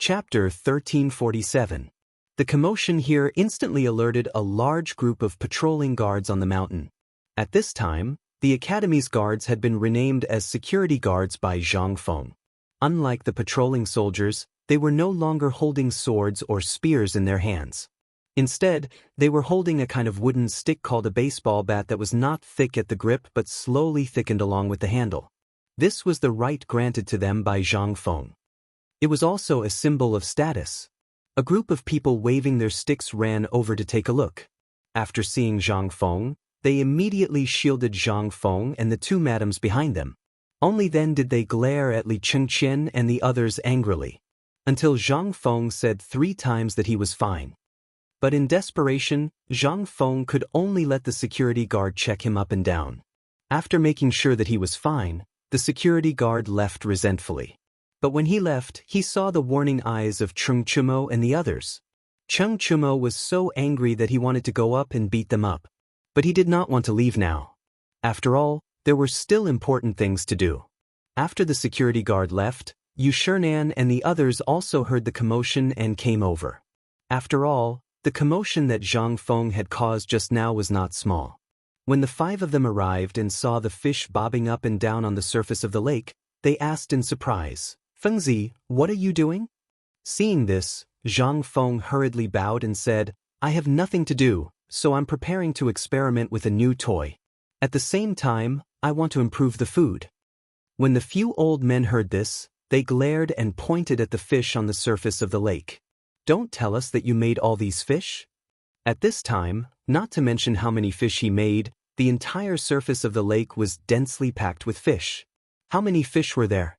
Chapter 1347. The commotion here instantly alerted a large group of patrolling guards on the mountain. At this time, the Academy's guards had been renamed as security guards by Zhang Feng. Unlike the patrolling soldiers, they were no longer holding swords or spears in their hands. Instead, they were holding a kind of wooden stick called a baseball bat that was not thick at the grip but slowly thickened along with the handle. This was the right granted to them by Zhang Feng. It was also a symbol of status. A group of people waving their sticks ran over to take a look. After seeing Zhang Feng, they immediately shielded Zhang Feng and the two madams behind them. Only then did they glare at Li Chengqian and the others angrily, until Zhang Feng said 3 times that he was fine. But in desperation, Zhang Feng could only let the security guard check him up and down. After making sure that he was fine, the security guard left resentfully. But when he left, he saw the warning eyes of Chengchumo and the others. Chengchumo was so angry that he wanted to go up and beat them up. But he did not want to leave now. After all, there were still important things to do. After the security guard left, Yushernan and the others also heard the commotion and came over. After all, the commotion that Zhang Feng had caused just now was not small. When the 5 of them arrived and saw the fish bobbing up and down on the surface of the lake, they asked in surprise, "Fengzi, what are you doing?" Seeing this, Zhang Feng hurriedly bowed and said, "I have nothing to do, so I'm preparing to experiment with a new toy. At the same time, I want to improve the food." When the few old men heard this, they glared and pointed at the fish on the surface of the lake. "Don't tell us that you made all these fish?" At this time, not to mention how many fish he made, the entire surface of the lake was densely packed with fish. How many fish were there?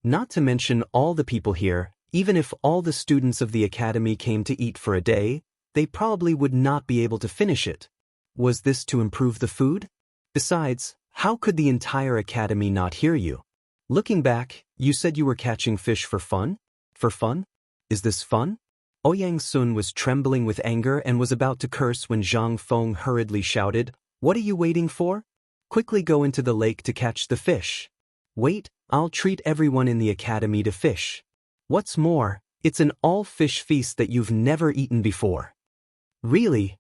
Not to mention all the people here, even if all the students of the academy came to eat for a day, they probably would not be able to finish it. Was this to improve the food? Besides, how could the entire academy not hear you? Looking back, you said you were catching fish for fun? For fun? Is this fun? Ouyang Sun was trembling with anger and was about to curse when Zhang Feng hurriedly shouted, "What are you waiting for? Quickly go into the lake to catch the fish. Wait, I'll treat everyone in the academy to fish. What's more, it's an all-fish feast that you've never eaten before." Really?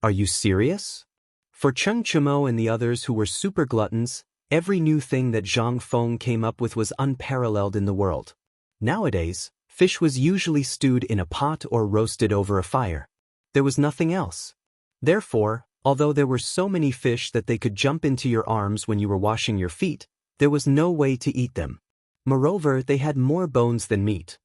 Are you serious? For Chengchumo and the others who were super gluttons, every new thing that Zhang Feng came up with was unparalleled in the world. Nowadays, fish was usually stewed in a pot or roasted over a fire. There was nothing else. Therefore, although there were so many fish that they could jump into your arms when you were washing your feet, there was no way to eat them. Moreover, they had more bones than meat.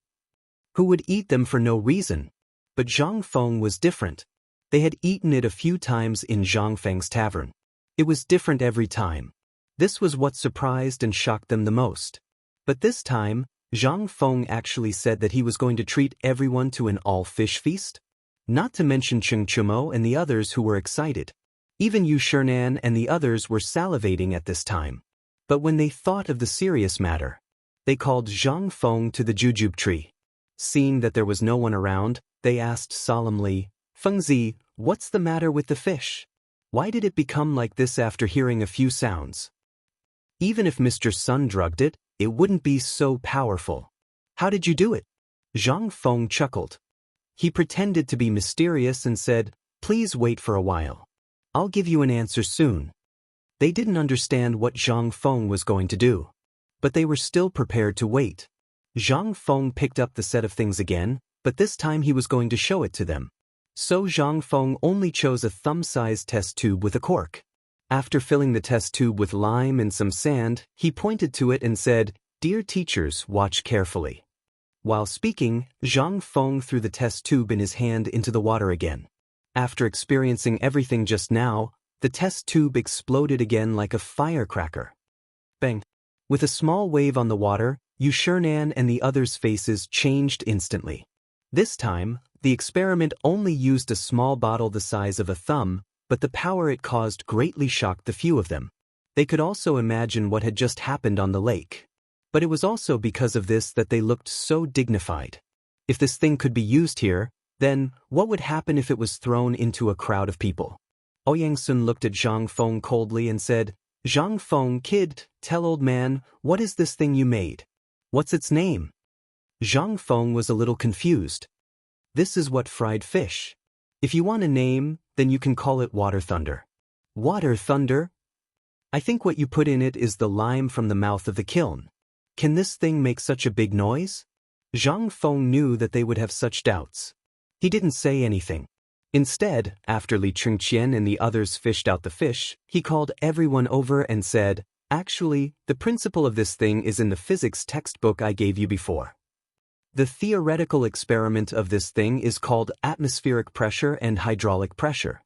Who would eat them for no reason? But Zhang Feng was different. They had eaten it a few times in Zhang Feng's tavern. It was different every time. This was what surprised and shocked them the most. But this time, Zhang Feng actually said that he was going to treat everyone to an all-fish feast? Not to mention Chengchumo and the others who were excited. Even Yushernan and the others were salivating at this time. But when they thought of the serious matter, they called Zhang Feng to the jujube tree. Seeing that there was no one around, they asked solemnly, "Fengzi, what's the matter with the fish? Why did it become like this after hearing a few sounds? Even if Mr. Sun drugged it, it wouldn't be so powerful. How did you do it?" Zhang Feng chuckled. He pretended to be mysterious and said, "Please wait for a while. I'll give you an answer soon." They didn't understand what Zhang Feng was going to do. But they were still prepared to wait. Zhang Feng picked up the set of things again, but this time he was going to show it to them. So Zhang Feng only chose a thumb-sized test tube with a cork. After filling the test tube with lime and some sand, he pointed to it and said, "Dear teachers, watch carefully." While speaking, Zhang Feng threw the test tube in his hand into the water again. After experiencing everything just now, the test tube exploded again like a firecracker. Bang! With a small wave on the water, Yushernan and the others' faces changed instantly. This time, the experiment only used a small bottle the size of a thumb, but the power it caused greatly shocked the few of them. They could also imagine what had just happened on the lake. But it was also because of this that they looked so dignified. If this thing could be used here, then what would happen if it was thrown into a crowd of people? Ouyang Sun looked at Zhang Feng coldly and said, "Zhang Feng, kid, tell old man, what is this thing you made? What's its name?" Zhang Feng was a little confused. This is what fried fish. If you want a name, then you can call it water thunder. Water thunder? I think what you put in it is the lime from the mouth of the kiln. Can this thing make such a big noise? Zhang Feng knew that they would have such doubts. He didn't say anything. Instead, after Li Chengqian and the others fished out the fish, he called everyone over and said, "Actually, the principle of this thing is in the physics textbook I gave you before. The theoretical experiment of this thing is called atmospheric pressure and hydraulic pressure."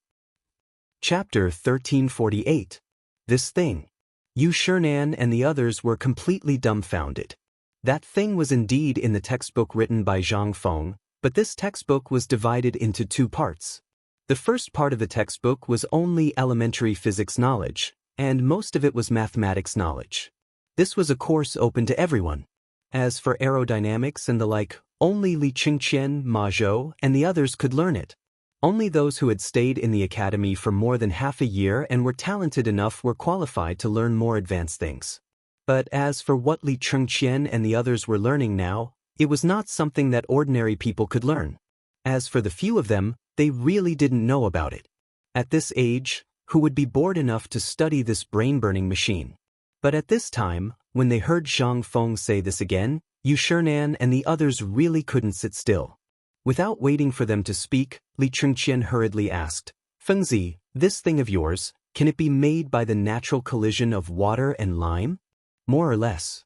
Chapter 1348. This thing. Yu Shinan and the others were completely dumbfounded. That thing was indeed in the textbook written by Zhang Feng, but this textbook was divided into two parts. The first part of the textbook was only elementary physics knowledge, and most of it was mathematics knowledge. This was a course open to everyone. As for aerodynamics and the like, only Li Chengqian, Ma Zhou, and the others could learn it. Only those who had stayed in the academy for more than half a year and were talented enough were qualified to learn more advanced things. But as for what Li Chengqian and the others were learning now, it was not something that ordinary people could learn. As for the few of them, they really didn't know about it. At this age, who would be bored enough to study this brain-burning machine? But at this time, when they heard Zhang Feng say this again, Yu Shinan and the others really couldn't sit still. Without waiting for them to speak, Li Chengqian hurriedly asked, "Fengzi, this thing of yours, can it be made by the natural collision of water and lime?" "More or less."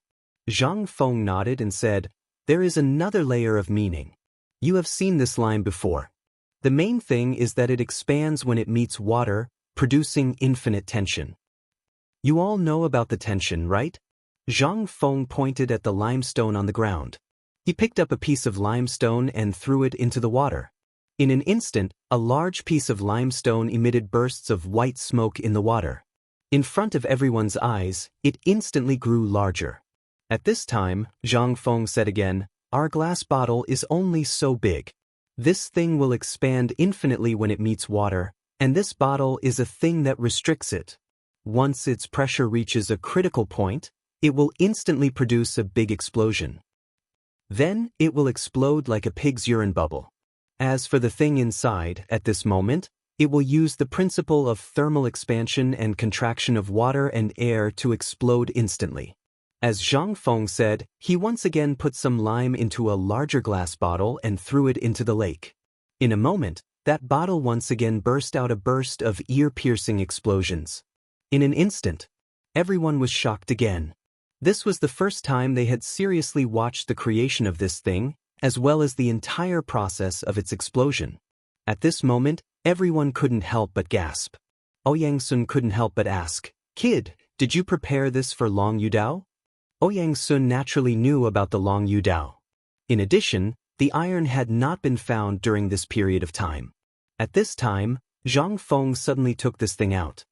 Zhang Feng nodded and said, "There is another layer of meaning. You have seen this lime before. The main thing is that it expands when it meets water, producing infinite tension. You all know about the tension, right?" Zhang Feng pointed at the limestone on the ground. He picked up a piece of limestone and threw it into the water. In an instant, a large piece of limestone emitted bursts of white smoke in the water. In front of everyone's eyes, it instantly grew larger. At this time, Zhang Feng said again, "Our glass bottle is only so big. This thing will expand infinitely when it meets water, and this bottle is a thing that restricts it. Once its pressure reaches a critical point, it will instantly produce a big explosion. Then, it will explode like a pig's urine bubble. As for the thing inside, at this moment, it will use the principle of thermal expansion and contraction of water and air to explode instantly." As Zhang Feng said, he once again put some lime into a larger glass bottle and threw it into the lake. In a moment, that bottle once again burst out a burst of ear-piercing explosions. In an instant, everyone was shocked again. This was the first time they had seriously watched the creation of this thing, as well as the entire process of its explosion. At this moment, everyone couldn't help but gasp. Ouyang Sun couldn't help but ask, "Kid, did you prepare this for Long Yudao?" Ouyang Sun naturally knew about the Long Yudao. In addition, the iron had not been found during this period of time. At this time, Zhang Feng suddenly took this thing out.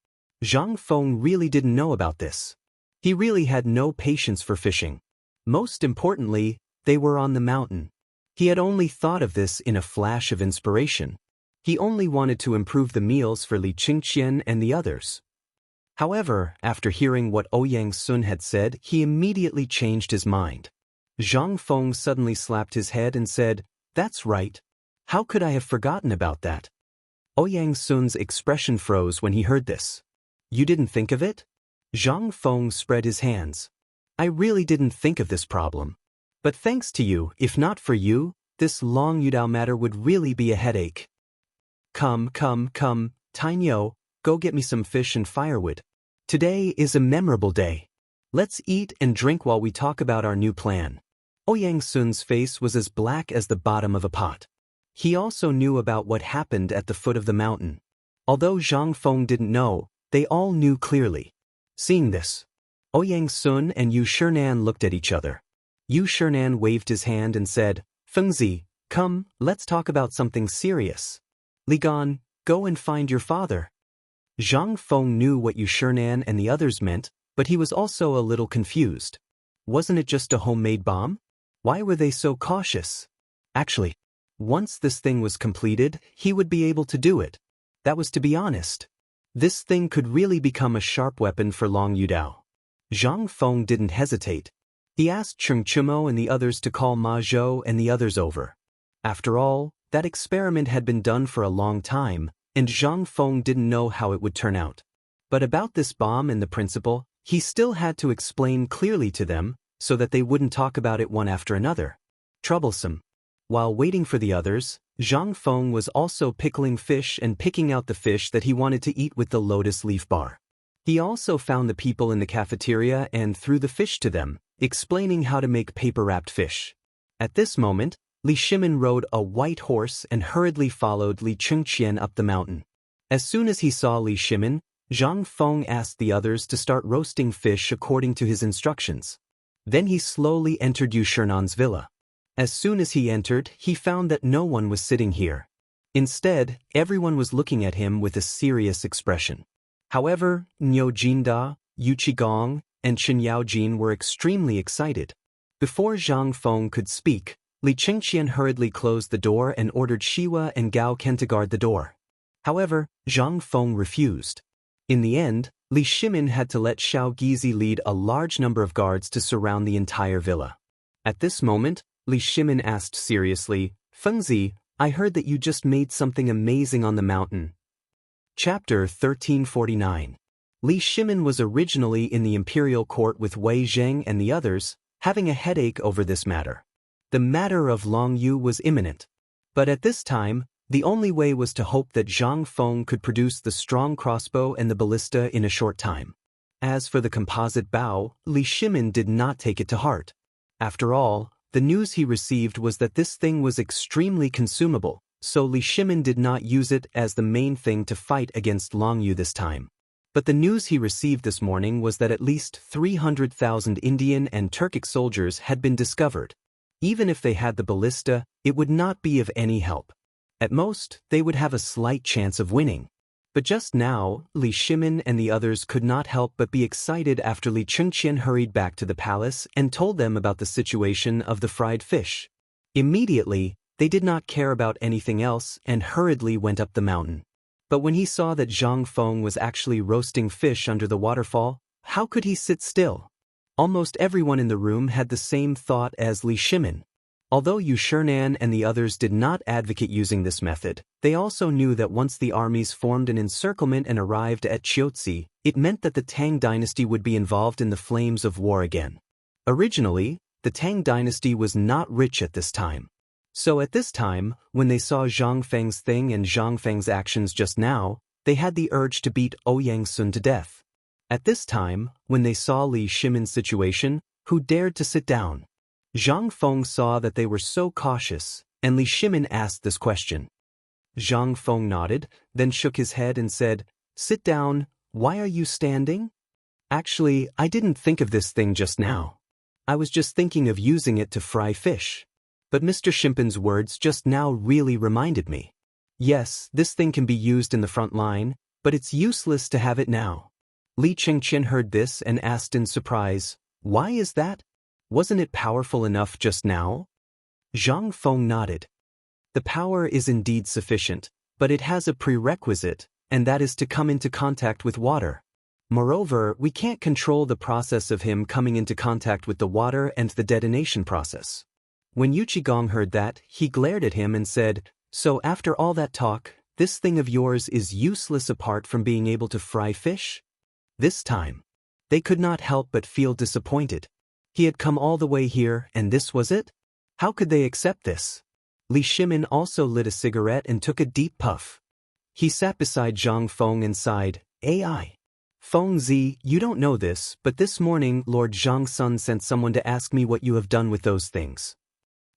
Zhang Feng really didn't know about this. He really had no patience for fishing. Most importantly, they were on the mountain. He had only thought of this in a flash of inspiration. He only wanted to improve the meals for Li Chengqian and the others. However, after hearing what Ouyang Sun had said, he immediately changed his mind. Zhang Feng suddenly slapped his head and said, "That's right. How could I have forgotten about that?" Ouyang Sun's expression froze when he heard this. "You didn't think of it?" Zhang Feng spread his hands. "I really didn't think of this problem. But thanks to you, if not for you, this Long Yudao matter would really be a headache. Come, Tainyo, go get me some fish and firewood. Today is a memorable day. Let's eat and drink while we talk about our new plan." Ouyang Sun's face was as black as the bottom of a pot. He also knew about what happened at the foot of the mountain. Although Zhang Feng didn't know, they all knew clearly. Seeing this, Ouyang Sun and Yu Shinan looked at each other. Yu Shinan waved his hand and said, "Fengzi, come, let's talk about something serious. Li Gan, go and find your father." Zhang Feng knew what Yu Shinan and the others meant, but he was also a little confused. Wasn't it just a homemade bomb? Why were they so cautious? Actually, once this thing was completed, he would be able to do it. That was to be honest. This thing could really become a sharp weapon for Long Yudao. Zhang Feng didn't hesitate. He asked Chengchumo and the others to call Ma Zhou and the others over. After all, that experiment had been done for a long time, and Zhang Feng didn't know how it would turn out. But about this bomb and the principle, he still had to explain clearly to them, so that they wouldn't talk about it one after another. Troublesome. While waiting for the others, Zhang Feng was also pickling fish and picking out the fish that he wanted to eat with the lotus leaf bar. He also found the people in the cafeteria and threw the fish to them, explaining how to make paper-wrapped fish. At this moment, Li Shimin rode a white horse and hurriedly followed Li Chengqian up the mountain. As soon as he saw Li Shimin, Zhang Feng asked the others to start roasting fish according to his instructions. Then he slowly entered Yu Shernan's villa. As soon as he entered, he found that no one was sitting here. Instead, everyone was looking at him with a serious expression. However, Niu Jinda, Yu Qigong, and Chen Yaojin were extremely excited. Before Zhang Feng could speak, Li Chengqian hurriedly closed the door and ordered Shiwa and Gao Ken to guard the door. However, Zhang Feng refused. In the end, Li Shimin had to let Xiao Gizi lead a large number of guards to surround the entire villa. At this moment, Li Shimin asked seriously, "Fengzi, I heard that you just made something amazing on the mountain." Chapter 1349. Li Shimin was originally in the imperial court with Wei Zheng and the others, having a headache over this matter. The matter of Long Yu was imminent. But at this time, the only way was to hope that Zhang Feng could produce the strong crossbow and the ballista in a short time. As for the composite bow, Li Shimin did not take it to heart. After all, the news he received was that this thing was extremely consumable, so Li Shimin did not use it as the main thing to fight against Long Yu this time. But the news he received this morning was that at least 300,000 Indian and Turkic soldiers had been discovered. Even if they had the ballista, it would not be of any help. At most, they would have a slight chance of winning. But just now, Li Shimin and the others could not help but be excited after Li Chengqian hurried back to the palace and told them about the situation of the fried fish. Immediately, they did not care about anything else and hurriedly went up the mountain. But when he saw that Zhang Feng was actually roasting fish under the waterfall, how could he sit still? Almost everyone in the room had the same thought as Li Shimin. Although Yu Shernan and the others did not advocate using this method, they also knew that once the armies formed an encirclement and arrived at Qiuzi, it meant that the Tang dynasty would be involved in the flames of war again. Originally, the Tang dynasty was not rich at this time. So at this time, when they saw Zhang Feng's thing and Zhang Feng's actions just now, they had the urge to beat Ouyang Sun to death. At this time, when they saw Li Shimin's situation, who dared to sit down? Zhang Feng saw that they were so cautious, and Li Shimin asked this question. Zhang Feng nodded, then shook his head and said, "Sit down, why are you standing?" "Actually, I didn't think of this thing just now. I was just thinking of using it to fry fish. But Mr. Shimpan's words just now really reminded me. Yes, this thing can be used in the front line, but it's useless to have it now." Li Chengqian heard this and asked in surprise, "Why is that? Wasn't it powerful enough just now?" Zhang Feng nodded. "The power is indeed sufficient, but it has a prerequisite, and that is to come into contact with water. Moreover, we can't control the process of him coming into contact with the water and the detonation process." When Yu Qigong heard that, he glared at him and said, "So after all that talk, this thing of yours is useless apart from being able to fry fish?" This time, they could not help but feel disappointed. He had come all the way here, and this was it? How could they accept this? Li Shimin also lit a cigarette and took a deep puff. He sat beside Zhang Feng and sighed, "AI. Fengzi, you don't know this, but this morning Lord Zhang Sun sent someone to ask me what you have done with those things.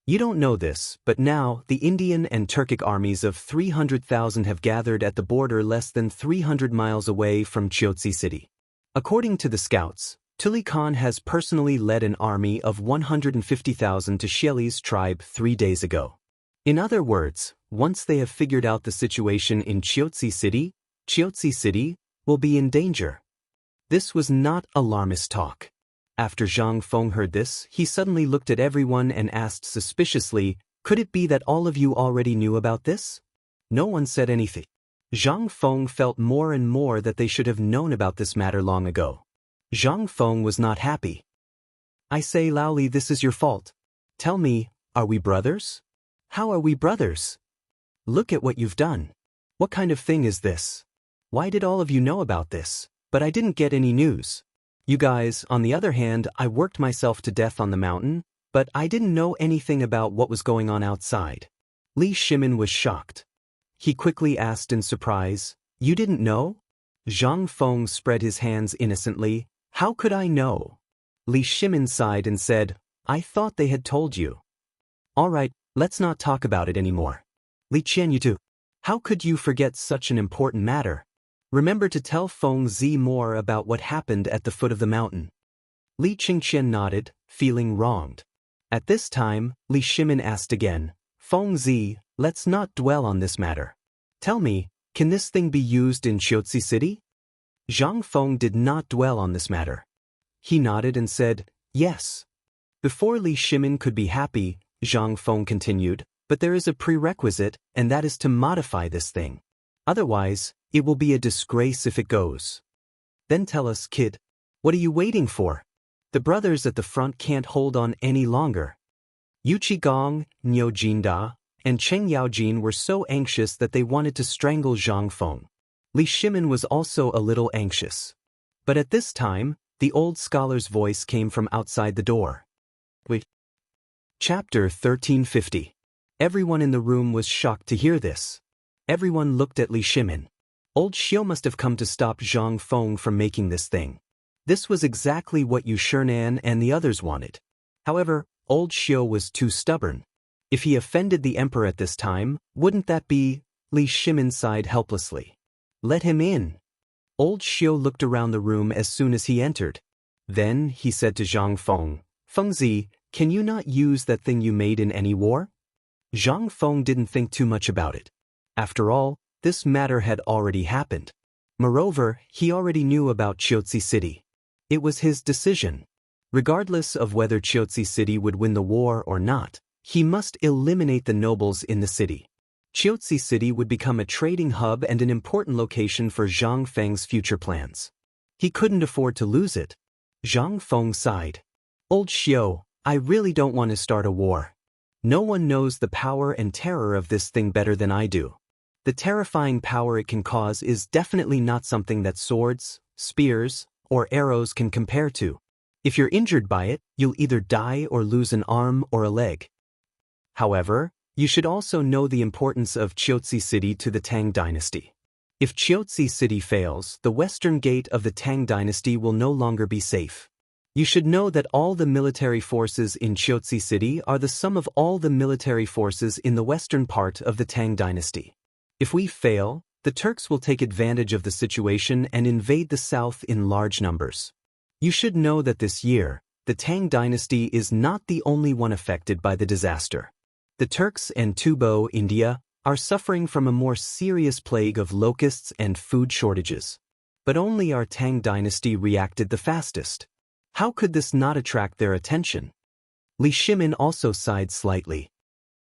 You don't know this, but now the Indian and Turkic armies of 300,000 have gathered at the border less than 300 miles away from Qiuzi city. According to the scouts, Tuli Khan has personally led an army of 150,000 to Xieli's tribe 3 days ago. In other words, once they have figured out the situation in Qiuzi city will be in danger." This was not alarmist talk. After Zhang Feng heard this, he suddenly looked at everyone and asked suspiciously, "Could it be that all of you already knew about this?" No one said anything. Zhang Feng felt more and more that they should have known about this matter long ago. Zhang Feng was not happy. I say Laoli, this is your fault. Tell me, are we brothers? How are we brothers? Look at what you've done. What kind of thing is this? Why did all of you know about this, but I didn't get any news? You guys, on the other hand, I worked myself to death on the mountain, but I didn't know anything about what was going on outside. Li Shimin was shocked. He quickly asked in surprise, You didn't know? Zhang Feng spread his hands innocently. How could I know? Li Shimin sighed and said, I thought they had told you. All right, let's not talk about it anymore. Li Qian, you too. How could you forget such an important matter? Remember to tell Feng Zi more about what happened at the foot of the mountain. Li Qingqian nodded, feeling wronged. At this time, Li Shimin asked again, Feng Zi, let's not dwell on this matter. Tell me, can this thing be used in Xiaozi City? Zhang Feng did not dwell on this matter. He nodded and said, Yes. Before Li Shimin could be happy, Zhang Feng continued, but there is a prerequisite, and that is to modify this thing. Otherwise, it will be a disgrace if it goes. Then tell us, kid. What are you waiting for? The brothers at the front can't hold on any longer. Yu Qigong, Niu Jinda, and Cheng Yaojin were so anxious that they wanted to strangle Zhang Feng. Li Shimin was also a little anxious. But at this time, the old scholar's voice came from outside the door. Wait. Chapter 1350. Everyone in the room was shocked to hear this. Everyone looked at Li Shimin. Old Xiu must have come to stop Zhang Feng from making this thing. This was exactly what Yu Shinan and the others wanted. However, Old Xiu was too stubborn. If he offended the emperor at this time, wouldn't that be? Li Shimin sighed helplessly. Let him in. Old Xiu looked around the room as soon as he entered. Then he said to Zhang Feng, Feng Zi, can you not use that thing you made in any war? Zhang Feng didn't think too much about it. After all, this matter had already happened. Moreover, he already knew about Xiaozi City. It was his decision. Regardless of whether Xiaozi City would win the war or not, he must eliminate the nobles in the city. Xiaozi City would become a trading hub and an important location for Zhang Feng's future plans. He couldn't afford to lose it. Zhang Feng sighed. Old Xiu, I really don't want to start a war. No one knows the power and terror of this thing better than I do. The terrifying power it can cause is definitely not something that swords, spears, or arrows can compare to. If you're injured by it, you'll either die or lose an arm or a leg. However, you should also know the importance of Xiaozi City to the Tang dynasty. If Xiaozi City fails, the western gate of the Tang dynasty will no longer be safe. You should know that all the military forces in Xiaozi City are the sum of all the military forces in the western part of the Tang dynasty. If we fail, the Turks will take advantage of the situation and invade the south in large numbers. You should know that this year, the Tang dynasty is not the only one affected by the disaster. The Turks and Tubo, India, are suffering from a more serious plague of locusts and food shortages. But only our Tang dynasty reacted the fastest. How could this not attract their attention? Li Shimin also sighed slightly.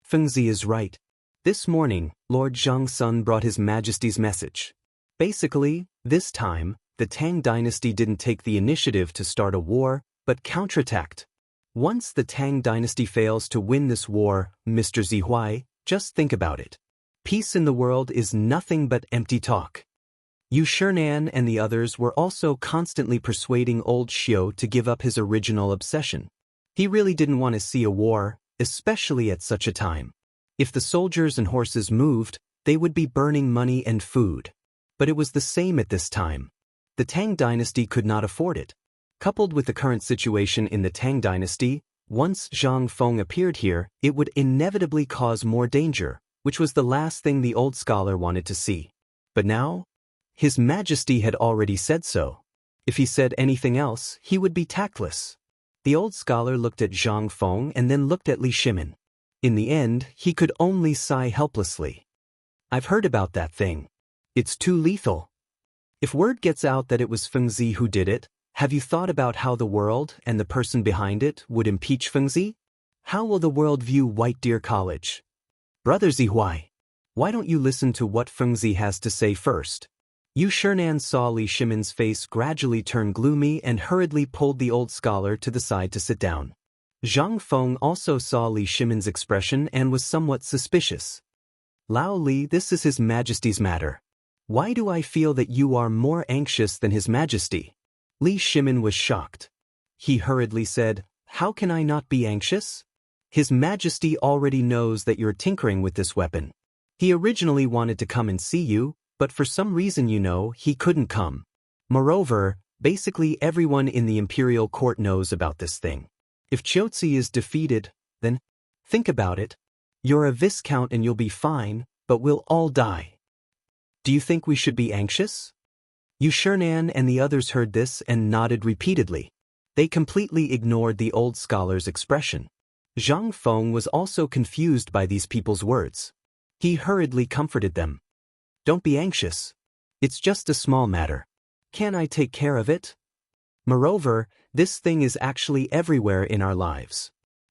Feng Zi is right. This morning, Lord Zhangsun brought His Majesty's message. Basically, this time, the Tang dynasty didn't take the initiative to start a war, but counterattacked. Once the Tang dynasty fails to win this war, Mr. Zihuai, just think about it. Peace in the world is nothing but empty talk. Yu Shinan and the others were also constantly persuading Old Xiu to give up his original obsession. He really didn't want to see a war, especially at such a time. If the soldiers and horses moved, they would be burning money and food. But it was the same at this time. The Tang dynasty could not afford it. Coupled with the current situation in the Tang dynasty, once Zhang Feng appeared here, it would inevitably cause more danger, which was the last thing the old scholar wanted to see. But now, His Majesty had already said so. If he said anything else, he would be tactless. The old scholar looked at Zhang Feng and then looked at Li Shimin. In the end, he could only sigh helplessly. I've heard about that thing. It's too lethal. If word gets out that it was Feng Zi who did it, have you thought about how the world and the person behind it would impeach Feng Zi? How will the world view White Deer College? Brother Zihuai, why don't you listen to what Feng Zi has to say first? Chang'an saw Li Shimin's face gradually turn gloomy and hurriedly pulled the old scholar to the side to sit down. Zhang Feng also saw Li Shimin's expression and was somewhat suspicious. Lao Li, this is His Majesty's matter. Why do I feel that you are more anxious than His Majesty? Li Shimin was shocked. He hurriedly said, How can I not be anxious? His Majesty already knows that you're tinkering with this weapon. He originally wanted to come and see you, but for some reason he couldn't come. Moreover, basically everyone in the imperial court knows about this thing. If Qiuzi is defeated, then, think about it. You're a viscount and you'll be fine, but we'll all die. Do you think we should be anxious? Chang'an and the others heard this and nodded repeatedly. They completely ignored the old scholar's expression. Zhang Feng was also confused by these people's words. He hurriedly comforted them. Don't be anxious. It's just a small matter. Can I take care of it? Moreover, this thing is actually everywhere in our lives.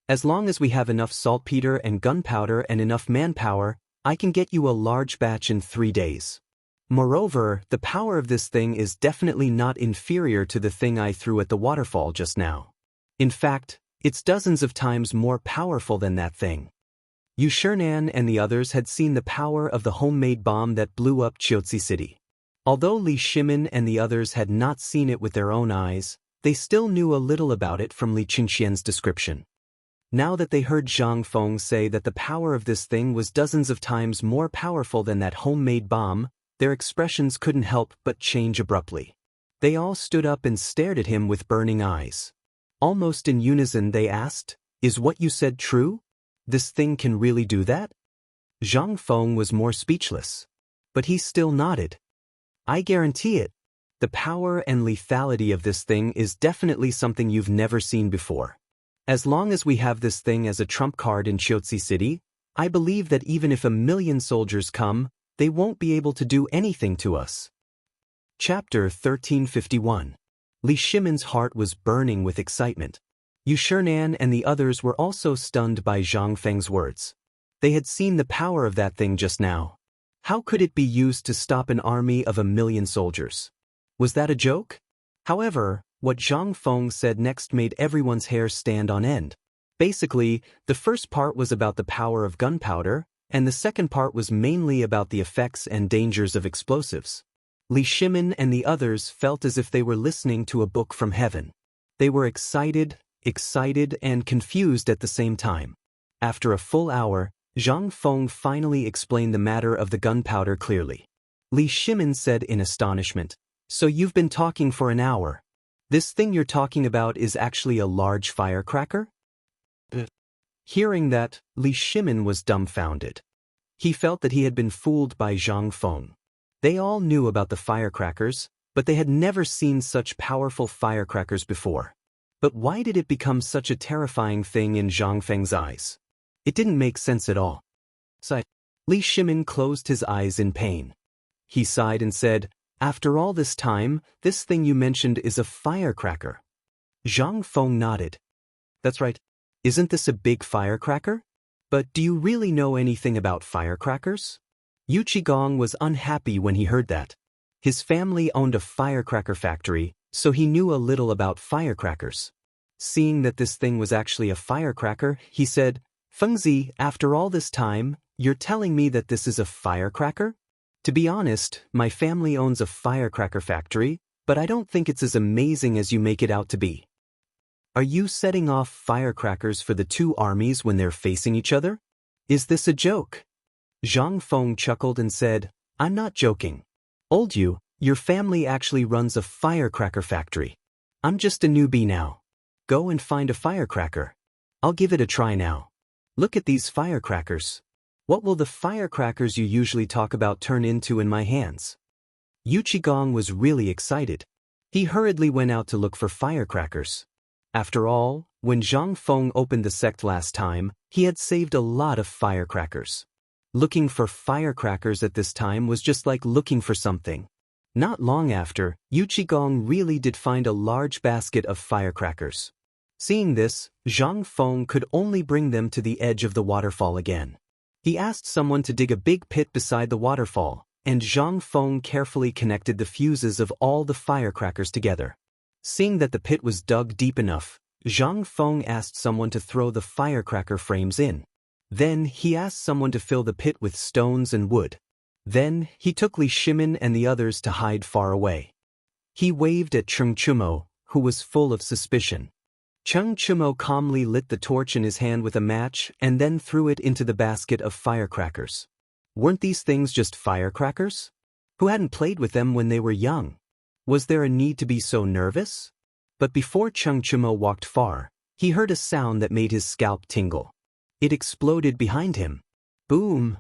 As long as we have enough saltpeter and gunpowder and enough manpower, I can get you a large batch in 3 days. Moreover, the power of this thing is definitely not inferior to the thing I threw at the waterfall just now. In fact, it's dozens of times more powerful than that thing. Chang'an and the others had seen the power of the homemade bomb that blew up Qiuzi City. Although Li Shimin and the others had not seen it with their own eyes, they still knew a little about it from Li Qingxian's description. Now that they heard Zhang Feng say that the power of this thing was dozens of times more powerful than that homemade bomb, their expressions couldn't help but change abruptly. They all stood up and stared at him with burning eyes. Almost in unison they asked, Is what you said true? This thing can really do that? Zhang Feng was more speechless. But he still nodded. I guarantee it. The power and lethality of this thing is definitely something you've never seen before. As long as we have this thing as a trump card in Qiuzi City, I believe that even if 1,000,000 soldiers come, they won't be able to do anything to us. Chapter 1351. Li Shimin's heart was burning with excitement. Chang'an and the others were also stunned by Zhang Feng's words. They had seen the power of that thing just now. How could it be used to stop an army of 1,000,000 soldiers? Was that a joke? However, what Zhang Feng said next made everyone's hair stand on end. Basically, the first part was about the power of gunpowder, and the second part was mainly about the effects and dangers of explosives. Li Shimin and the others felt as if they were listening to a book from heaven. They were excited and confused at the same time. After a full hour, Zhang Feng finally explained the matter of the gunpowder clearly. Li Shimin said in astonishment, So you've been talking for an hour. This thing you're talking about is actually a large firecracker? Hearing that, Li Shimin was dumbfounded. He felt that he had been fooled by Zhang Feng. They all knew about the firecrackers, but they had never seen such powerful firecrackers before. But why did it become such a terrifying thing in Zhang Feng's eyes? It didn't make sense at all. Li Shimin closed his eyes in pain. He sighed and said, After all this time, this thing you mentioned is a firecracker. Zhang Feng nodded. That's right. Isn't this a big firecracker? But do you really know anything about firecrackers? Yu Qigong was unhappy when he heard that. His family owned a firecracker factory, so he knew a little about firecrackers. Seeing that this thing was actually a firecracker, he said, Fengzi, after all this time, you're telling me that this is a firecracker? To be honest, my family owns a firecracker factory, but I don't think it's as amazing as you make it out to be. Are you setting off firecrackers for the two armies when they're facing each other? Is this a joke? Zhang Feng chuckled and said, I'm not joking. Old you, your family actually runs a firecracker factory. I'm just a newbie now. Go and find a firecracker. I'll give it a try now. Look at these firecrackers. What will the firecrackers you usually talk about turn into in my hands? Yu Qigong was really excited. He hurriedly went out to look for firecrackers. After all, when Zhang Feng opened the sect last time, he had saved a lot of firecrackers. Looking for firecrackers at this time was just like looking for something. Not long after, Yu Qigong really did find a large basket of firecrackers. Seeing this, Zhang Feng could only bring them to the edge of the waterfall again. He asked someone to dig a big pit beside the waterfall, and Zhang Feng carefully connected the fuses of all the firecrackers together. Seeing that the pit was dug deep enough, Zhang Feng asked someone to throw the firecracker frames in. Then he asked someone to fill the pit with stones and wood. Then he took Li Shimin and the others to hide far away. He waved at Cheng Chumo, who was full of suspicion. Cheng Chumo calmly lit the torch in his hand with a match and then threw it into the basket of firecrackers. Weren't these things just firecrackers? Who hadn't played with them when they were young? Was there a need to be so nervous? But before Cheng Chumo walked far, he heard a sound that made his scalp tingle. It exploded behind him. Boom!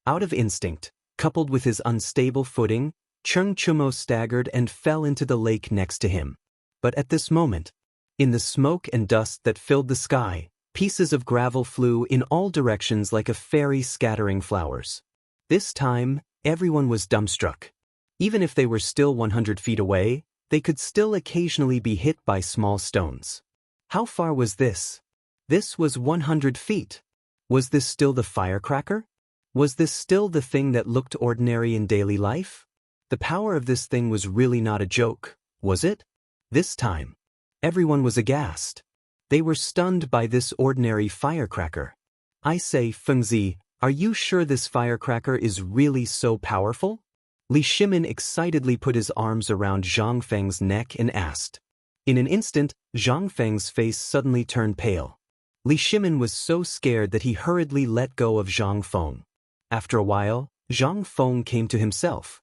Out of instinct, coupled with his unstable footing, Cheng Chumo staggered and fell into the lake next to him. But at this moment, in the smoke and dust that filled the sky, pieces of gravel flew in all directions like a fairy scattering flowers. This time, everyone was dumbstruck. Even if they were still 100 feet away, they could still occasionally be hit by small stones. How far was this? This was 100 feet. Was this still the firecracker? Was this still the thing that looked ordinary in daily life? The power of this thing was really not a joke, was it? This time, everyone was aghast. They were stunned by this ordinary firecracker. I say, Fengzi, are you sure this firecracker is really so powerful? Li Shimin excitedly put his arms around Zhang Feng's neck and asked. In an instant, Zhang Feng's face suddenly turned pale. Li Shimin was so scared that he hurriedly let go of Zhang Feng. After a while, Zhang Feng came to himself.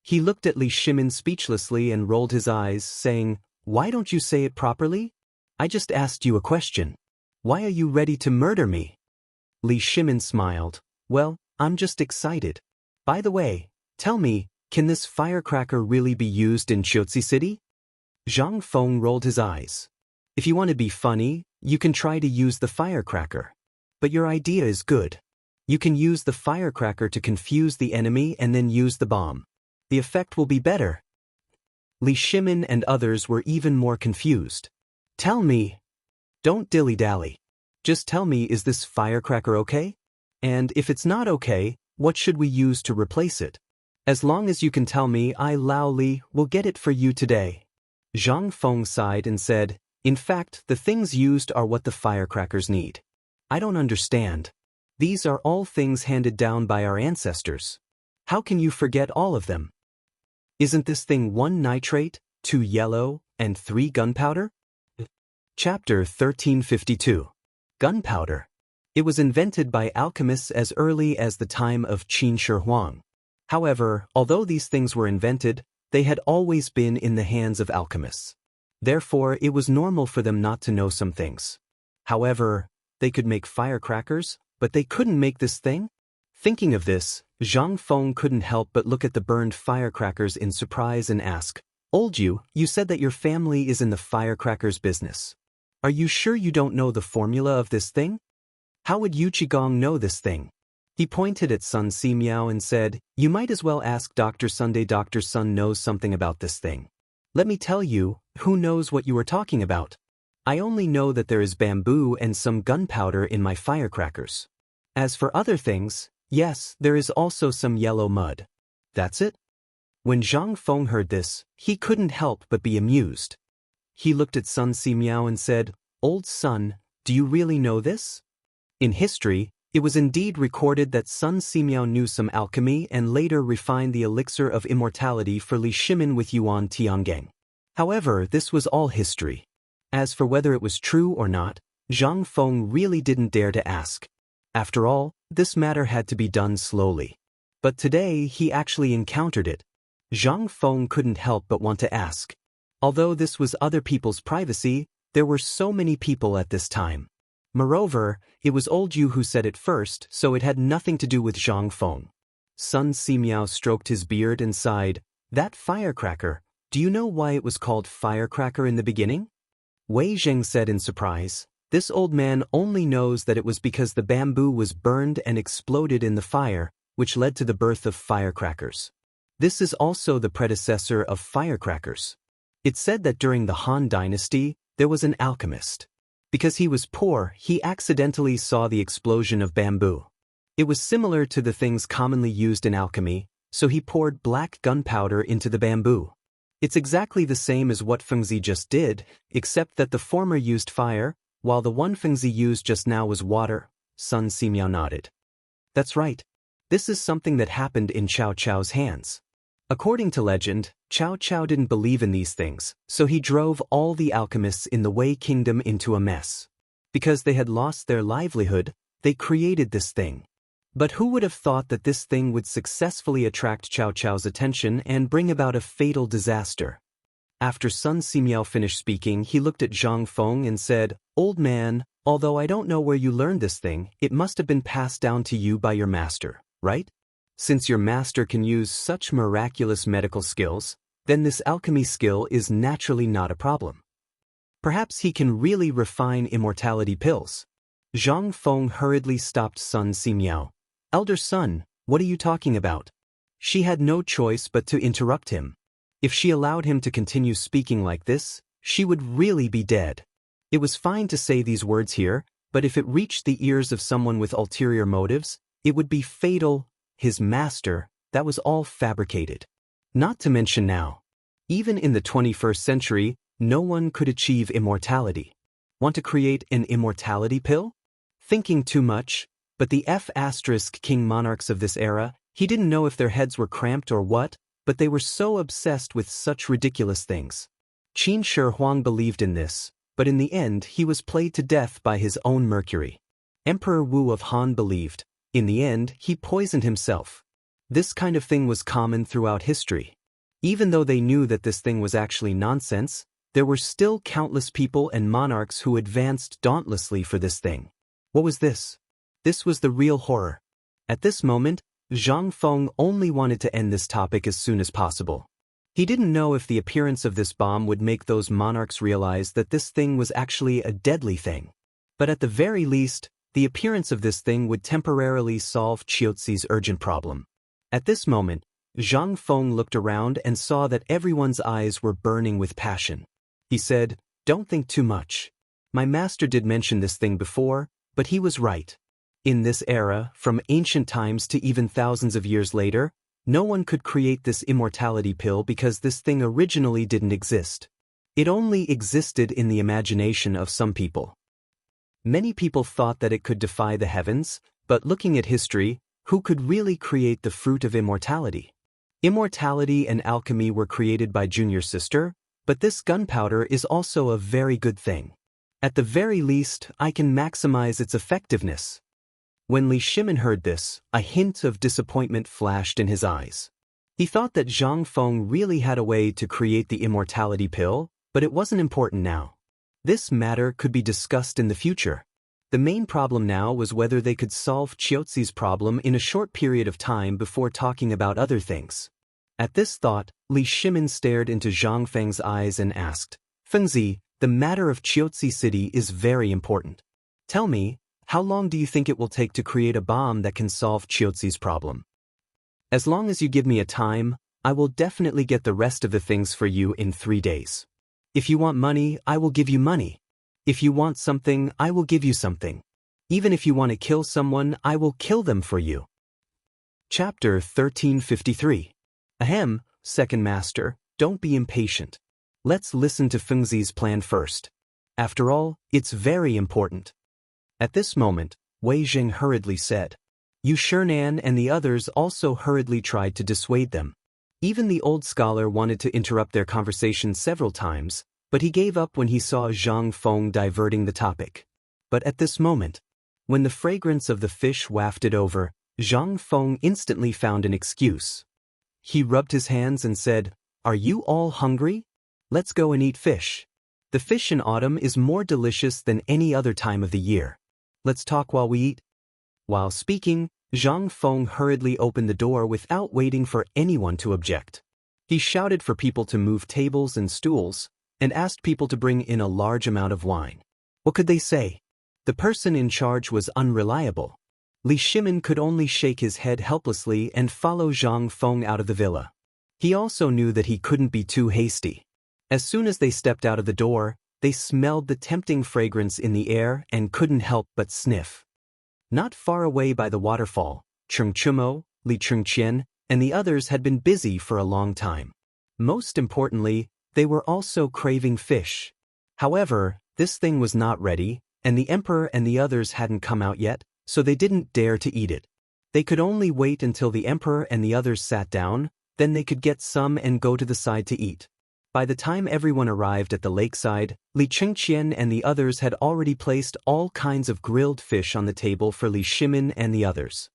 He looked at Li Shimin speechlessly and rolled his eyes, saying, "Why don't you say it properly? I just asked you a question. Why are you ready to murder me?" Li Shimin smiled. "Well, I'm just excited. By the way, tell me, can this firecracker really be used in Qiuzi City?" Zhang Feng rolled his eyes. "If you want to be funny, you can try to use the firecracker. But your idea is good. You can use the firecracker to confuse the enemy and then use the bomb. The effect will be better." Li Shimin and others were even more confused. "Tell me. Don't dilly-dally. Just tell me, is this firecracker okay? And if it's not okay, what should we use to replace it? As long as you can tell me, I, Lao Li, will get it for you today." Zhang Feng sighed and said, "In fact, the things used are what the firecrackers need. I don't understand. These are all things handed down by our ancestors. How can you forget all of them? Isn't this thing 1 nitrate, 2 yellow, and 3 gunpowder?" Chapter 1352. Gunpowder. It was invented by alchemists as early as the time of Qin Shi Huang. However, although these things were invented, they had always been in the hands of alchemists. Therefore, it was normal for them not to know some things. However, they could make firecrackers, but they couldn't make this thing? Thinking of this, Zhang Feng couldn't help but look at the burned firecrackers in surprise and ask, "Old you said that your family is in the firecrackers business. Are you sure you don't know the formula of this thing? How would Yu Qigong know this thing?" He pointed at Sun Simiao and said, "You might as well ask Dr. Sunday. Dr. Sun knows something about this thing. Let me tell you, who knows what you are talking about? I only know that there is bamboo and some gunpowder in my firecrackers. As for other things, yes, there is also some yellow mud. That's it." When Zhang Feng heard this, he couldn't help but be amused. He looked at Sun Simiao and said, "Old Sun, do you really know this?" In history, it was indeed recorded that Sun Simiao knew some alchemy and later refined the elixir of immortality for Li Shimin with Yuan Tiangang. However, this was all history. As for whether it was true or not, Zhang Feng really didn't dare to ask. After all, this matter had to be done slowly. But today he actually encountered it. Zhang Feng couldn't help but want to ask. Although this was other people's privacy, there were so many people at this time. Moreover, it was old Yu who said it first, so it had nothing to do with Zhang Feng. Sun Simiao stroked his beard and sighed, "That firecracker, do you know why it was called firecracker in the beginning?" Wei Zheng said in surprise, "This old man only knows that it was because the bamboo was burned and exploded in the fire, which led to the birth of firecrackers. This is also the predecessor of firecrackers. It's said that during the Han Dynasty, there was an alchemist. Because he was poor, he accidentally saw the explosion of bamboo. It was similar to the things commonly used in alchemy, so he poured black gunpowder into the bamboo. It's exactly the same as what Fengzi just did, except that the former used fire, while the one Fengzi used just now was water. Sun Simiao nodded. That's right. This is something that happened in Cao Cao's hands. According to legend, Cao Cao didn't believe in these things, so he drove all the alchemists in the Wei Kingdom into a mess. Because they had lost their livelihood, they created this thing. But who would have thought that this thing would successfully attract Cao Cao's attention and bring about a fatal disaster? After Sun Simiao finished speaking, he looked at Zhang Feng and said, "Old man, although I don't know where you learned this thing, it must have been passed down to you by your master, right? Since your master can use such miraculous medical skills, then this alchemy skill is naturally not a problem. Perhaps he can really refine immortality pills." Zhang Feng hurriedly stopped Sun Simiao. "Elder son, what are you talking about?" She had no choice but to interrupt him. If she allowed him to continue speaking like this, she would really be dead. It was fine to say these words here, but if it reached the ears of someone with ulterior motives, it would be fatal. His master, that was all fabricated. Not to mention now. Even in the 21st century, no one could achieve immortality. Want to create an immortality pill? Thinking too much, but the king monarchs of this era, he didn't know if their heads were cramped or what, but they were so obsessed with such ridiculous things. Qin Shi Huang believed in this, but in the end he was played to death by his own mercury. Emperor Wu of Han believed. In the end, he poisoned himself. This kind of thing was common throughout history. Even though they knew that this thing was actually nonsense, there were still countless people and monarchs who advanced dauntlessly for this thing. What was this? This was the real horror. At this moment, Zhang Feng only wanted to end this topic as soon as possible. He didn't know if the appearance of this bomb would make those monarchs realize that this thing was actually a deadly thing. But at the very least, the appearance of this thing would temporarily solve Qiuzi's urgent problem. At this moment, Zhang Feng looked around and saw that everyone's eyes were burning with passion. He said, "Don't think too much. My master did mention this thing before, but he was right. In this era, from ancient times to even thousands of years later, no one could create this immortality pill because this thing originally didn't exist. It only existed in the imagination of some people. Many people thought that it could defy the heavens, but looking at history, who could really create the fruit of immortality? Immortality and alchemy were created by Junior Sister, but this gunpowder is also a very good thing. At the very least, I can maximize its effectiveness." When Li Shimin heard this, a hint of disappointment flashed in his eyes. He thought that Zhang Feng really had a way to create the immortality pill, but it wasn't important now. This matter could be discussed in the future. The main problem now was whether they could solve Qiuzi's problem in a short period of time before talking about other things. At this thought, Li Shimin stared into Zhang Feng's eyes and asked, "Fengzi, the matter of Qiuzi City is very important. Tell me, how long do you think it will take to create a bomb that can solve Qiuzi's problem? As long as you give me a time, I will definitely get the rest of the things for you in 3 days. If you want money, I will give you money. If you want something, I will give you something. Even if you want to kill someone, I will kill them for you." Chapter 1353. Ahem, Second Master, don't be impatient. Let's listen to Fengzi's plan first. After all, it's very important. At this moment, Wei Jing hurriedly said. Yu Shernan and the others also hurriedly tried to dissuade them. Even the old scholar wanted to interrupt their conversation several times, but he gave up when he saw Zhang Feng diverting the topic. But at this moment, when the fragrance of the fish wafted over, Zhang Feng instantly found an excuse. He rubbed his hands and said, "Are you all hungry? Let's go and eat fish. The fish in autumn is more delicious than any other time of the year. Let's talk while we eat." While speaking, Zhang Feng hurriedly opened the door without waiting for anyone to object. He shouted for people to move tables and stools, and asked people to bring in a large amount of wine. What could they say? The person in charge was unreliable. Li Shimin could only shake his head helplessly and follow Zhang Feng out of the villa. He also knew that he couldn't be too hasty. As soon as they stepped out of the door, they smelled the tempting fragrance in the air and couldn't help but sniff. Not far away by the waterfall, Chengchumo, Li Chengqian, and the others had been busy for a long time. Most importantly, they were also craving fish. However, this thing was not ready, and the emperor and the others hadn't come out yet, so they didn't dare to eat it. They could only wait until the emperor and the others sat down, then they could get some and go to the side to eat. By the time everyone arrived at the lakeside, Li Chengqian and the others had already placed all kinds of grilled fish on the table for Li Shimin and the others.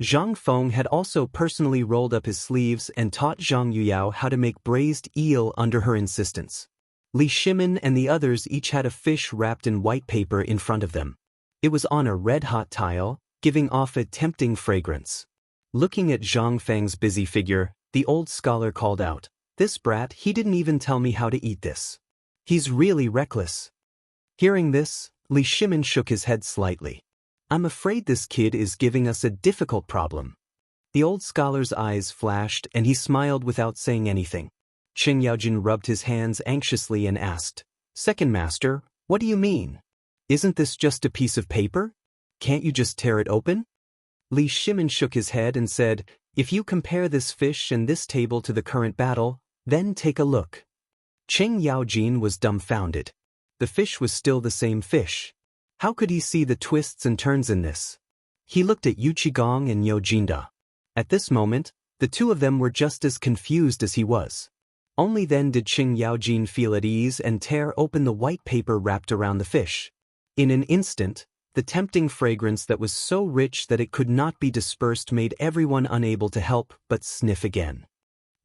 Zhang Feng had also personally rolled up his sleeves and taught Zhang Yuyao how to make braised eel under her insistence. Li Shimin and the others each had a fish wrapped in white paper in front of them. It was on a red-hot tile, giving off a tempting fragrance. Looking at Zhang Feng's busy figure, the old scholar called out, "This brat, he didn't even tell me how to eat this. He's really reckless." Hearing this, Li Shimin shook his head slightly. "I'm afraid this kid is giving us a difficult problem." The old scholar's eyes flashed and he smiled without saying anything. Qing Yaojin rubbed his hands anxiously and asked, "Second master, what do you mean? Isn't this just a piece of paper? Can't you just tear it open?" Li Shimin shook his head and said, "If you compare this fish and this table to the current battle, then take a look." Qing Yaojin was dumbfounded. The fish was still the same fish. How could he see the twists and turns in this? He looked at Yu Qigong and Yo Jinda. At this moment, the two of them were just as confused as he was. Only then did Qing Yaojin feel at ease and tear open the white paper wrapped around the fish. In an instant, the tempting fragrance that was so rich that it could not be dispersed made everyone unable to help but sniff again.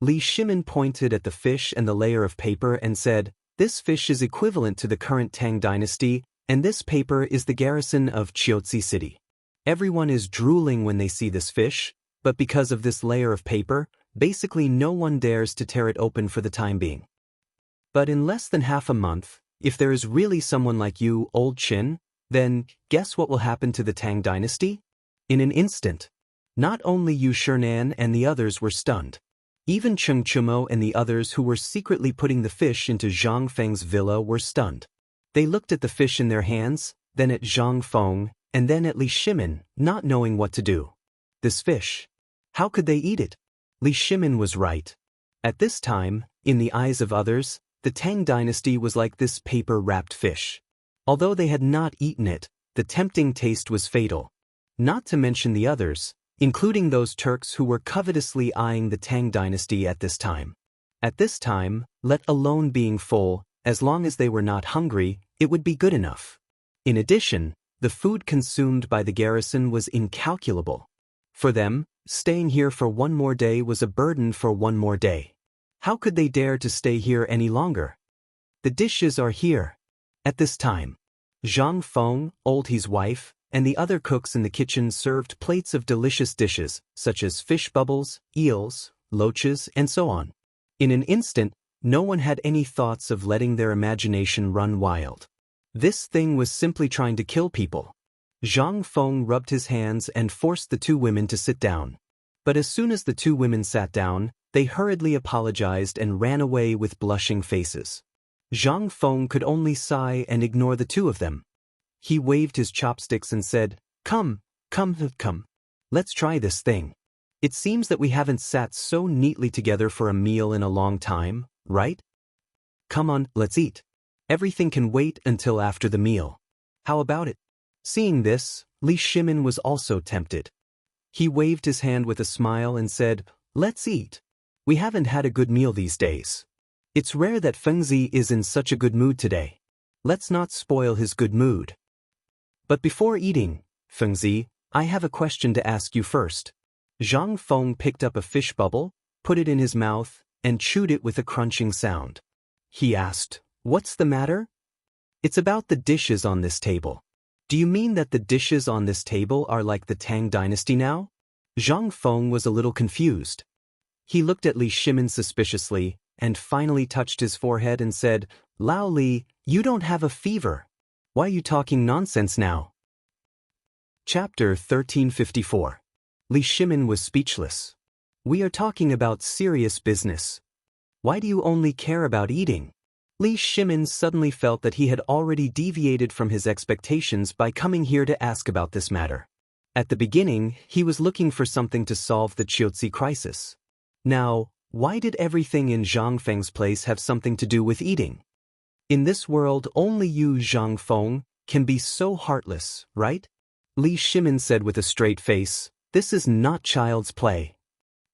Li Shimin pointed at the fish and the layer of paper and said, "This fish is equivalent to the current Tang dynasty, and this paper is the garrison of Chiotzi City. Everyone is drooling when they see this fish, but because of this layer of paper, basically no one dares to tear it open for the time being." But in less than half a month, if there is really someone like you, old Qin, then guess what will happen to the Tang dynasty? In an instant. Not only Yu Shernan and the others were stunned. Even Cheng Chumo and the others who were secretly putting the fish into Zhang Feng's villa were stunned. They looked at the fish in their hands, then at Zhang Feng, and then at Li Shimin, not knowing what to do. This fish. How could they eat it? Li Shimin was right. At this time, in the eyes of others, the Tang dynasty was like this paper-wrapped fish. Although they had not eaten it, the tempting taste was fatal. Not to mention the others, including those Turks who were covetously eyeing the Tang dynasty at this time. At this time, let alone being full, as long as they were not hungry, it would be good enough. In addition, the food consumed by the garrison was incalculable. For them, staying here for one more day was a burden for one more day. How could they dare to stay here any longer? The dishes are here. At this time, Zhang Feng, old his wife, and the other cooks in the kitchen served plates of delicious dishes, such as fish bubbles, eels, loaches, and so on. In an instant, no one had any thoughts of letting their imagination run wild. This thing was simply trying to kill people. Zhang Feng rubbed his hands and forced the two women to sit down. But as soon as the two women sat down, they hurriedly apologized and ran away with blushing faces. Zhang Feng could only sigh and ignore the two of them. He waved his chopsticks and said, Come. Let's try this thing. It seems that we haven't sat so neatly together for a meal in a long time, right? Come on, let's eat. Everything can wait until after the meal. How about it?" Seeing this, Li Shimin was also tempted. He waved his hand with a smile and said, "Let's eat. We haven't had a good meal these days. It's rare that Fengzi is in such a good mood today. Let's not spoil his good mood. But before eating, Fengzi, I have a question to ask you first." Zhang Feng picked up a fish bubble, put it in his mouth, and chewed it with a crunching sound. He asked, "What's the matter?" "It's about the dishes on this table. Do you mean that the dishes on this table are like the Tang dynasty now?" Zhang Feng was a little confused. He looked at Li Shimin suspiciously, and finally touched his forehead and said, "Lao Li, you don't have a fever. Why are you talking nonsense now?" Chapter 1354. Li Shimin was speechless. "We are talking about serious business. Why do you only care about eating?" Li Shimin suddenly felt that he had already deviated from his expectations by coming here to ask about this matter. At the beginning, he was looking for something to solve the Qiuzi crisis. Now, why did everything in Zhang Feng's place have something to do with eating? In this world, only you, Zhang Feng, can be so heartless, right? Li Shimin said with a straight face, "This is not child's play."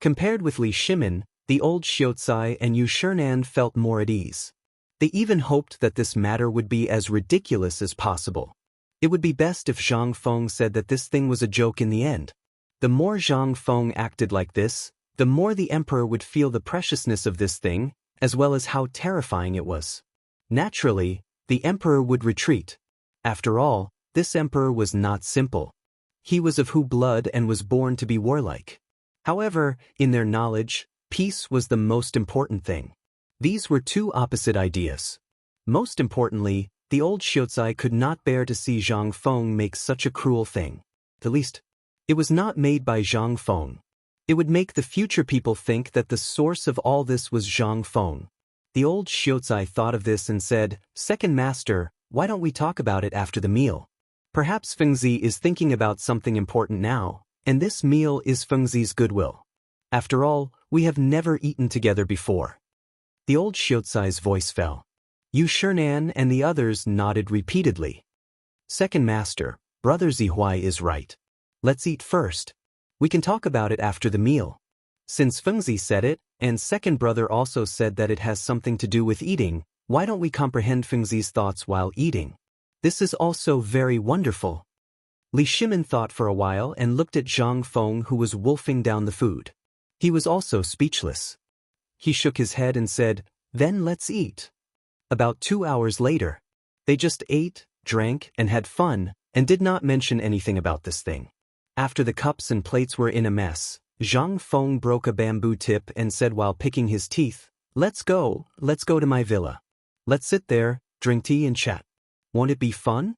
Compared with Li Shimin, the old Xiuzai and Yu Shernan felt more at ease. They even hoped that this matter would be as ridiculous as possible. It would be best if Zhang Feng said that this thing was a joke in the end. The more Zhang Feng acted like this, the more the emperor would feel the preciousness of this thing, as well as how terrifying it was. Naturally, the emperor would retreat. After all, this emperor was not simple. He was of Hu blood and was born to be warlike. However, in their knowledge, peace was the most important thing. These were two opposite ideas. Most importantly, the old Xiuzai could not bear to see Zhang Feng make such a cruel thing. At least, it was not made by Zhang Feng. It would make the future people think that the source of all this was Zhang Feng. The old Xiuzai thought of this and said, "Second master, why don't we talk about it after the meal? Perhaps Fengzi is thinking about something important now, and this meal is Fengzi's goodwill. After all, we have never eaten together before." The old Xiuzai's voice fell. Yu Shernan and the others nodded repeatedly. "Second master, Brother Zihuai is right. Let's eat first. We can talk about it after the meal." Since Fengzi said it, and second brother also said that it has something to do with eating, why don't we comprehend Fengzi's thoughts while eating? This is also very wonderful. Li Shimin thought for a while and looked at Zhang Feng, who was wolfing down the food. He was also speechless. He shook his head and said, "Then let's eat." About 2 hours later, they just ate, drank, and had fun, and did not mention anything about this thing. After the cups and plates were in a mess, Zhang Feng broke a bamboo tip and said while picking his teeth, let's go to my villa. Let's sit there, drink tea and chat. Won't it be fun?"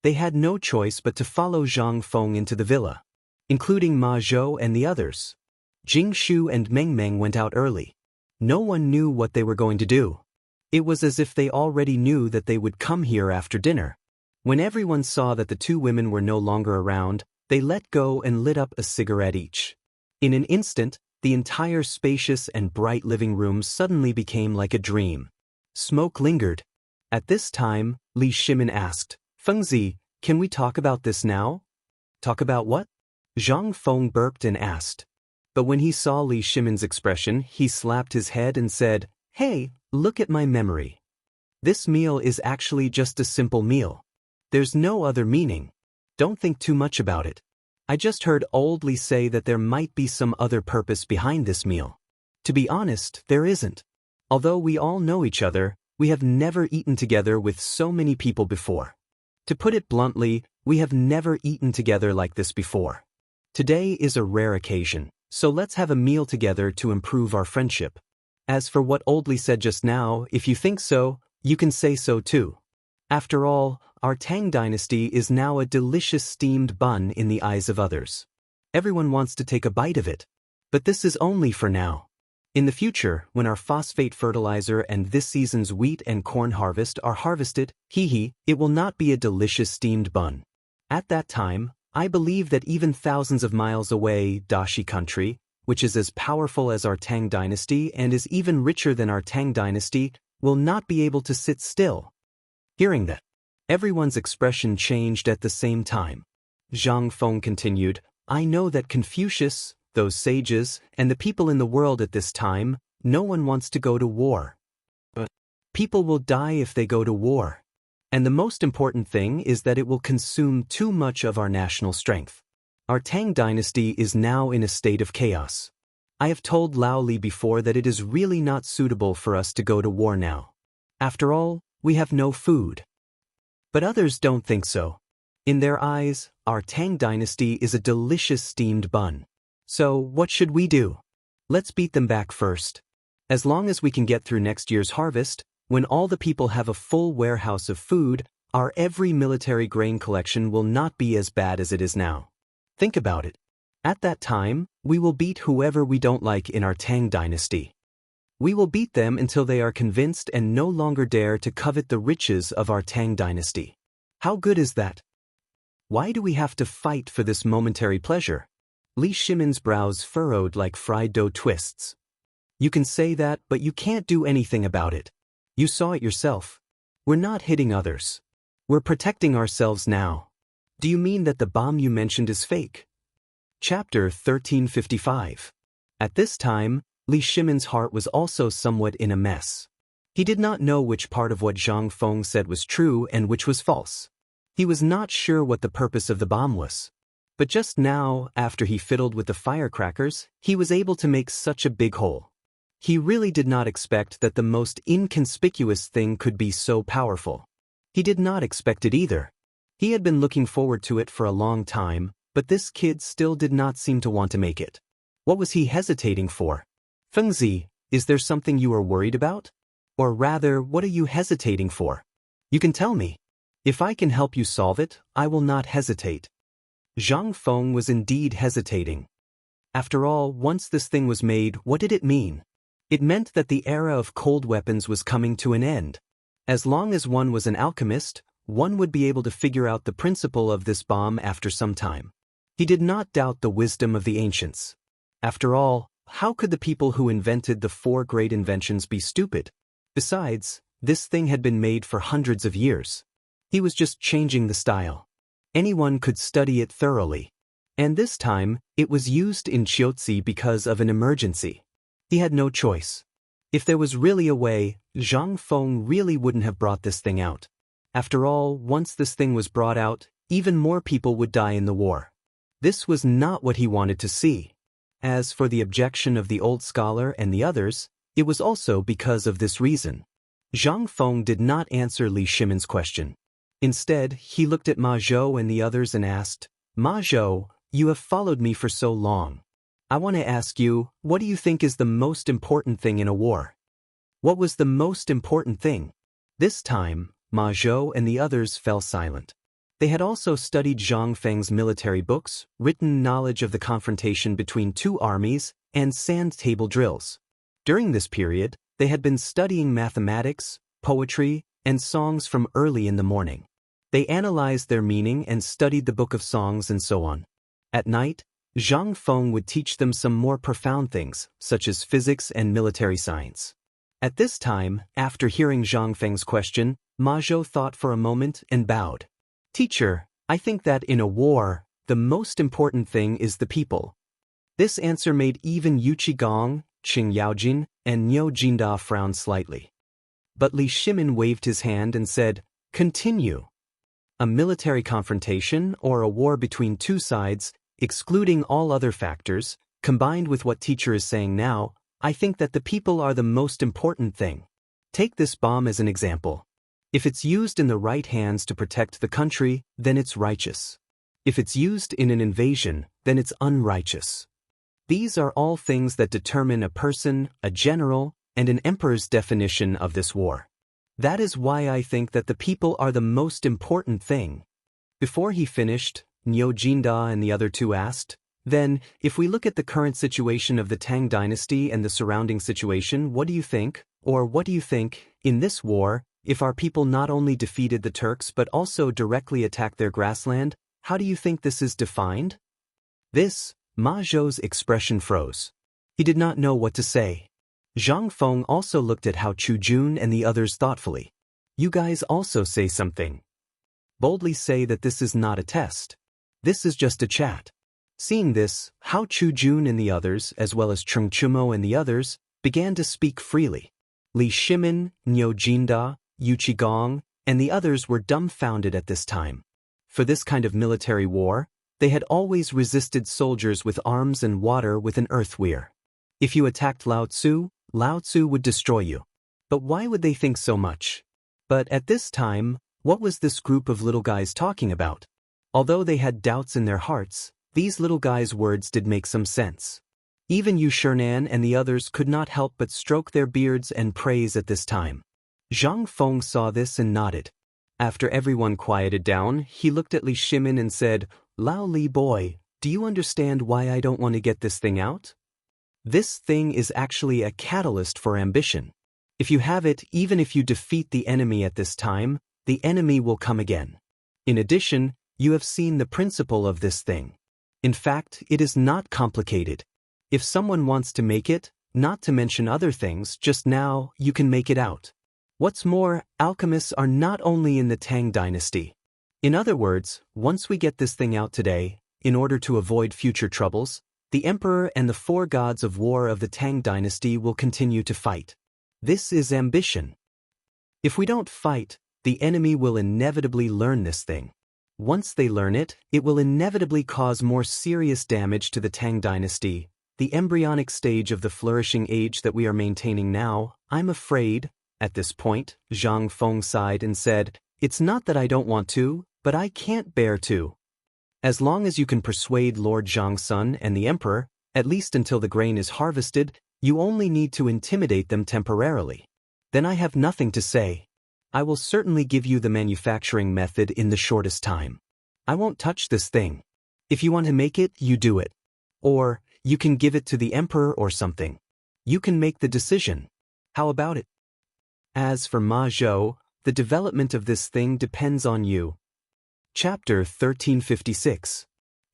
They had no choice but to follow Zhang Feng into the villa, including Ma Zhou and the others. Jing Shu and Meng Meng went out early. No one knew what they were going to do. It was as if they already knew that they would come here after dinner. When everyone saw that the two women were no longer around, they let go and lit up a cigarette each. In an instant, the entire spacious and bright living room suddenly became like a dream. Smoke lingered. At this time, Li Shimin asked, "Fengzi, can we talk about this now?" "Talk about what?" Zhang Feng burped and asked. But when he saw Li Shimin's expression, he slapped his head and said, "Hey, look at my memory. This meal is actually just a simple meal. There's no other meaning. Don't think too much about it. I just heard old Li say that there might be some other purpose behind this meal. To be honest, there isn't. Although we all know each other, we have never eaten together with so many people before. To put it bluntly, we have never eaten together like this before. Today is a rare occasion, so let's have a meal together to improve our friendship. As for what old Li said just now, if you think so, you can say so too. After all, our Tang dynasty is now a delicious steamed bun in the eyes of others. Everyone wants to take a bite of it. But this is only for now. In the future, when our phosphate fertilizer and this season's wheat and corn harvest are harvested, it will not be a delicious steamed bun. At that time, I believe that even thousands of miles away, Daoist country, which is as powerful as our Tang dynasty and is even richer than our Tang dynasty, will not be able to sit still. Hearing that, everyone's expression changed at the same time. Zhang Feng continued, "I know that Confucius, those sages, and the people in the world at this time, no one wants to go to war. But people will die if they go to war. And the most important thing is that it will consume too much of our national strength. Our Tang dynasty is now in a state of chaos. I have told Lao Li before that it is really not suitable for us to go to war now. After all, we have no food." But others don't think so. In their eyes, our Tang dynasty is a delicious steamed bun. So, what should we do? Let's beat them back first. As long as we can get through next year's harvest, when all the people have a full warehouse of food, our every military grain collection will not be as bad as it is now. Think about it. At that time, we will beat whoever we don't like in our Tang dynasty. We will beat them until they are convinced and no longer dare to covet the riches of our Tang dynasty. How good is that? Why do we have to fight for this momentary pleasure? Li Shimin's brows furrowed like fried dough twists. You can say that, but you can't do anything about it. You saw it yourself. We're not hitting others. We're protecting ourselves now. Do you mean that the bomb you mentioned is fake? Chapter 1355. At this time, Li Shimin's heart was also somewhat in a mess. He did not know which part of what Zhang Feng said was true and which was false. He was not sure what the purpose of the bomb was. But just now, after he fiddled with the firecrackers, he was able to make such a big hole. He really did not expect that the most inconspicuous thing could be so powerful. He did not expect it either. He had been looking forward to it for a long time, but this kid still did not seem to want to make it. What was he hesitating for? Fengzi, is there something you are worried about? Or rather, what are you hesitating for? You can tell me. If I can help you solve it, I will not hesitate. Zhang Feng was indeed hesitating. After all, once this thing was made, what did it mean? It meant that the era of cold weapons was coming to an end. As long as one was an alchemist, one would be able to figure out the principle of this bomb after some time. He did not doubt the wisdom of the ancients. After all, how could the people who invented the 4 great inventions be stupid? Besides, this thing had been made for hundreds of years. He was just changing the style. Anyone could study it thoroughly. And this time, it was used in Qiuzi because of an emergency. He had no choice. If there was really a way, Zhang Feng really wouldn't have brought this thing out. After all, once this thing was brought out, even more people would die in the war. This was not what he wanted to see. As for the objection of the old scholar and the others, it was also because of this reason. Zhang Feng did not answer Li Shimin's question. Instead, he looked at Ma Zhou and the others and asked, Ma Zhou, you have followed me for so long. I want to ask you, what do you think is the most important thing in a war? What was the most important thing? This time, Ma Zhou and the others fell silent. They had also studied Zhang Feng's military books, written knowledge of the confrontation between 2 armies, and sand table drills. During this period, they had been studying mathematics, poetry, and songs from early in the morning. They analyzed their meaning and studied the book of songs and so on. At night, Zhang Feng would teach them some more profound things, such as physics and military science. At this time, after hearing Zhang Feng's question, Ma Zhou thought for a moment and bowed. Teacher, I think that in a war, the most important thing is the people. This answer made even Yu Qigong, Qing Yaojin, and Niu Jinda frown slightly. But Li Shimin waved his hand and said, Continue. A military confrontation or a war between 2 sides, excluding all other factors, combined with what teacher is saying now, I think that the people are the most important thing. Take this bomb as an example. If it's used in the right hands to protect the country, then it's righteous. If it's used in an invasion, then it's unrighteous. These are all things that determine a person, a general, and an emperor's definition of this war. That is why I think that the people are the most important thing. Before he finished, Niu Jinda and the other 2 asked, Then, if we look at the current situation of the Tang dynasty and the surrounding situation, what do you think, or what do you think, in this war, if our people not only defeated the Turks but also directly attacked their grassland, how do you think this is defined? This, Ma Zhou's expression froze. He did not know what to say. Zhang Feng also looked at Hao Chujun and the others thoughtfully. You guys also say something. Boldly say that this is not a test. This is just a chat. Seeing this, Hao Chujun and the others, as well as Cheng Chumo and the others, began to speak freely. Li Shimin, Niu Jinda, Yu Qigong, and the others were dumbfounded at this time. For this kind of military war, they had always resisted soldiers with arms and water with an earth weir. If you attacked Lao Tzu would destroy you. But why would they think so much? But at this time, what was this group of little guys talking about? Although they had doubts in their hearts, these little guys' words did make some sense. Even Yu Shernan and the others could not help but stroke their beards and praise at this time. Zhang Feng saw this and nodded. After everyone quieted down, he looked at Li Shimin and said, Lao Li boy, do you understand why I don't want to get this thing out? This thing is actually a catalyst for ambition. If you have it, even if you defeat the enemy at this time, the enemy will come again. In addition, you have seen the principle of this thing. In fact, it is not complicated. If someone wants to make it, not to mention other things, just now, you can make it out. What's more, alchemists are not only in the Tang dynasty. In other words, once we get this thing out today, in order to avoid future troubles, the emperor and the 4 gods of war of the Tang dynasty will continue to fight. This is ambition. If we don't fight, the enemy will inevitably learn this thing. Once they learn it, it will inevitably cause more serious damage to the Tang dynasty, the embryonic stage of the flourishing age that we are maintaining now. I'm afraid. At this point, Zhang Feng sighed and said, "It's not that I don't want to, but I can't bear to." As long as you can persuade Lord Zhang's son and the emperor, at least until the grain is harvested, you only need to intimidate them temporarily. Then I have nothing to say. I will certainly give you the manufacturing method in the shortest time. I won't touch this thing. If you want to make it, you do it. Or, you can give it to the emperor or something. You can make the decision. How about it? As for Ma Zhou, the development of this thing depends on you. Chapter 1356.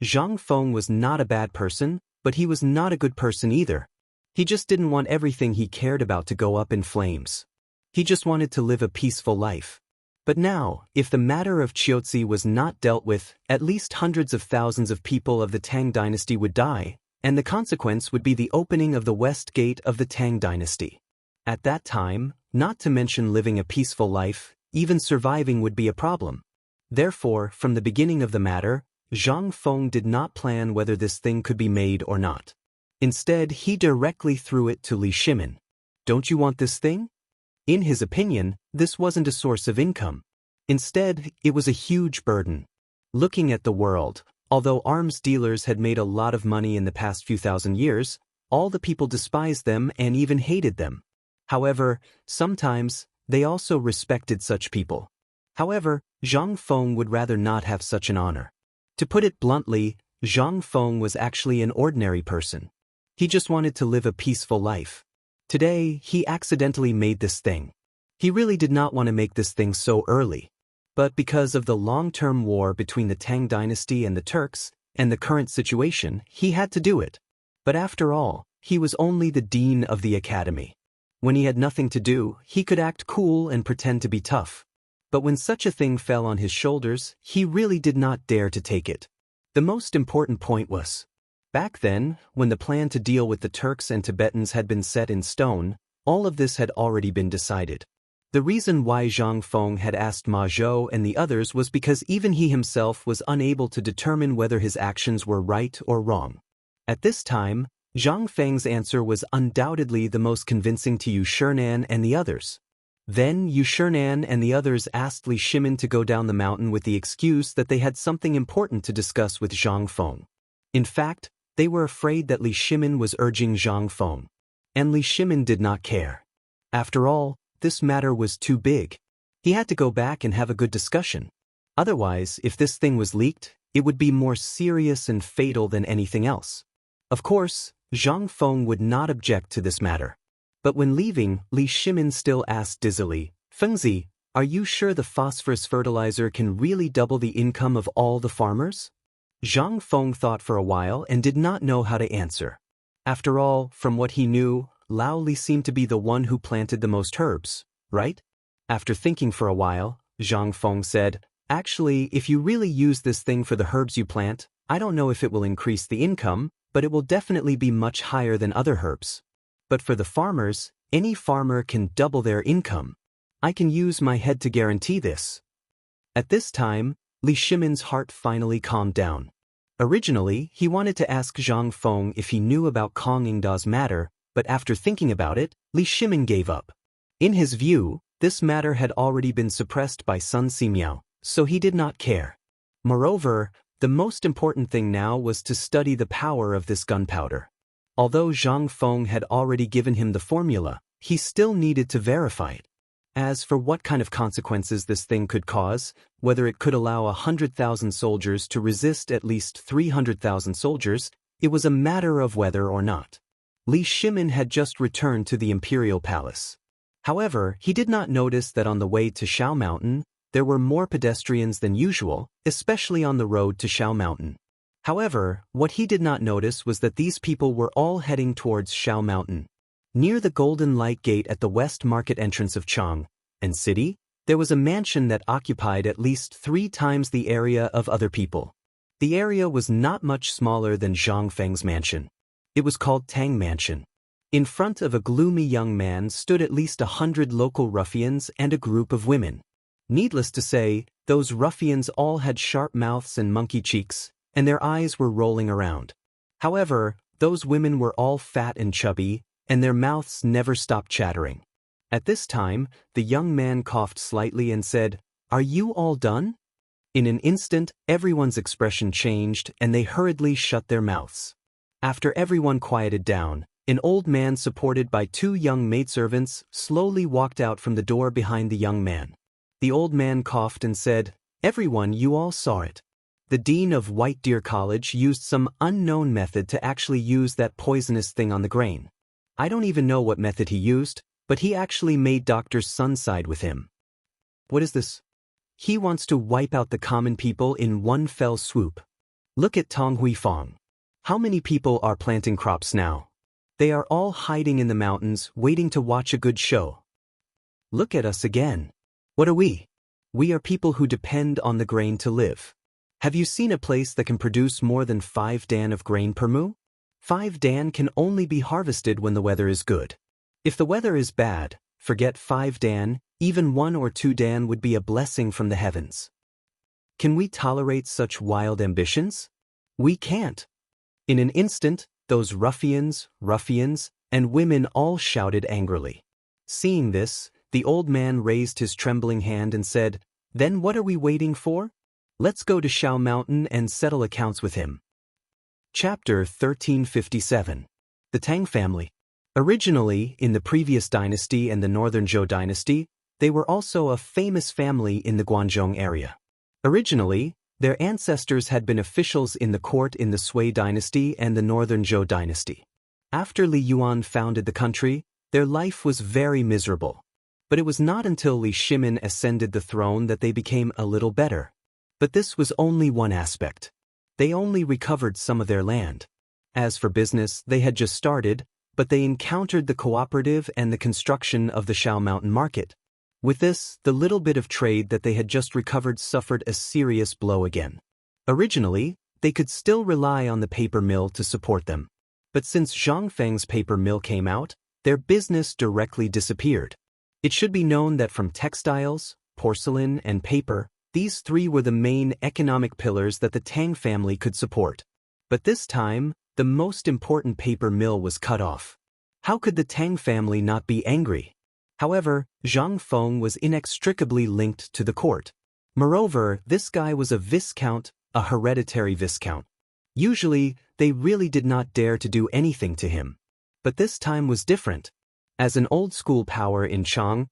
Zhang Feng was not a bad person, but he was not a good person either. He just didn't want everything he cared about to go up in flames. He just wanted to live a peaceful life. But now, if the matter of Qiuzi was not dealt with, at least hundreds of thousands of people of the Tang dynasty would die, and the consequence would be the opening of the west gate of the Tang dynasty. At that time, not to mention living a peaceful life, even surviving would be a problem. Therefore, from the beginning of the matter, Zhang Feng did not plan whether this thing could be made or not. Instead, he directly threw it to Li Shimin. "Don't you want this thing?" In his opinion, this wasn't a source of income. Instead, it was a huge burden. Looking at the world, although arms dealers had made a lot of money in the past few thousand years, all the people despised them and even hated them. However, sometimes, they also respected such people. However, Zhang Feng would rather not have such an honor. To put it bluntly, Zhang Feng was actually an ordinary person. He just wanted to live a peaceful life. Today, he accidentally made this thing. He really did not want to make this thing so early. But because of the long-term war between the Tang dynasty and the Turks, and the current situation, he had to do it. But after all, he was only the dean of the academy. When he had nothing to do, he could act cool and pretend to be tough. But when such a thing fell on his shoulders, he really did not dare to take it. The most important point was, back then, when the plan to deal with the Turks and Tibetans had been set in stone, all of this had already been decided. The reason why Zhang Feng had asked Ma Zhou and the others was because even he himself was unable to determine whether his actions were right or wrong. At this time, Zhang Feng's answer was undoubtedly the most convincing to Yu Shinan and the others. Then Yu Shinan and the others asked Li Shimin to go down the mountain with the excuse that they had something important to discuss with Zhang Feng. In fact, they were afraid that Li Shimin was urging Zhang Feng. And Li Shimin did not care. After all, this matter was too big. He had to go back and have a good discussion. Otherwise, if this thing was leaked, it would be more serious and fatal than anything else. Of course, Zhang Feng would not object to this matter. But when leaving, Li Shimin still asked dizzily, "Fengzi, are you sure the phosphorus fertilizer can really double the income of all the farmers?" Zhang Feng thought for a while and did not know how to answer. After all, from what he knew, Lao Li seemed to be the one who planted the most herbs, right? After thinking for a while, Zhang Feng said, "Actually, if you really use this thing for the herbs you plant, I don't know if it will increase the income, but it will definitely be much higher than other herbs. But for the farmers, any farmer can double their income. I can use my head to guarantee this." At this time, Li Shimin's heart finally calmed down. Originally, he wanted to ask Zhang Feng if he knew about Kong Yingda's matter, but after thinking about it, Li Shimin gave up. In his view, this matter had already been suppressed by Sun Simiao, so he did not care. Moreover, the most important thing now was to study the power of this gunpowder. Although Zhang Feng had already given him the formula, he still needed to verify it. As for what kind of consequences this thing could cause, whether it could allow 100,000 soldiers to resist at least 300,000 soldiers, it was a matter of whether or not. Li Shimin had just returned to the imperial palace. However, he did not notice that on the way to Shao Mountain, there were more pedestrians than usual, especially on the road to Shao Mountain. However, what he did not notice was that these people were all heading towards Shao Mountain. Near the Golden Light Gate at the west market entrance of Chang'an City, there was a mansion that occupied at least 3 times the area of other people. The area was not much smaller than Zhang Feng's mansion. It was called Tang Mansion. In front of a gloomy young man stood at least 100 local ruffians and a group of women. Needless to say, those ruffians all had sharp mouths and monkey cheeks, and their eyes were rolling around. However, those women were all fat and chubby, and their mouths never stopped chattering. At this time, the young man coughed slightly and said, "Are you all done?" In an instant, everyone's expression changed, and they hurriedly shut their mouths. After everyone quieted down, an old man supported by 2 young maidservants slowly walked out from the door behind the young man. The old man coughed and said, "Everyone, you all saw it. The dean of White Deer College used some unknown method to actually use that poisonous thing on the grain. I don't even know what method he used, but he actually made Dr. Sun side with him. What is this? He wants to wipe out the common people in one fell swoop. Look at Tong Huifang. How many people are planting crops now? They are all hiding in the mountains, waiting to watch a good show. Look at us again. What are we? We are people who depend on the grain to live. Have you seen a place that can produce more than 5 dan of grain per mu? 5 dan can only be harvested when the weather is good. If the weather is bad, forget 5 dan, even 1 or 2 dan would be a blessing from the heavens. Can we tolerate such wild ambitions? We can't." In an instant, those ruffians, and women all shouted angrily. Seeing this, the old man raised his trembling hand and said, "Then what are we waiting for? Let's go to Shao Mountain and settle accounts with him." Chapter 1357. The Tang Family. Originally, in the previous dynasty and the Northern Zhou dynasty, they were also a famous family in the Guangzhou area. Originally, their ancestors had been officials in the court in the Sui dynasty and the Northern Zhou dynasty. After Li Yuan founded the country, their life was very miserable. But it was not until Li Shimin ascended the throne that they became a little better. But this was only one aspect. They only recovered some of their land. As for business, they had just started, but they encountered the cooperative and the construction of the Shao Mountain market. With this, the little bit of trade that they had just recovered suffered a serious blow again. Originally, they could still rely on the paper mill to support them. But since Zhang Feng's paper mill came out, their business directly disappeared. It should be known that from textiles, porcelain, and paper, these 3 were the main economic pillars that the Tang family could support. But this time, the most important paper mill was cut off. How could the Tang family not be angry? However, Zhang Feng was inextricably linked to the court. Moreover, this guy was a viscount, a hereditary viscount. Usually, they really did not dare to do anything to him. But this time was different. As an old-school power in Chang'an,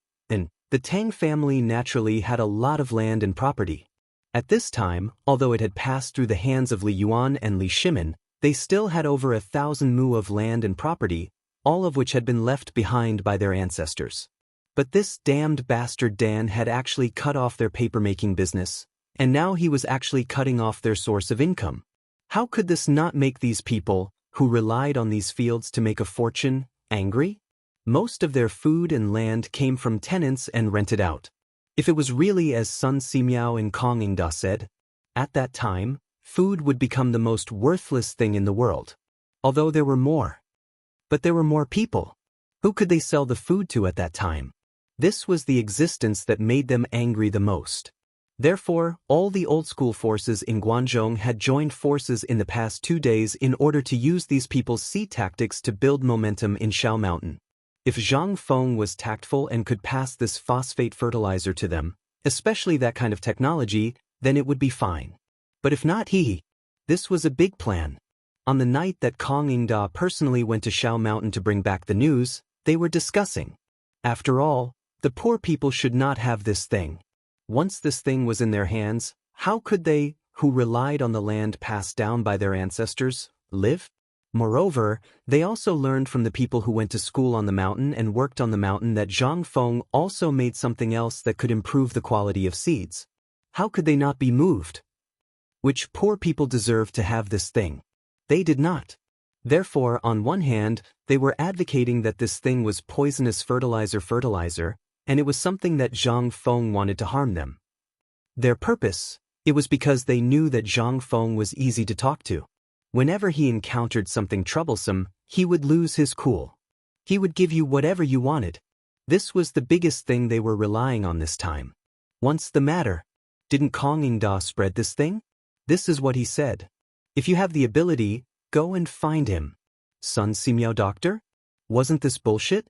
the Tang family naturally had a lot of land and property. At this time, although it had passed through the hands of Li Yuan and Li Shimin, they still had over 1,000 mu of land and property, all of which had been left behind by their ancestors. But this damned bastard Dan had actually cut off their paper-making business, and now he was actually cutting off their source of income. How could this not make these people, who relied on these fields to make a fortune, angry? Most of their food and land came from tenants and rented out. If it was really as Sun Simiao and Kong Ingda said, at that time, food would become the most worthless thing in the world. Although there were more. But there were more people. Who could they sell the food to at that time? This was the existence that made them angry the most. Therefore, all the old-school forces in Guangzhou had joined forces in the past 2 days in order to use these people's sea tactics to build momentum in Shao Mountain. If Zhang Feng was tactful and could pass this phosphate fertilizer to them, especially that kind of technology, then it would be fine. But if not this was a big plan. On the night that Kong Ingda personally went to Shao Mountain to bring back the news, they were discussing. After all, the poor people should not have this thing. Once this thing was in their hands, how could they, who relied on the land passed down by their ancestors, live? Moreover, they also learned from the people who went to school on the mountain and worked on the mountain that Zhang Feng also made something else that could improve the quality of seeds. How could they not be moved? Which poor people deserved to have this thing? They did not. Therefore, on one hand, they were advocating that this thing was poisonous fertilizer, and it was something that Zhang Feng wanted to harm them. Their purpose, it was because they knew that Zhang Feng was easy to talk to. Whenever he encountered something troublesome, he would lose his cool. He would give you whatever you wanted. This was the biggest thing they were relying on this time. What's the matter? Didn't Kong Ingda spread this thing? This is what he said. If you have the ability, go and find him. Sun Simiao Doctor? Wasn't this bullshit?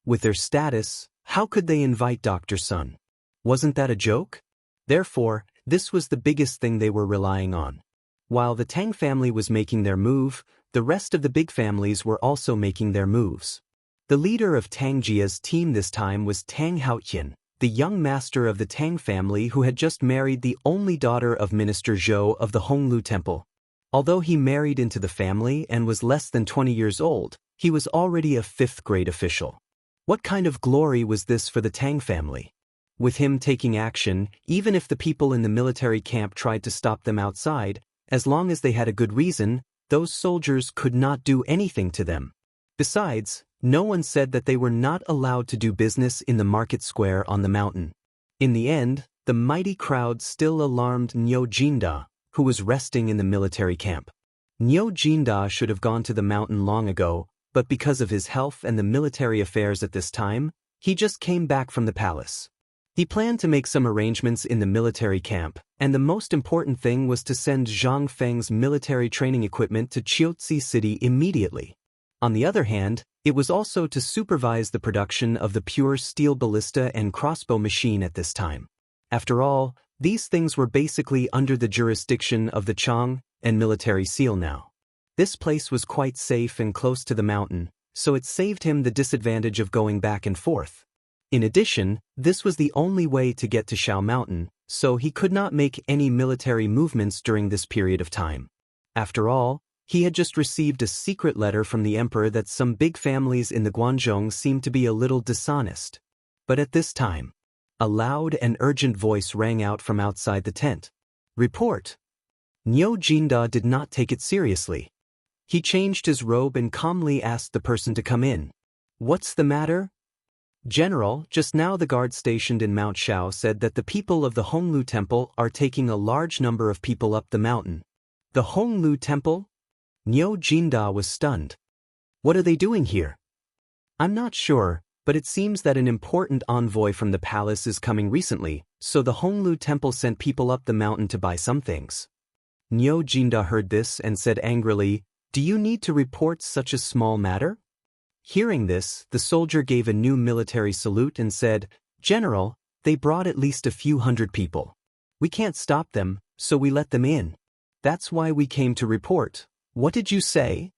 With their status, how could they invite Dr. Sun? Wasn't that a joke? Therefore, this was the biggest thing they were relying on. While the Tang family was making their move, the rest of the big families were also making their moves. The leader of Tang Jia's team this time was Tang Haotian, the young master of the Tang family who had just married the only daughter of Minister Zhou of the Honglu Temple. Although he married into the family and was less than 20 years old, he was already a 5th-grade official. What kind of glory was this for the Tang family? With him taking action, even if the people in the military camp tried to stop them outside, as long as they had a good reason, those soldiers could not do anything to them. Besides, no one said that they were not allowed to do business in the market square on the mountain. In the end, the mighty crowd still alarmed Niu Jinda, who was resting in the military camp. Niu Jinda should have gone to the mountain long ago, but because of his health and the military affairs at this time, he just came back from the palace. He planned to make some arrangements in the military camp, and the most important thing was to send Zhang Feng's military training equipment to Chiotzi City immediately. On the other hand, it was also to supervise the production of the pure steel ballista and crossbow machine at this time. After all, these things were basically under the jurisdiction of the Chang'an military seal now. This place was quite safe and close to the mountain, so it saved him the disadvantage of going back and forth. In addition, this was the only way to get to Shao Mountain, so he could not make any military movements during this period of time. After all, he had just received a secret letter from the emperor that some big families in the Guangzhou seemed to be a little dishonest. But at this time, a loud and urgent voice rang out from outside the tent. Report! Niu Jinda did not take it seriously. He changed his robe and calmly asked the person to come in. What's the matter? General, just now the guard stationed in Mount Shao said that the people of the Honglu Temple are taking a large number of people up the mountain. The Honglu Temple? Niu Jinda was stunned. What are they doing here? I'm not sure, but it seems that an important envoy from the palace is coming recently, so the Honglu Temple sent people up the mountain to buy some things. Niu Jinda heard this and said angrily, Do you need to report such a small matter? Hearing this, the soldier gave a new military salute and said, General, they brought at least a few hundred people. We can't stop them, so we let them in. That's why we came to report. What did you say?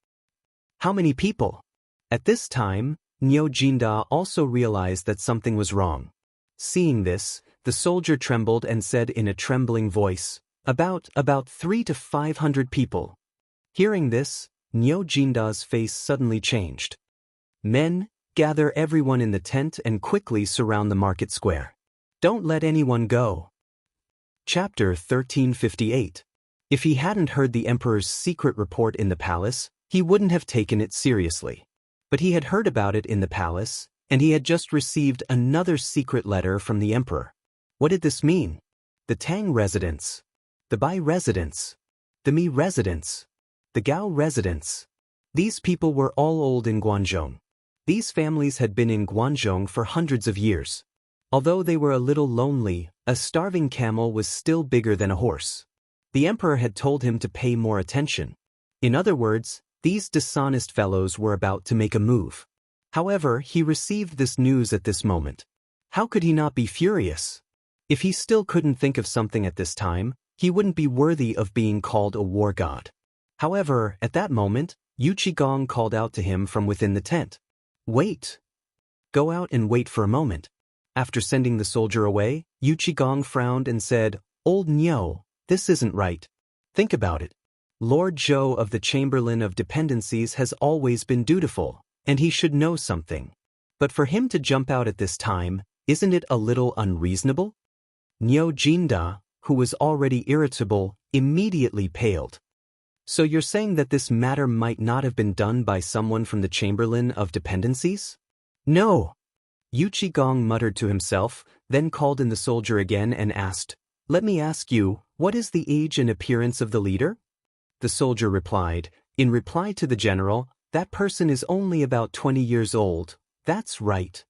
How many people? At this time, Niu Jinda also realized that something was wrong. Seeing this, the soldier trembled and said in a trembling voice, About 300 to 500 people. Hearing this, Niu Jinda's face suddenly changed. Men, gather everyone in the tent and quickly surround the market square. Don't let anyone go. Chapter 1358. If he hadn't heard the emperor's secret report in the palace, he wouldn't have taken it seriously. But he had heard about it in the palace, and he had just received another secret letter from the emperor. What did this mean? The Tang residents, the Bai residents, the Mi residents, the Gao residents. These people were all old in Guangzhou. These families had been in Guangzhou for hundreds of years. Although they were a little lonely, a starving camel was still bigger than a horse. The emperor had told him to pay more attention. In other words, these dishonest fellows were about to make a move. However, he received this news at this moment. How could he not be furious? If he still couldn't think of something at this time, he wouldn't be worthy of being called a war god. However, at that moment, Yu Qigong called out to him from within the tent. Wait. Go out and wait for a moment. After sending the soldier away, Yu Qigong frowned and said, Old Niu, this isn't right. Think about it. Lord Zhou of the Chamberlain of Dependencies has always been dutiful, and he should know something. But for him to jump out at this time, isn't it a little unreasonable? Niu Jinda, who was already irritable, immediately paled. So you're saying that this matter might not have been done by someone from the Chamberlain of Dependencies? No. Yu Qigong muttered to himself, then called in the soldier again and asked, "Let me ask you, what is the age and appearance of the leader?" The soldier replied, in reply to the general, "That person is only about 20 years old." "That's right."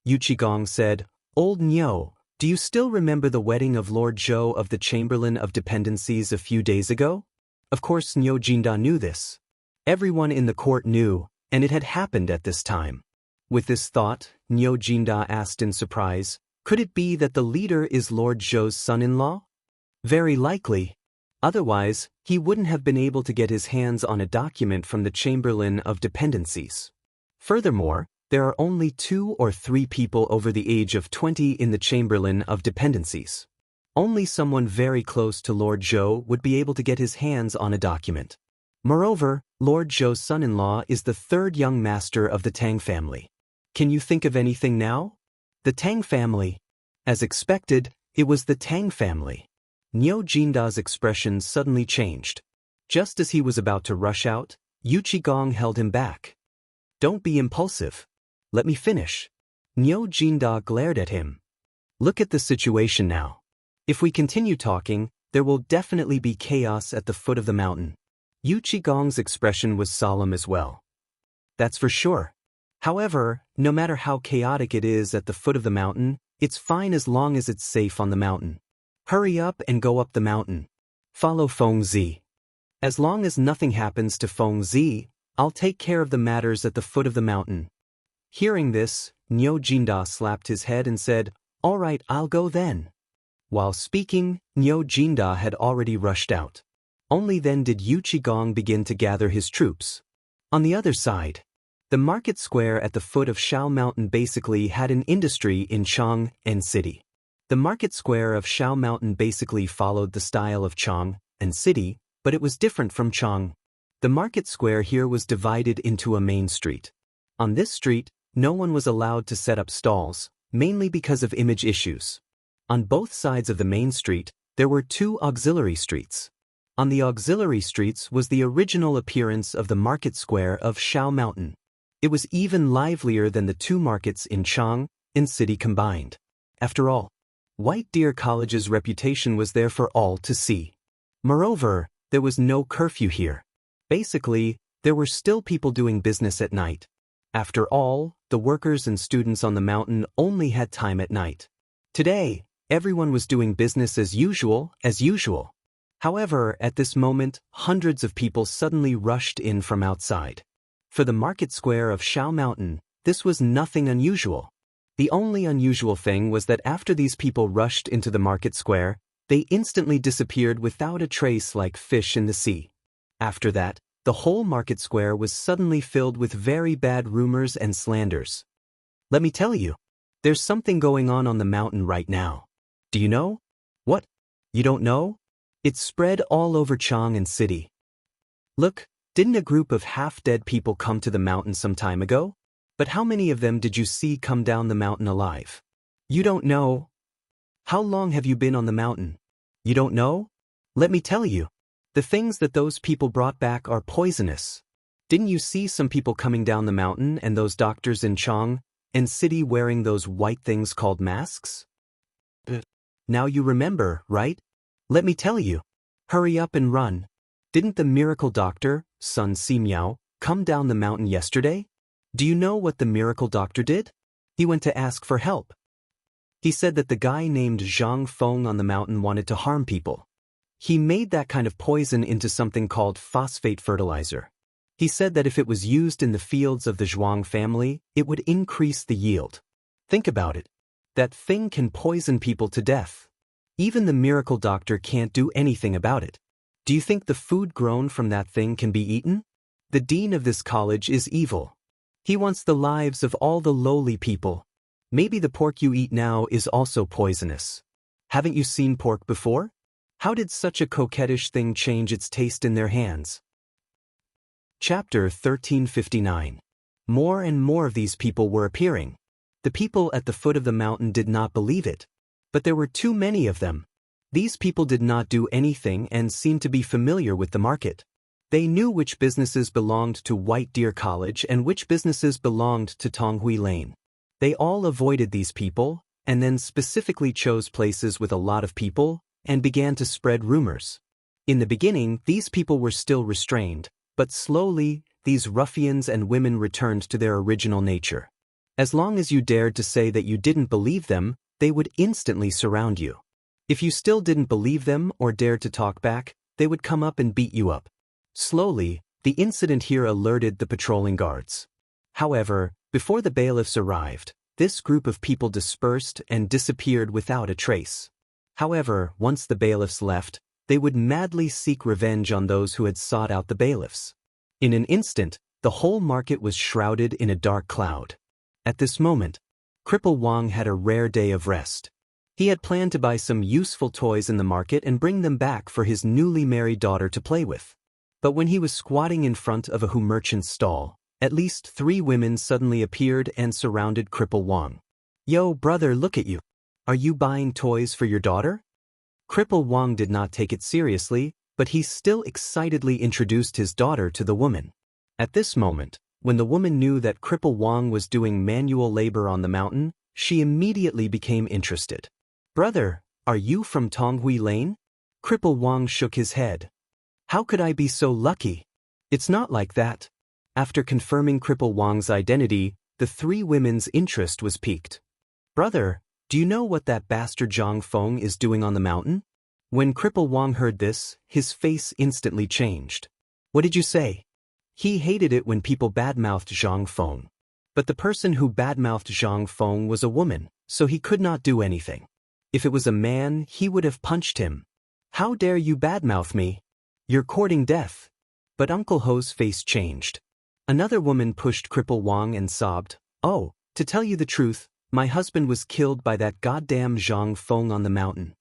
Yu Qigong said, "Old Niu, do you still remember the wedding of Lord Zhou of the Chamberlain of Dependencies a few days ago?" Of course Niu Jinda knew this. Everyone in the court knew, and it had happened at this time. With this thought, Niu Jinda asked in surprise, "Could it be that the leader is Lord Zhou's son-in-law?" "Very likely. Otherwise, he wouldn't have been able to get his hands on a document from the Chamberlain of Dependencies. Furthermore, there are only 2 or 3 people over the age of 20 in the Chamberlain of Dependencies. Only someone very close to Lord Zhou would be able to get his hands on a document. Moreover, Lord Zhou's son-in-law is the 3rd young master of the Tang family. Can you think of anything now? The Tang family. As expected, it was the Tang family. Niu Jinda's expression suddenly changed. Just as he was about to rush out, Yu Qigong held him back. "Don't be impulsive. Let me finish." Niu Jinda glared at him. "Look at the situation now. If we continue talking, there will definitely be chaos at the foot of the mountain." Yu Qigong's expression was solemn as well. "That's for sure. However, no matter how chaotic it is at the foot of the mountain, it's fine as long as it's safe on the mountain. Hurry up and go up the mountain. Follow Feng Zi. As long as nothing happens to Feng Zi, I'll take care of the matters at the foot of the mountain." Hearing this, Niu Jinda slapped his head and said, "All right, I'll go then." While speaking, Niu Jinda had already rushed out. Only then did Yu Qigong begin to gather his troops. On the other side, the market square at the foot of Shao Mountain basically had an industry in Chang'an City. The market square of Shao Mountain basically followed the style of Chang'an City, but it was different from Chang. The market square here was divided into a main street. On this street, no one was allowed to set up stalls, mainly because of image issues. On both sides of the main street, there were 2 auxiliary streets. On the auxiliary streets was the original appearance of the market square of Shao Mountain. It was even livelier than the 2 markets in Chang'an City combined. After all, White Deer College's reputation was there for all to see. Moreover, there was no curfew here. Basically, there were still people doing business at night. After all, the workers and students on the mountain only had time at night. Today, everyone was doing business as usual. However, at this moment, hundreds of people suddenly rushed in from outside. For the market square of Shao Mountain, this was nothing unusual. The only unusual thing was that after these people rushed into the market square, they instantly disappeared without a trace like fish in the sea. After that, the whole market square was suddenly filled with very bad rumors and slanders. Let me tell you, there's something going on the mountain right now. Do you know? What? You don't know? It's spread all over Chang'an City. Look, didn't a group of half-dead people come to the mountain some time ago? But how many of them did you see come down the mountain alive? You don't know? How long have you been on the mountain? You don't know? Let me tell you. The things that those people brought back are poisonous. Didn't you see some people coming down the mountain and those doctors in Chang'an City wearing those white things called masks? Now you remember, right? Let me tell you. Hurry up and run. Didn't the miracle doctor, Sun Simiao, come down the mountain yesterday? Do you know what the miracle doctor did? He went to ask for help. He said that the guy named Zhang Feng on the mountain wanted to harm people. He made that kind of poison into something called phosphate fertilizer. He said that if it was used in the fields of the Zhuang family, it would increase the yield. Think about it. That thing can poison people to death. Even the miracle doctor can't do anything about it. Do you think the food grown from that thing can be eaten? The dean of this college is evil. He wants the lives of all the lowly people. Maybe the pork you eat now is also poisonous. Haven't you seen pork before? How did such a coquettish thing change its taste in their hands? Chapter 1359. More and more of these people were appearing. The people at the foot of the mountain did not believe it. But there were too many of them. These people did not do anything and seemed to be familiar with the market. They knew which businesses belonged to White Deer College and which businesses belonged to Tonghui Lane. They all avoided these people, and then specifically chose places with a lot of people, and began to spread rumors. In the beginning, these people were still restrained, but slowly, these ruffians and women returned to their original nature. As long as you dared to say that you didn't believe them, they would instantly surround you. If you still didn't believe them or dared to talk back, they would come up and beat you up. Slowly, the incident here alerted the patrolling guards. However, before the bailiffs arrived, this group of people dispersed and disappeared without a trace. However, once the bailiffs left, they would madly seek revenge on those who had sought out the bailiffs. In an instant, the whole market was shrouded in a dark cloud. At this moment, Cripple Wang had a rare day of rest. He had planned to buy some useful toys in the market and bring them back for his newly married daughter to play with. But when he was squatting in front of a merchant's stall, at least 3 women suddenly appeared and surrounded Cripple Wang. "Yo, brother, look at you. Are you buying toys for your daughter?" Cripple Wang did not take it seriously, but he still excitedly introduced his daughter to the woman. At this moment, when the woman knew that Cripple Wang was doing manual labor on the mountain, she immediately became interested. "Brother, are you from Tonghui Lane?" Cripple Wang shook his head. "How could I be so lucky? It's not like that." After confirming Cripple Wang's identity, the 3 women's interest was piqued. "Brother, do you know what that bastard Zhang Feng is doing on the mountain?" When Cripple Wang heard this, his face instantly changed. "What did you say?" He hated it when people badmouthed Zhang Feng. But the person who badmouthed Zhang Feng was a woman, so he could not do anything. If it was a man, he would have punched him. "How dare you badmouth me? You're courting death." But Uncle Ho's face changed. Another woman pushed Cripple Wang and sobbed, "Oh, to tell you the truth, my husband was killed by that goddamn Zhang Feng on the mountain.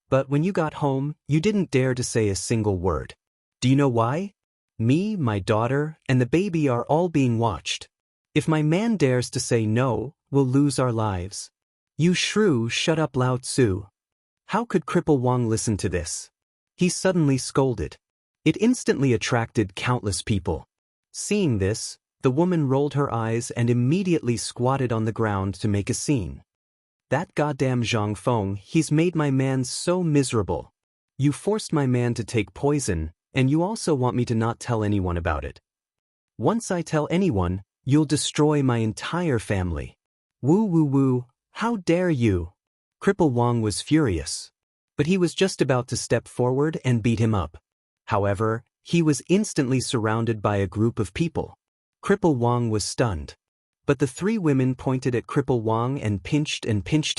But when you got home, you didn't dare to say a single word. Do you know why? Me, my daughter, and the baby are all being watched. If my man dares to say no, we'll lose our lives." "You shrew, shut up, Lao Tzu." How could Cripple Wang listen to this? He suddenly scolded. It instantly attracted countless people. Seeing this, the woman rolled her eyes and immediately squatted on the ground to make a scene. "That goddamn Zhang Feng, he's made my man so miserable. You forced my man to take poison, and you also want me to not tell anyone about it. Once I tell anyone, you'll destroy my entire family. Woo woo woo, how dare you?" Cripple Wang was furious. But he was just about to step forward and beat him up. However, he was instantly surrounded by a group of people. Cripple Wang was stunned. But the 3 women pointed at Cripple Wang and pinched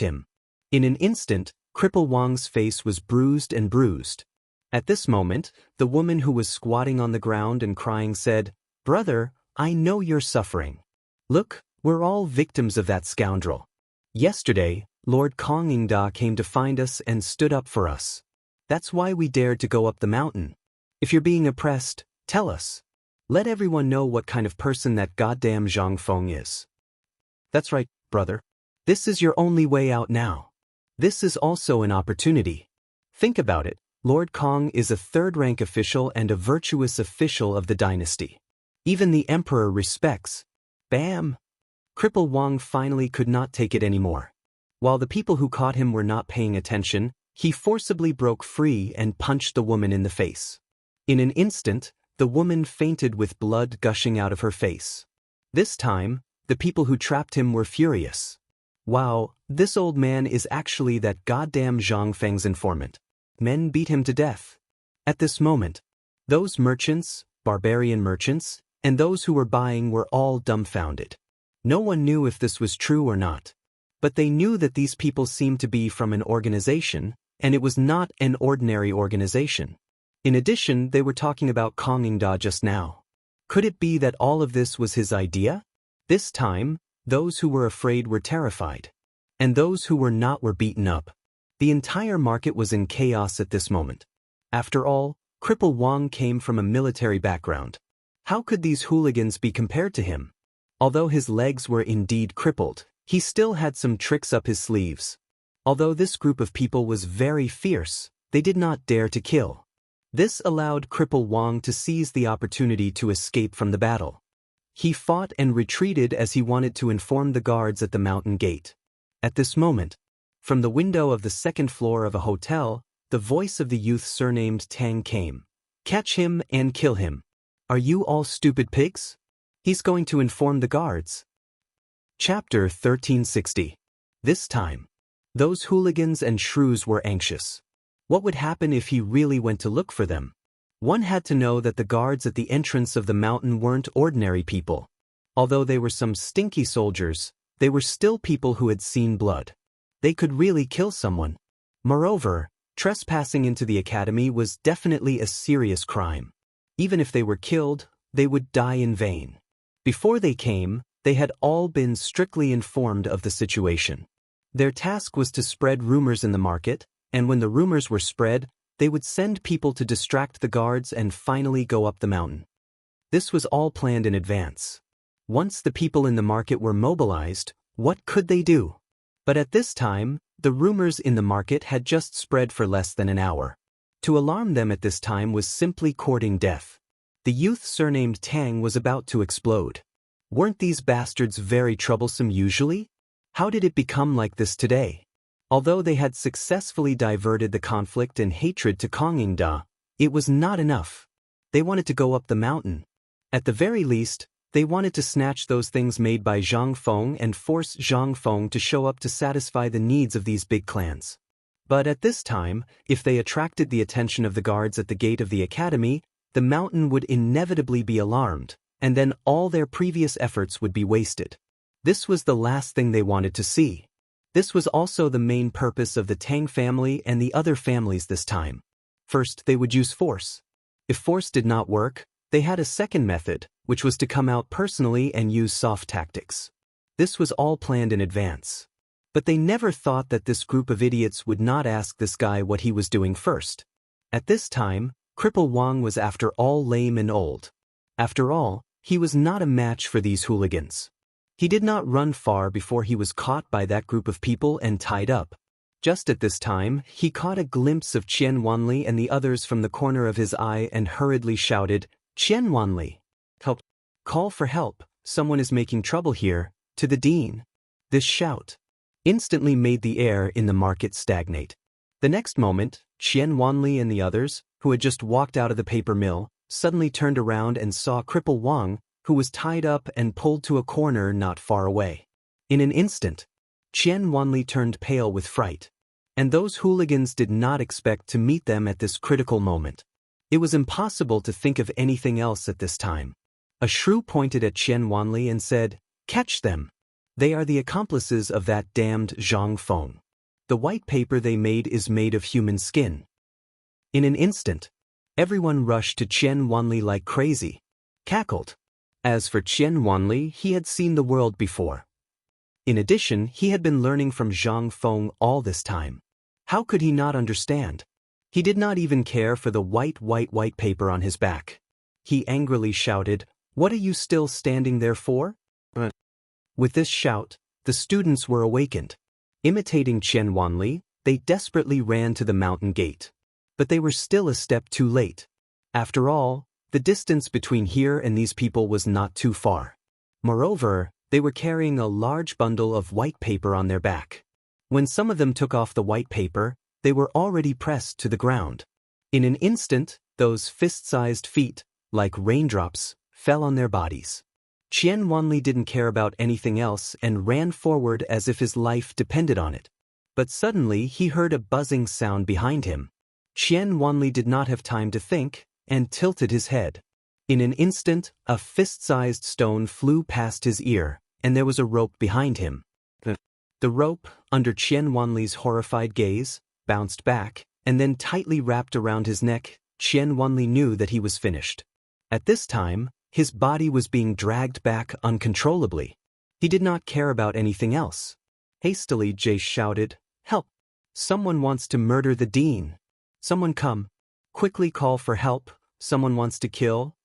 him. In an instant, Cripple Wang's face was bruised and bruised. At this moment, the woman who was squatting on the ground and crying said, "Brother, I know you're suffering. Look, we're all victims of that scoundrel. Yesterday, Lord Kongingda came to find us and stood up for us. That's why we dared to go up the mountain. If you're being oppressed, tell us. Let everyone know what kind of person that goddamn Zhang Feng is." "That's right, brother. This is your only way out now. This is also an opportunity. Think about it. Lord Kong is a 3rd-rank official and a virtuous official of the dynasty. Even the emperor respects." Bam! Cripple Wang finally could not take it anymore. While the people who caught him were not paying attention, he forcibly broke free and punched the woman in the face. In an instant, the woman fainted with blood gushing out of her face. This time, the people who trapped him were furious. "Wow, this old man is actually that goddamn Zhang Feng's informant." Men beat him to death. At this moment, those merchants, barbarian merchants, and those who were buying were all dumbfounded. No one knew if this was true or not. But they knew that these people seemed to be from an organization, and it was not an ordinary organization. In addition, they were talking about Kongingda just now. Could it be that all of this was his idea? This time, those who were afraid were terrified. And those who were not were beaten up. The entire market was in chaos at this moment. After all, Cripple Wang came from a military background. How could these hooligans be compared to him? Although his legs were indeed crippled, he still had some tricks up his sleeves. Although this group of people was very fierce, they did not dare to kill. This allowed Cripple Wang to seize the opportunity to escape from the battle. He fought and retreated as he wanted to inform the guards at the mountain gate. At this moment, from the window of the second floor of a hotel, the voice of the youth surnamed Tang came. "Catch him and kill him. Are you all stupid pigs? He's going to inform the guards." Chapter 1360. This time, those hooligans and shrews were anxious. What would happen if he really went to look for them? One had to know that the guards at the entrance of the mountain weren't ordinary people. Although they were some stinky soldiers, they were still people who had seen blood. They could really kill someone. Moreover, trespassing into the academy was definitely a serious crime. Even if they were killed, they would die in vain. Before they came, they had all been strictly informed of the situation. Their task was to spread rumors in the market, and when the rumors were spread, they would send people to distract the guards and finally go up the mountain. This was all planned in advance. Once the people in the market were mobilized, what could they do? But at this time, the rumors in the market had just spread for less than an hour. To alarm them at this time was simply courting death. The youth surnamed Tang was about to explode. Weren't these bastards very troublesome usually? How did it become like this today? Although they had successfully diverted the conflict and hatred to Chang'an, it was not enough. They wanted to go up the mountain. At the very least, they wanted to snatch those things made by Zhang Feng and force Zhang Feng to show up to satisfy the needs of these big clans. But at this time, if they attracted the attention of the guards at the gate of the academy, the mountain would inevitably be alarmed, and then all their previous efforts would be wasted. This was the last thing they wanted to see. This was also the main purpose of the Tang family and the other families this time. First, they would use force. If force did not work, they had a second method, which was to come out personally and use soft tactics. This was all planned in advance. But they never thought that this group of idiots would not ask this guy what he was doing first. At this time, Cripple Wang was after all lame and old. After all, he was not a match for these hooligans. He did not run far before he was caught by that group of people and tied up. Just at this time, he caught a glimpse of Qian Wanli and the others from the corner of his eye and hurriedly shouted, "Qian Wanli! Help! Call for help, someone is making trouble here," to the dean. This shout instantly made the air in the market stagnate. The next moment, Qian Wanli and the others, who had just walked out of the paper mill, suddenly turned around and saw Cripple Wang, who was tied up and pulled to a corner not far away. In an instant, Qian Wanli turned pale with fright. And those hooligans did not expect to meet them at this critical moment. It was impossible to think of anything else at this time. A shrew pointed at Qian Wanli and said, "Catch them. They are the accomplices of that damned Zhang Feng. The white paper they made is made of human skin." In an instant, everyone rushed to Qian Wanli like crazy, cackled. As for Qian Wanli, he had seen the world before. In addition, he had been learning from Zhang Feng all this time. How could he not understand? He did not even care for the white paper on his back. He angrily shouted, "What are you still standing there for?" With this shout, the students were awakened. Imitating Qian Wanli, they desperately ran to the mountain gate. But they were still a step too late. After all, the distance between here and these people was not too far. Moreover, they were carrying a large bundle of white paper on their back. When some of them took off the white paper, they were already pressed to the ground. In an instant, those fist-sized feet, like raindrops, fell on their bodies. Qian Wanli didn't care about anything else and ran forward as if his life depended on it. But suddenly he heard a buzzing sound behind him. Qian Wanli did not have time to think, and tilted his head. In an instant, a fist-sized stone flew past his ear, and there was a rope behind him. The rope, under Qian Wanli's horrified gaze, bounced back, and then tightly wrapped around his neck. Qian Wanli knew that he was finished. At this time, his body was being dragged back uncontrollably. He did not care about anything else. Hastily, Jace shouted, "Help! Someone wants to murder the dean. Someone come." Quickly call for help, someone wants to kill.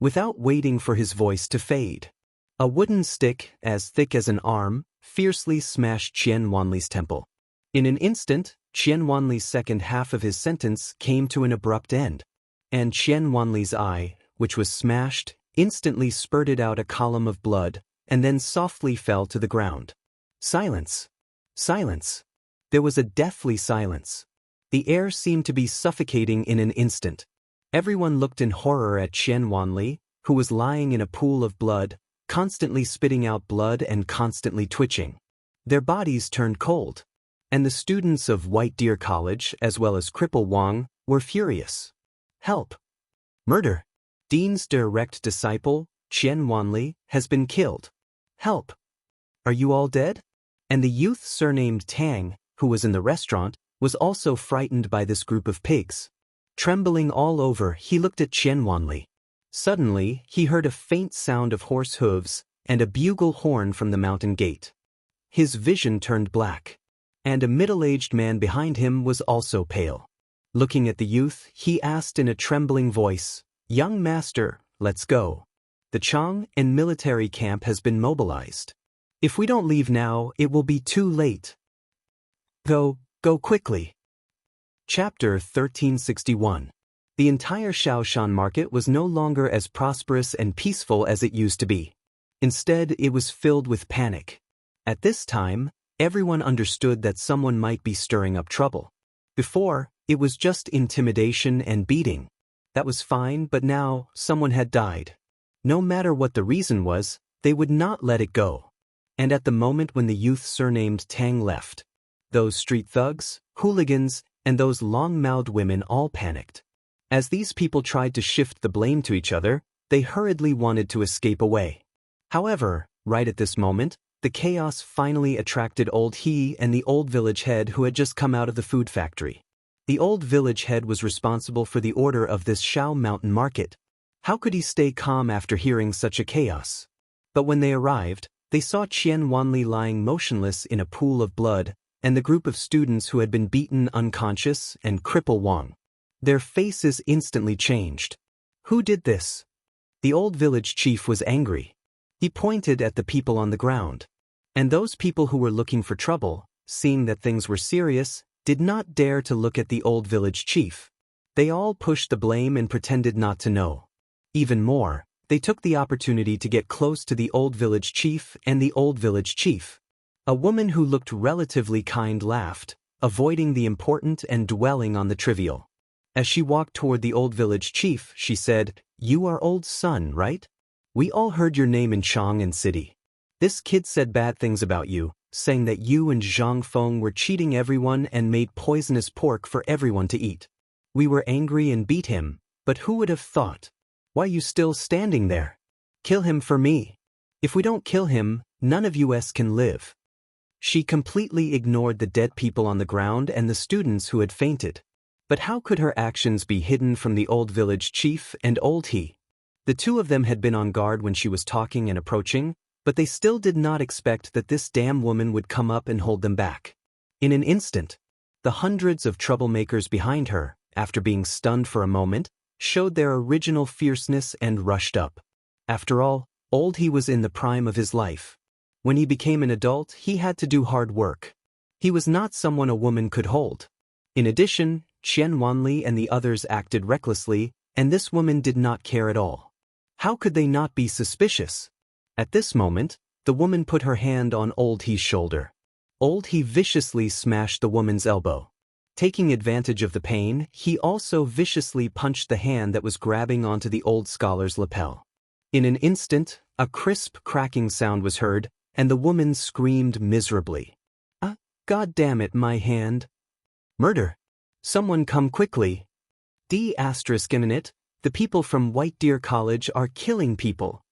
Without waiting for his voice to fade. A wooden stick, as thick as an arm, fiercely smashed Qian Wanli's temple. In an instant, Qian Wanli's second half of his sentence came to an abrupt end. And Qian Wanli's eye, which was smashed, instantly spurted out a column of blood, and then softly fell to the ground. Silence. Silence. There was a deathly silence. The air seemed to be suffocating in an instant. Everyone looked in horror at Qian Wanli, who was lying in a pool of blood, constantly spitting out blood and constantly twitching. Their bodies turned cold. And the students of White Deer College, as well as Cripple Wang, were furious. Help! Murder! Dean's direct disciple, Qian Wanli, has been killed. Help! Are you all dead? And the youth surnamed Tang, who was in the restaurant, was also frightened by this group of pigs. Trembling all over, he looked at Qian Wanli. Suddenly, he heard a faint sound of horse hooves and a bugle horn from the mountain gate. His vision turned black. And a middle-aged man behind him was also pale. Looking at the youth, he asked in a trembling voice, "Young master, let's go. The Chang'an military camp has been mobilized. If we don't leave now, it will be too late. Go quickly." Chapter 1361. The entire Shaoshan market was no longer as prosperous and peaceful as it used to be. Instead, it was filled with panic. At this time, everyone understood that someone might be stirring up trouble. Before, it was just intimidation and beating. That was fine, but now, someone had died. No matter what the reason was, they would not let it go. And at the moment when the youth surnamed Tang left, those street thugs, hooligans, and those long-mouthed women all panicked. As these people tried to shift the blame to each other, they hurriedly wanted to escape away. However, right at this moment, the chaos finally attracted Old He and the old village head who had just come out of the food factory. The old village head was responsible for the order of this Shao Mountain market. How could he stay calm after hearing such a chaos? But when they arrived, they saw Qian Wanli lying motionless in a pool of blood, and the group of students who had been beaten unconscious, and Cripple Wang. Their faces instantly changed. Who did this? The old village chief was angry. He pointed at the people on the ground. And those people who were looking for trouble, seeing that things were serious, did not dare to look at the old village chief. They all pushed the blame and pretended not to know. Even more, they took the opportunity to get close to the old village chief and the old village chief. A woman who looked relatively kind laughed, avoiding the important and dwelling on the trivial. As she walked toward the old village chief, she said, "You are old son, right? We all heard your name in Chang'an City. This kid said bad things about you, saying that you and Zhang Feng were cheating everyone and made poisonous pork for everyone to eat. We were angry and beat him, but who would have thought? Why are you still standing there? Kill him for me. If we don't kill him, none of us can live." She completely ignored the dead people on the ground and the students who had fainted. But how could her actions be hidden from the old village chief and Old He? The two of them had been on guard when she was talking and approaching, but they still did not expect that this damn woman would come up and hold them back. In an instant, the hundreds of troublemakers behind her, after being stunned for a moment, showed their original fierceness and rushed up. After all, Old He was in the prime of his life. When he became an adult, he had to do hard work. He was not someone a woman could hold. In addition, Qian Wanli and the others acted recklessly, and this woman did not care at all. How could they not be suspicious? At this moment, the woman put her hand on Old He's shoulder. Old He viciously smashed the woman's elbow. Taking advantage of the pain, he also viciously punched the hand that was grabbing onto the old scholar's lapel. In an instant, a crisp cracking sound was heard, and the woman screamed miserably. God damn it, my hand. Murder. Someone come quickly. ***, the people from White Deer College are killing people.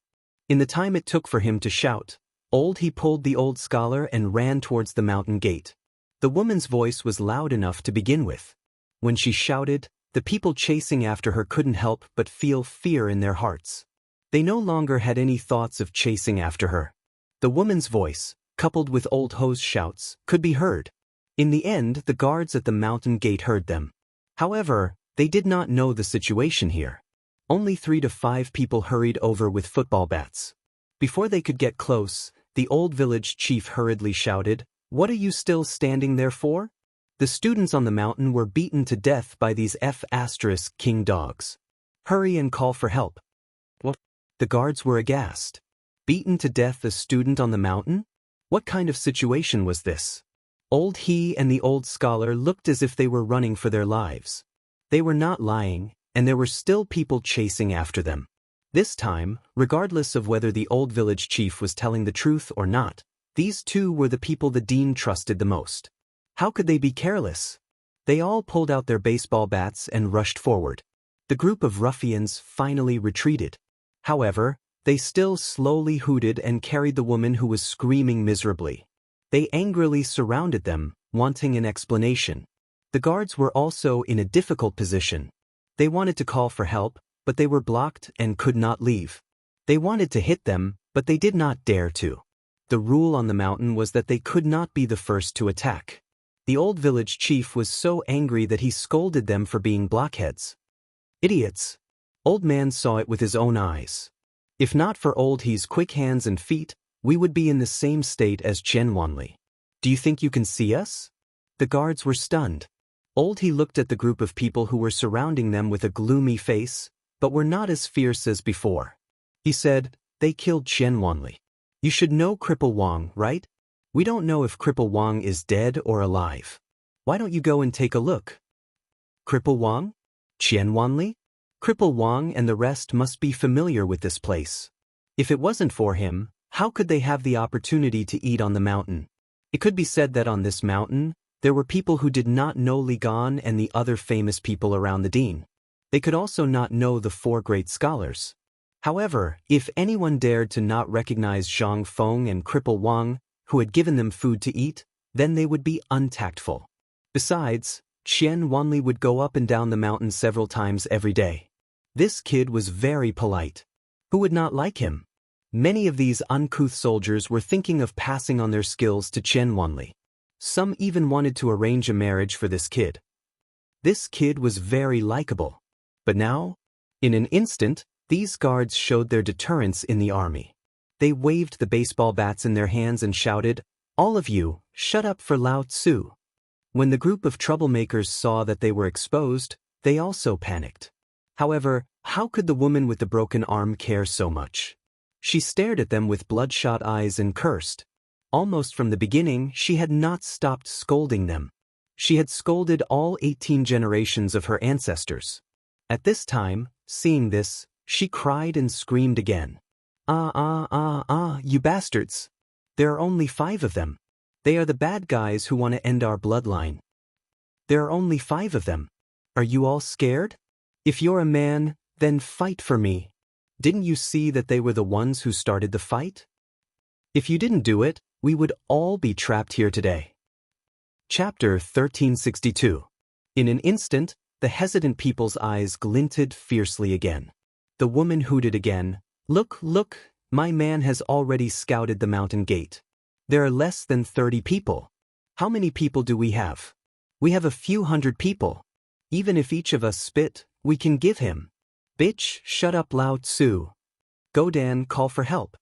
In the time it took for him to shout, Old He pulled the old scholar and ran towards the mountain gate. The woman's voice was loud enough to begin with. When she shouted, the people chasing after her couldn't help but feel fear in their hearts. They no longer had any thoughts of chasing after her. The woman's voice, coupled with Old Ho's shouts, could be heard. In the end, the guards at the mountain gate heard them. However, They did not know the situation here. Only 3 to 5 people hurried over with football bats. Before they could get close, the old village chief hurriedly shouted, "What are you still standing there for?" The students on the mountain were beaten to death by these king dogs. Hurry and call for help. What? The guards were aghast. Beaten to death a student on the mountain? What kind of situation was this? Old he and the old scholar looked as if they were running for their lives. They were not lying, and there were still people chasing after them. This time, regardless of whether the old village chief was telling the truth or not, these two were the people the dean trusted the most. How could they be careless? They all pulled out their baseball bats and rushed forward. The group of ruffians finally retreated. However, they still slowly hooted and carried the woman who was screaming miserably. They angrily surrounded them, wanting an explanation. The guards were also in a difficult position. They wanted to call for help, but they were blocked and could not leave. They wanted to hit them, but they did not dare to. The rule on the mountain was that they could not be the first to attack. The old village chief was so angry that he scolded them for being blockheads. Idiots! Old man saw it with his own eyes. If not for old he's quick hands and feet, we would be in the same state as Chang'an. Do you think you can see us? The guards were stunned. Old he looked at the group of people who were surrounding them with a gloomy face, but were not as fierce as before. He said, "They killed Chang'an. You should know Cripple Wang, right? We don't know if Cripple Wang is dead or alive. Why don't you go and take a look?" Cripple Wang? Chang'an? Cripple Wang and the rest must be familiar with this place. If it wasn't for him, how could they have the opportunity to eat on the mountain? It could be said that on this mountain, there were people who did not know Li Gan and the other famous people around the dean. They could also not know the 4 great scholars. However, if anyone dared to not recognize Zhang Feng and Cripple Wang, who had given them food to eat, then they would be untactful. Besides, Chang'an would go up and down the mountain several times every day. This kid was very polite. Who would not like him? Many of these uncouth soldiers were thinking of passing on their skills to Chang'an. Some even wanted to arrange a marriage for this kid. This kid was very likable. But now, in an instant, these guards showed their deterrence in the army. They waved the baseball bats in their hands and shouted, "All of you, shut up for Lao Tzu." When the group of troublemakers saw that they were exposed, they also panicked. However, how could the woman with the broken arm care so much? She stared at them with bloodshot eyes and cursed. Almost from the beginning, she had not stopped scolding them. She had scolded all 18 generations of her ancestors. At this time, seeing this, she cried and screamed again. You bastards! There are only 5 of them. They are the bad guys who want to end our bloodline. There are only 5 of them. Are you all scared? If you're a man, then fight for me. Didn't you see that they were the ones who started the fight? If you didn't do it, we would all be trapped here today. Chapter 1362. In an instant, the hesitant people's eyes glinted fiercely again. The woman hooted again, "Look, look, my man has already scouted the mountain gate. There are less than 30 people. How many people do we have? We have a few hundred people. Even if each of us spit, we can give him." "Bitch, shut up Lao Tzu. Go Dan, call for help."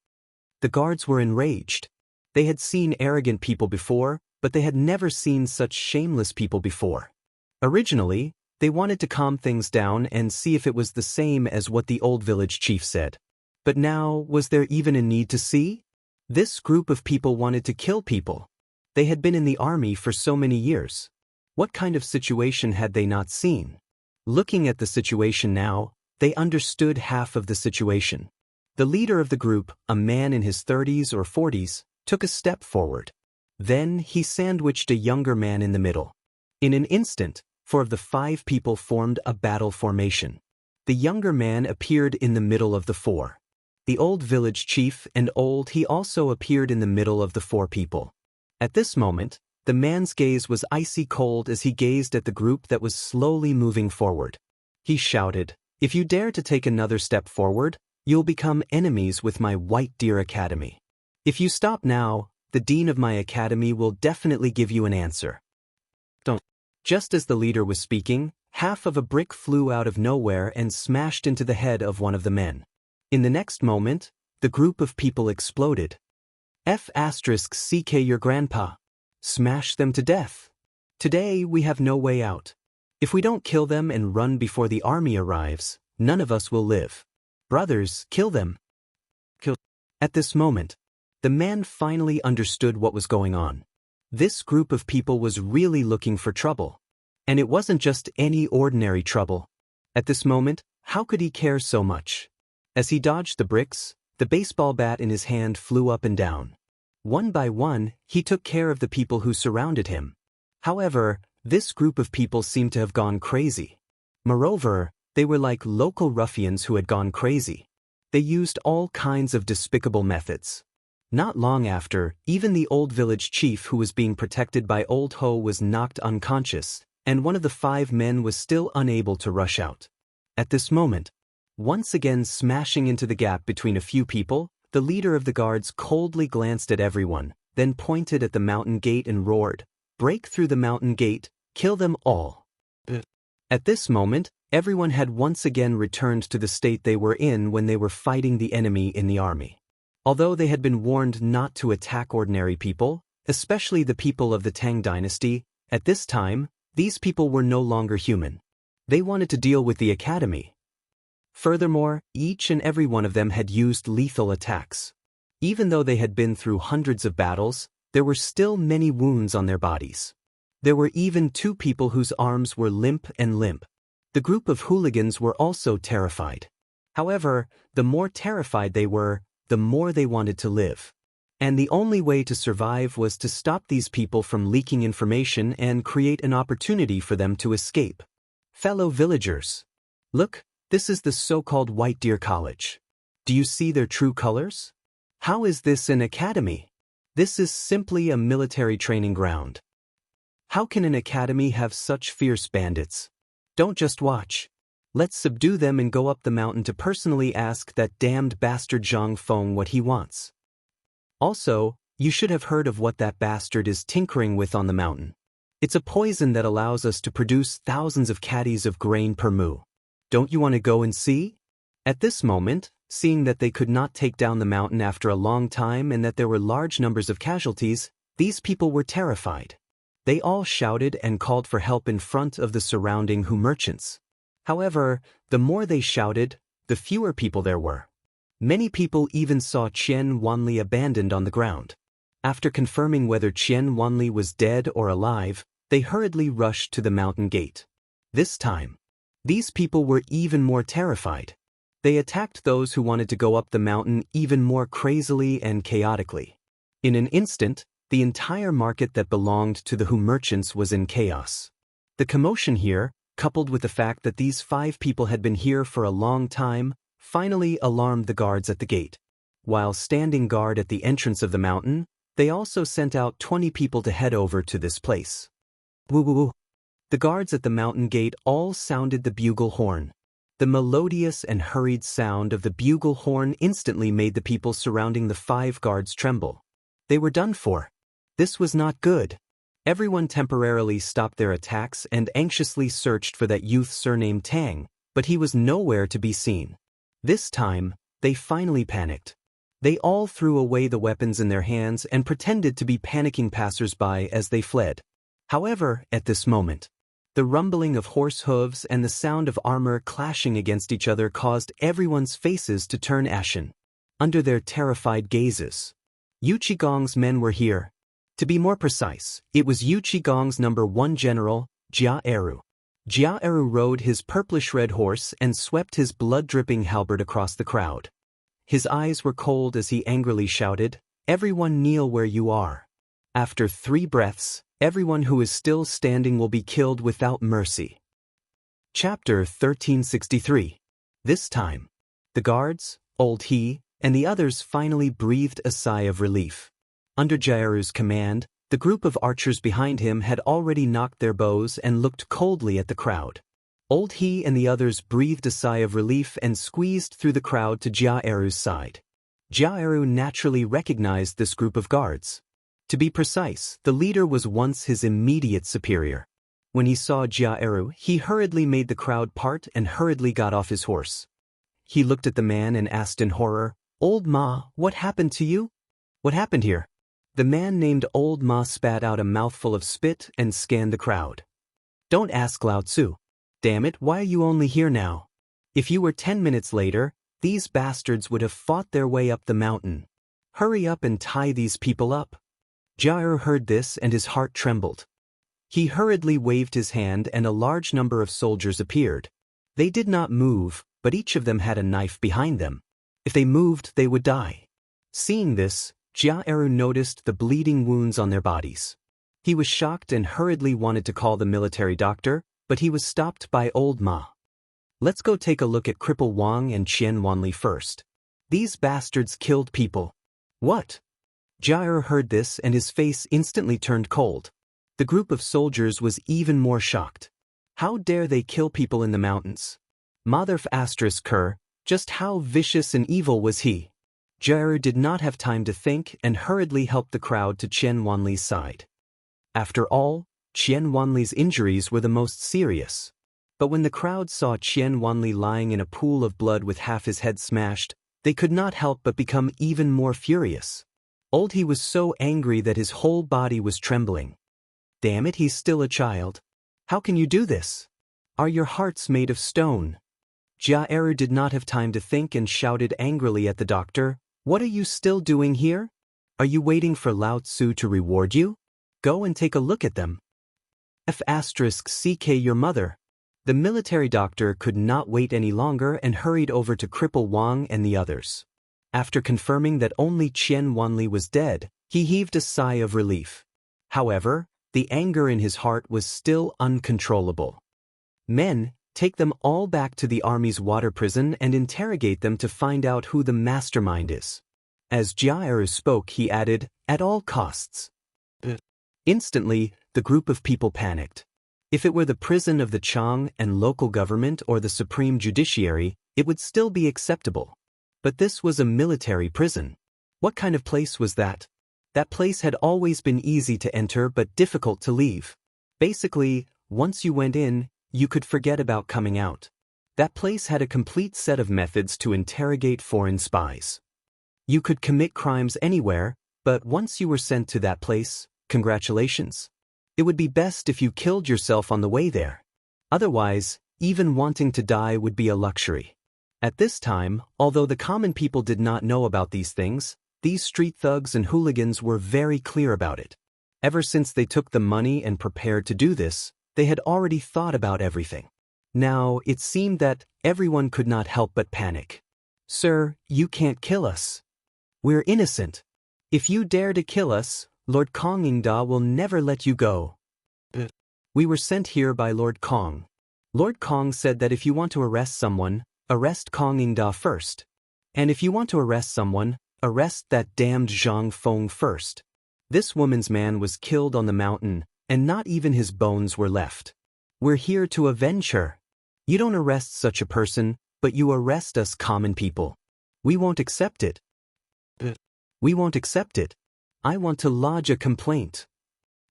The guards were enraged. They had seen arrogant people before, but they had never seen such shameless people before. Originally, they wanted to calm things down and see if it was the same as what the old village chief said. But now, was there even a need to see? This group of people wanted to kill people. They had been in the army for so many years. What kind of situation had they not seen? Looking at the situation now, they understood half of the situation. The leader of the group, a man in his 30s or 40s, took a step forward. Then he sandwiched a younger man in the middle. In an instant, 4 of the 5 people formed a battle formation. The younger man appeared in the middle of the 4. The old village chief and he also appeared in the middle of the 4 people. At this moment, the man's gaze was icy cold as he gazed at the group that was slowly moving forward. He shouted, "If you dare to take another step forward, you'll become enemies with my White Deer Academy. If you stop now, the dean of my academy will definitely give you an answer." Don't. Just as the leader was speaking, Half of a brick flew out of nowhere and smashed into the head of one of the men. In the next moment, the group of people exploded. F***ck your grandpa. Smash them to death. Today we have no way out. If we don't kill them and run before the army arrives, none of us will live. Brothers, kill them. Kill. At this moment, the man finally understood what was going on. This group of people was really looking for trouble. And it wasn't just any ordinary trouble. At this moment, how could he care so much? As he dodged the bricks, the baseball bat in his hand flew up and down. One by one, he took care of the people who surrounded him. However, this group of people seemed to have gone crazy. Moreover, they were like local ruffians who had gone crazy. They used all kinds of despicable methods. Not long after, even the old village chief who was being protected by Old Ho was knocked unconscious, and one of the 5 men was still unable to rush out. At this moment, once again smashing into the gap between a few people, the leader of the guards coldly glanced at everyone, then pointed at the mountain gate and roared, "Break through the mountain gate, kill them all." At this moment, everyone had once again returned to the state they were in when they were fighting the enemy in the army. Although they had been warned not to attack ordinary people, especially the people of the Tang dynasty, at this time, these people were no longer human. They wanted to deal with the academy. Furthermore, each and every one of them had used lethal attacks. Even though they had been through hundreds of battles, there were still many wounds on their bodies. There were even 2 people whose arms were limp. The group of hooligans were also terrified. However, the more terrified they were, the more they wanted to live. And the only way to survive was to stop these people from leaking information and create an opportunity for them to escape. Fellow villagers, look, this is the so-called White Deer College. Do you see their true colors? How is this an academy? This is simply a military training ground. How can an academy have such fierce bandits? Don't just watch. Let's subdue them and go up the mountain to personally ask that damned bastard Zhang Feng what he wants. Also, you should have heard of what that bastard is tinkering with on the mountain. It's a poison that allows us to produce thousands of caddies of grain per moo. Don't you want to go and see? At this moment, seeing that they could not take down the mountain after a long time and that there were large numbers of casualties, these people were terrified. They all shouted and called for help in front of the surrounding Hu merchants. However, the more they shouted, the fewer people there were. Many people even saw Qian Wanli abandoned on the ground. After confirming whether Qian Wanli was dead or alive, they hurriedly rushed to the mountain gate. This time, these people were even more terrified. They attacked those who wanted to go up the mountain even more crazily and chaotically. In an instant, the entire market that belonged to the Hu merchants was in chaos. The commotion here, coupled with the fact that these 5 people had been here for a long time, finally alarmed the guards at the gate. While standing guard at the entrance of the mountain, they also sent out 20 people to head over to this place. Woo-woo-woo. The guards at the mountain gate all sounded the bugle horn. The melodious and hurried sound of the bugle horn instantly made the people surrounding the 5 guards tremble. They were done for. This was not good. Everyone temporarily stopped their attacks and anxiously searched for that youth surnamed Tang, but he was nowhere to be seen. This time, they finally panicked. They all threw away the weapons in their hands and pretended to be panicking passers-by as they fled. However, at this moment, the rumbling of horse hooves and the sound of armor clashing against each other caused everyone's faces to turn ashen. Under their terrified gazes, Yu Qigong's men were here. To be more precise, it was Yu Qigong's number 1 general, Jia Eru. Jia Eru rode his purplish-red horse and swept his blood-dripping halberd across the crowd. His eyes were cold as he angrily shouted, "Everyone kneel where you are. After 3 breaths, everyone who is still standing will be killed without mercy." Chapter 1363. This time, the guards, Old He, and the others finally breathed a sigh of relief. Under Jairu's command, the group of archers behind him had already knocked their bows and looked coldly at the crowd. Old He and the others breathed a sigh of relief and squeezed through the crowd to Jairu's side. Jairu naturally recognized this group of guards. To be precise, the leader was once his immediate superior. When he saw Jia, he hurriedly made the crowd part and hurriedly got off his horse. He looked at the man and asked in horror, "Old Ma, what happened to you? What happened here?" The man named Old Ma spat out a mouthful of spit and scanned the crowd. "Don't ask, Lao Tzu. Damn it, why are you only here now? If you were 10 minutes later, these bastards would have fought their way up the mountain. Hurry up and tie these people up." Jia heard this and his heart trembled. He hurriedly waved his hand and a large number of soldiers appeared. They did not move, but each of them had a knife behind them. If they moved, they would die. Seeing this, Jia noticed the bleeding wounds on their bodies. He was shocked and hurriedly wanted to call the military doctor, but he was stopped by Old Ma. "Let's go take a look at cripple Wang and Xianxia first. These bastards killed people." "What?" Jia heard this and his face instantly turned cold. The group of soldiers was even more shocked. How dare they kill people in the mountains? Mother Ker, just how vicious and evil was he? Jia did not have time to think and hurriedly helped the crowd to Chen Wanli's side. After all, Chen Wanli's injuries were the most serious. But when the crowd saw Chen Wanli lying in a pool of blood with half his head smashed, they could not help but become even more furious. He was so angry that his whole body was trembling. "Damn it, he's still a child. How can you do this? Are your hearts made of stone?" Jia did not have time to think and shouted angrily at the doctor, "What are you still doing here? Are you waiting for Lao Tzu to reward you? Go and take a look at them. F***ck your mother." The military doctor could not wait any longer and hurried over to cripple Wang and the others. After confirming that only Chen Wanli was dead, he heaved a sigh of relief. However, the anger in his heart was still uncontrollable. "Men, take them all back to the army's water prison and interrogate them to find out who the mastermind is." As Jia spoke, he added, "At all costs." Instantly, the group of people panicked. If it were the prison of the Chang'an local government or the supreme judiciary, it would still be acceptable. But this was a military prison. What kind of place was that? That place had always been easy to enter but difficult to leave. Basically, once you went in, you could forget about coming out. That place had a complete set of methods to interrogate foreign spies. You could commit crimes anywhere, but once you were sent to that place, congratulations. It would be best if you killed yourself on the way there. Otherwise, even wanting to die would be a luxury. At this time, although the common people did not know about these things, these street thugs and hooligans were very clear about it. Ever since they took the money and prepared to do this, they had already thought about everything. Now, it seemed that everyone could not help but panic. "Sir, you can't kill us. We're innocent. If you dare to kill us, Lord Kongingda will never let you go." "We were sent here by Lord Kong. Lord Kong said that if you want to arrest someone, arrest Kongingda first. And if you want to arrest someone, arrest that damned Zhang Feng first." This woman's man was killed on the mountain, and not even his bones were left. "We're here to avenge her. You don't arrest such a person, but you arrest us common people. We won't accept it. We won't accept it. I want to lodge a complaint.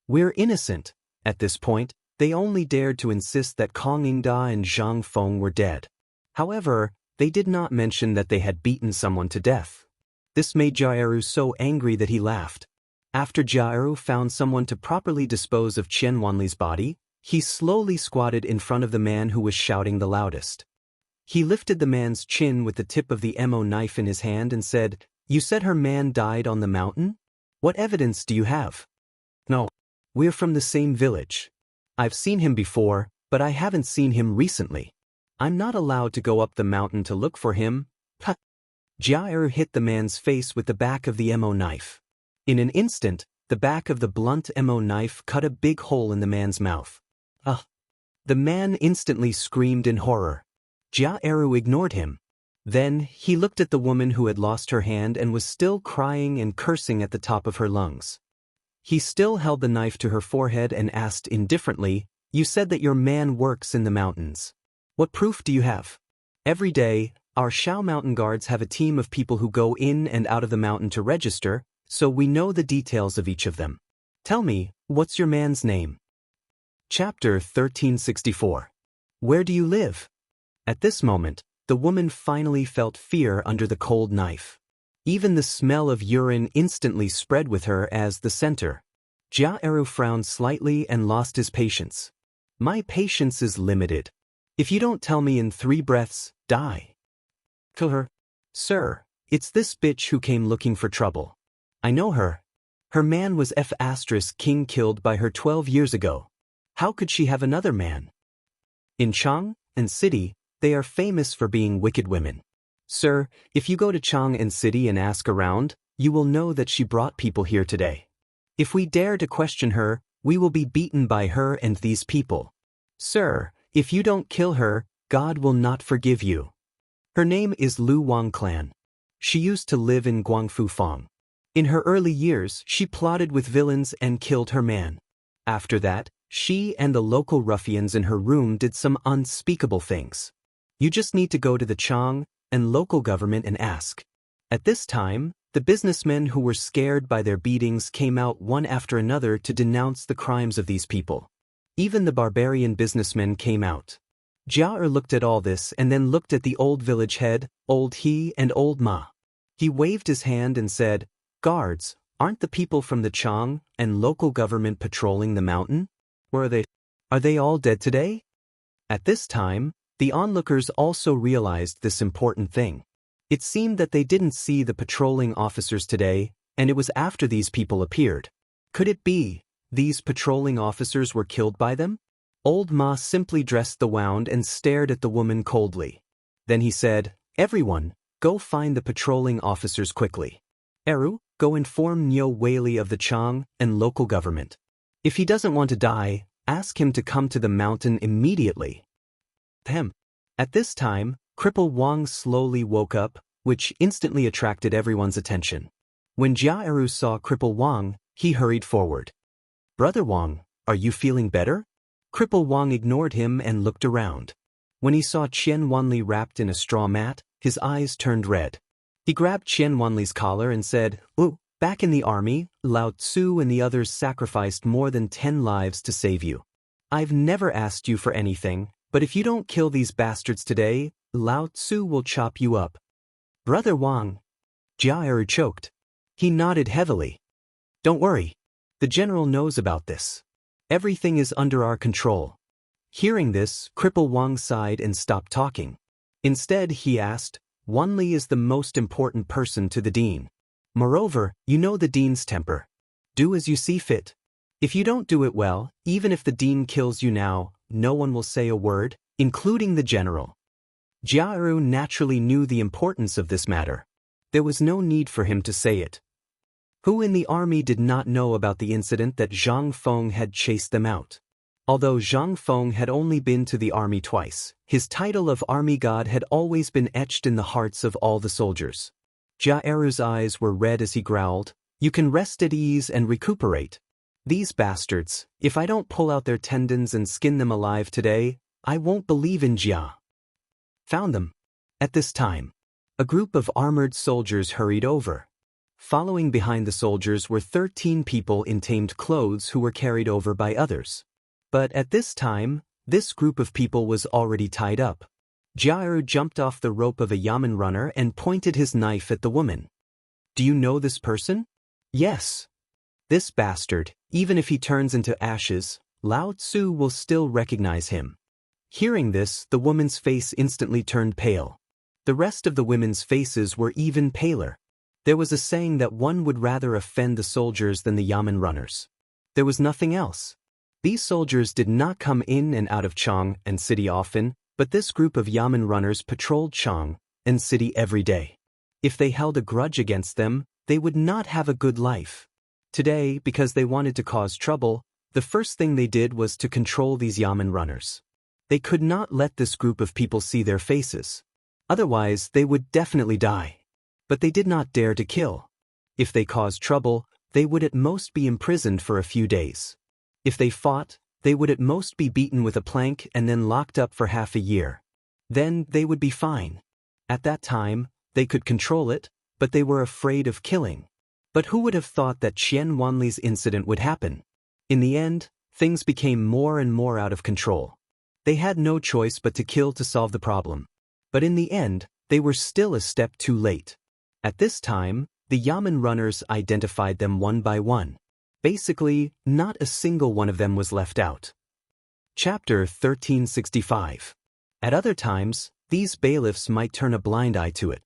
We're innocent." At this point, they only dared to insist that Kongingda and Zhang Feng were dead. However, they did not mention that they had beaten someone to death. This made Jia so angry that he laughed. After Jia found someone to properly dispose of Chen Wanli's body, he slowly squatted in front of the man who was shouting the loudest. He lifted the man's chin with the tip of the mo knife in his hand and said, "You said her man died on the mountain? What evidence do you have?" "No. We're from the same village. I've seen him before, but I haven't seen him recently. I'm not allowed to go up the mountain to look for him." Jia hit the man's face with the back of the mo knife. In an instant, the back of the blunt mo knife cut a big hole in the man's mouth. "Ugh!" The man instantly screamed in horror. Jia ignored him. Then, he looked at the woman who had lost her hand and was still crying and cursing at the top of her lungs. He still held the knife to her forehead and asked indifferently, "You said that your man works in the mountains. What proof do you have?" "Every day, our Shao mountain guards have a team of people who go in and out of the mountain to register, so we know the details of each of them. Tell me, what's your man's name?" Chapter 1364. Where do you live? At this moment, the woman finally felt fear under the cold knife. Even the smell of urine instantly spread with her as the center. Jia Eru frowned slightly and lost his patience. My patience is limited. If you don't tell me in 3 breaths, die. Kill her. Sir, it's this bitch who came looking for trouble. I know her. Her man was King killed by her 12 years ago. How could she have another man? In Chang'an City, they are famous for being wicked women. Sir, if you go to Chang'an City and ask around, you will know that she brought people here today. If we dare to question her, we will be beaten by her and these people. Sir, if you don't kill her, God will not forgive you. Her name is Lu Wang Clan. She used to live in Guangfu Fang. In her early years, she plotted with villains and killed her man. After that, she and the local ruffians in her room did some unspeakable things. You just need to go to the Chang'an local government and ask. At this time, the businessmen who were scared by their beatings came out one after another to denounce the crimes of these people. Even the barbarian businessmen came out. Jia looked at all this and then looked at the old village head, Old He and Old Ma. He waved his hand and said, "Guards, aren't the people from the Chang'an local government patrolling the mountain? Where are they? Are they all dead today?" At this time, the onlookers also realized this important thing. It seemed that they didn't see the patrolling officers today, and it was after these people appeared. Could it be these patrolling officers were killed by them? Old Ma simply dressed the wound and stared at the woman coldly. Then he said, "Everyone, go find the patrolling officers quickly. Eru, go inform Nyo Weili of the Chang'an local government. If he doesn't want to die, ask him to come to the mountain immediately." At this time, Cripple Wang slowly woke up, which instantly attracted everyone's attention. When Jia Eru saw Cripple Wang, he hurried forward. "Brother Wang, are you feeling better?" Cripple Wang ignored him and looked around. When he saw Qian Wanli wrapped in a straw mat, his eyes turned red. He grabbed Qian Wanli's collar and said, "Ooh, back in the army, Lao Tzu and the others sacrificed more than 10 lives to save you. I've never asked you for anything, but if you don't kill these bastards today, Lao Tzu will chop you up." "Brother Wang." Jia Eru choked. He nodded heavily. "Don't worry. The general knows about this. Everything is under our control." Hearing this, Cripple Wang sighed and stopped talking. Instead, he asked, "Wanli is the most important person to the dean. Moreover, you know the dean's temper. Do as you see fit. If you don't do it well, even if the dean kills you now, no one will say a word, including the general." Jia Eru naturally knew the importance of this matter. There was no need for him to say it. Who in the army did not know about the incident that Zhang Feng had chased them out? Although Zhang Feng had only been to the army twice, his title of army god had always been etched in the hearts of all the soldiers. Jia Eru's eyes were red as he growled, "You can rest at ease and recuperate. These bastards, if I don't pull out their tendons and skin them alive today, I won't believe in Jia." Found them. At this time, a group of armored soldiers hurried over. Following behind the soldiers were 13 people in tamed clothes who were carried over by others. But at this time, this group of people was already tied up. Jia Eru jumped off the rope of a yamen runner and pointed his knife at the woman. "Do you know this person?" "Yes." "This bastard, even if he turns into ashes, Lao Tzu will still recognize him." Hearing this, the woman's face instantly turned pale. The rest of the women's faces were even paler. There was a saying that one would rather offend the soldiers than the yamen runners. There was nothing else. These soldiers did not come in and out of Chang'an City often, but this group of yamen runners patrolled Chang'an City every day. If they held a grudge against them, they would not have a good life. Today, because they wanted to cause trouble, the first thing they did was to control these yamen runners. They could not let this group of people see their faces. Otherwise, they would definitely die. But they did not dare to kill. If they caused trouble, they would at most be imprisoned for a few days. If they fought, they would at most be beaten with a plank and then locked up for half a year. Then they would be fine. At that time, they could control it, but they were afraid of killing. But who would have thought that Qian Wanli's incident would happen? In the end, things became more and more out of control. They had no choice but to kill to solve the problem. But in the end, they were still a step too late. At this time, the Yamen runners identified them one by one. Basically, not a single one of them was left out. Chapter 1365. At other times, these bailiffs might turn a blind eye to it.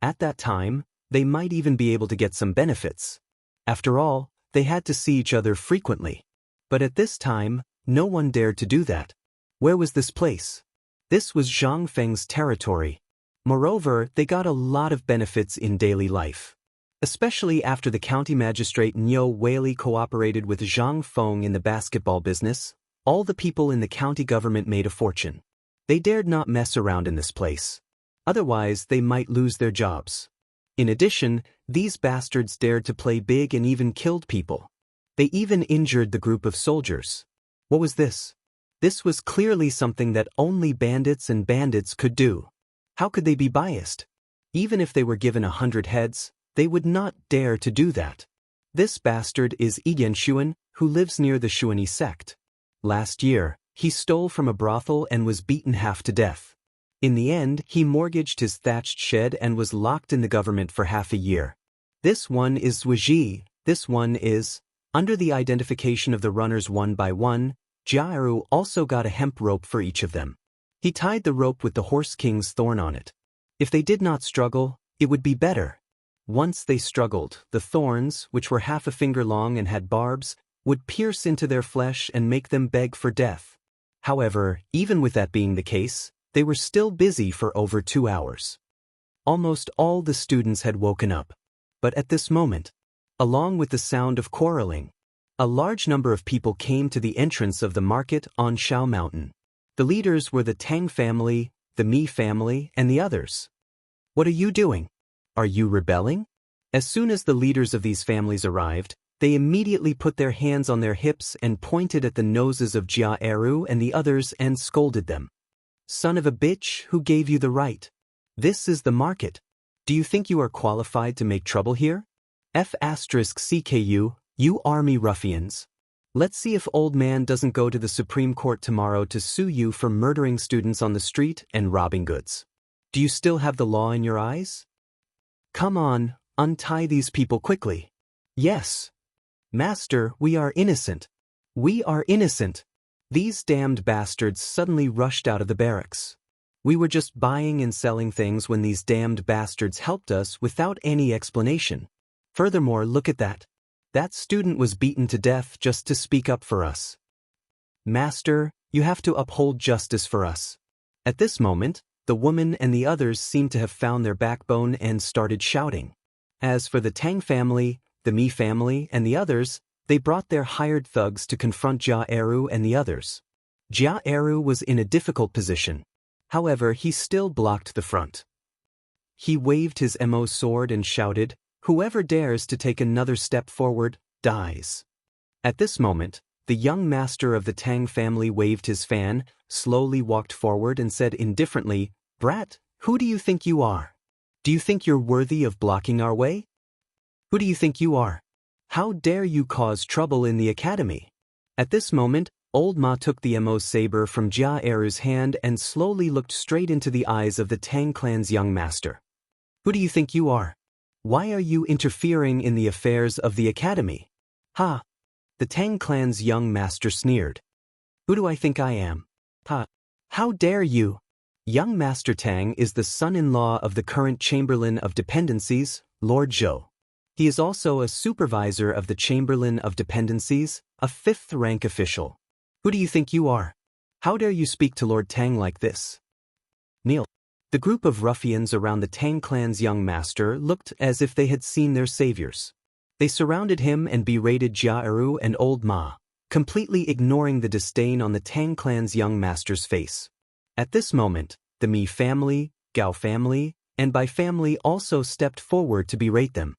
At that time, they might even be able to get some benefits. After all, they had to see each other frequently. But at this time, no one dared to do that. Where was this place? This was Zhang Feng's territory. Moreover, they got a lot of benefits in daily life. Especially after the county magistrate Niu Weili cooperated with Zhang Feng in the basketball business, all the people in the county government made a fortune. They dared not mess around in this place. Otherwise, they might lose their jobs. In addition, these bastards dared to play big and even killed people. They even injured the group of soldiers. What was this? This was clearly something that only bandits and bandits could do. How could they be biased? Even if they were given 100 heads, they would not dare to do that. This bastard is Yiyan Xuan, who lives near the Xuani sect. Last year, he stole from a brothel and was beaten half to death. In the end, he mortgaged his thatched shed and was locked in the government for half a year. This one is Zuiji, this one is... Under the identification of the runners one by one, Jiaru also got a hemp rope for each of them. He tied the rope with the Horse King's thorn on it. If they did not struggle, it would be better. Once they struggled, the thorns, which were half a finger long and had barbs, would pierce into their flesh and make them beg for death. However, even with that being the case, they were still busy for over 2 hours. Almost all the students had woken up. But at this moment, along with the sound of quarreling, a large number of people came to the entrance of the market on Shao Mountain. The leaders were the Tang family, the Mi family, and the others. What are you doing? Are you rebelling? As soon as the leaders of these families arrived, they immediately put their hands on their hips and pointed at the noses of Jia Eru and the others and scolded them. Son of a bitch, who gave you the right? This is the market. Do you think you are qualified to make trouble here? F*CKU, you army ruffians. Let's see if old man doesn't go to the Supreme Court tomorrow to sue you for murdering students on the street and robbing goods. Do you still have the law in your eyes? Come on, untie these people quickly. Yes. Master, we are innocent. We are innocent. These damned bastards suddenly rushed out of the barracks. We were just buying and selling things when these damned bastards helped us without any explanation. Furthermore, look at that. That student was beaten to death just to speak up for us. Master, you have to uphold justice for us. At this moment, the woman and the others seemed to have found their backbone and started shouting. As for the Tang family, the Mi family, and the others, they brought their hired thugs to confront Jia Eru and the others. Jia Eru was in a difficult position. However, he still blocked the front. He waved his Mo sword and shouted, "Whoever dares to take another step forward, dies." At this moment, the young master of the Tang family waved his fan, slowly walked forward and said indifferently, "Brat, who do you think you are? Do you think you're worthy of blocking our way? Who do you think you are? How dare you cause trouble in the academy?" At this moment, old Ma took the Mo saber from Jia Eru's hand and slowly looked straight into the eyes of the Tang clan's young master. "Who do you think you are? Why are you interfering in the affairs of the academy?" "Ha!" The Tang clan's young master sneered. "Who do I think I am? Ha! How dare you?" Young Master Tang is the son-in-law of the current Chamberlain of Dependencies, Lord Zhou. He is also a supervisor of the Chamberlain of Dependencies, a 5th-rank official. "Who do you think you are? How dare you speak to Lord Tang like this?" Kneel. The group of ruffians around the Tang clan's young master looked as if they had seen their saviors. They surrounded him and berated Jia Eru and Old Ma, completely ignoring the disdain on the Tang clan's young master's face. At this moment, the Mi family, Gao family, and Bai family also stepped forward to berate them.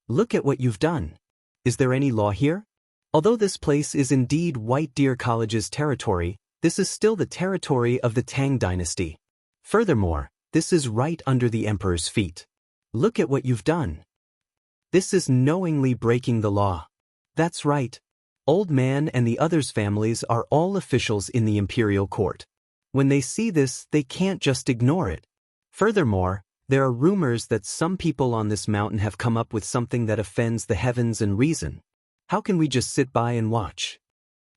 "Look at what you've done. Is there any law here? Although this place is indeed White Deer College's territory, this is still the territory of the Tang dynasty. Furthermore, this is right under the emperor's feet. Look at what you've done. This is knowingly breaking the law." "That's right. Old Man and the others' families are all officials in the imperial court. When they see this, they can't just ignore it. Furthermore, there are rumors that some people on this mountain have come up with something that offends the heavens and reason. How can we just sit by and watch?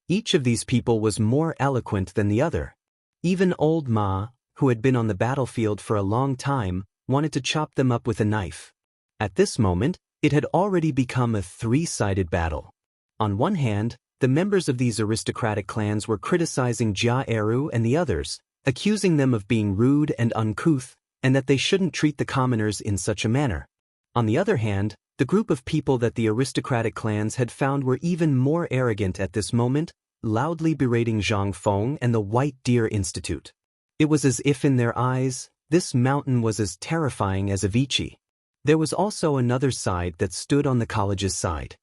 Each of these people was more eloquent than the other. Even Old Ma, who had been on the battlefield for a long time, wanted to chop them up with a knife. At this moment, it had already become a three-sided battle. On one hand, the members of these aristocratic clans were criticizing Jia Eru and the others, accusing them of being rude and uncouth, and that they shouldn't treat the commoners in such a manner. On the other hand, the group of people that the aristocratic clans had found were even more arrogant at this moment, loudly berating Zhang Feng and the White Deer Institute. It was as if in their eyes, this mountain was as terrifying as Avicii. There was also another side that stood on the college's side.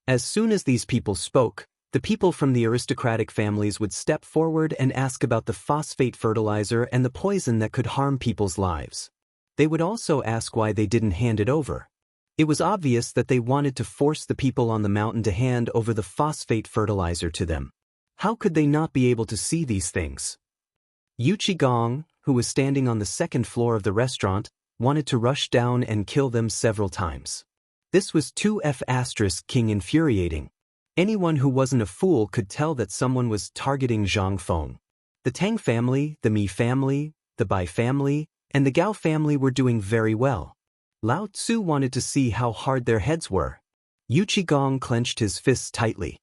As soon as these people spoke, the people from the aristocratic families would step forward and ask about the phosphate fertilizer and the poison that could harm people's lives. They would also ask why they didn't hand it over. It was obvious that they wanted to force the people on the mountain to hand over the phosphate fertilizer to them. How could they not be able to see these things? Yu Qigong, who was standing on the second floor of the restaurant, wanted to rush down and kill them several times. This was 2F*King infuriating. Anyone who wasn't a fool could tell that someone was targeting Zhang Feng. The Tang family, the Mi family, the Bai family, and the Gao family were doing very well. Lao Tzu wanted to see how hard their heads were. Yu Qigong clenched his fists tightly.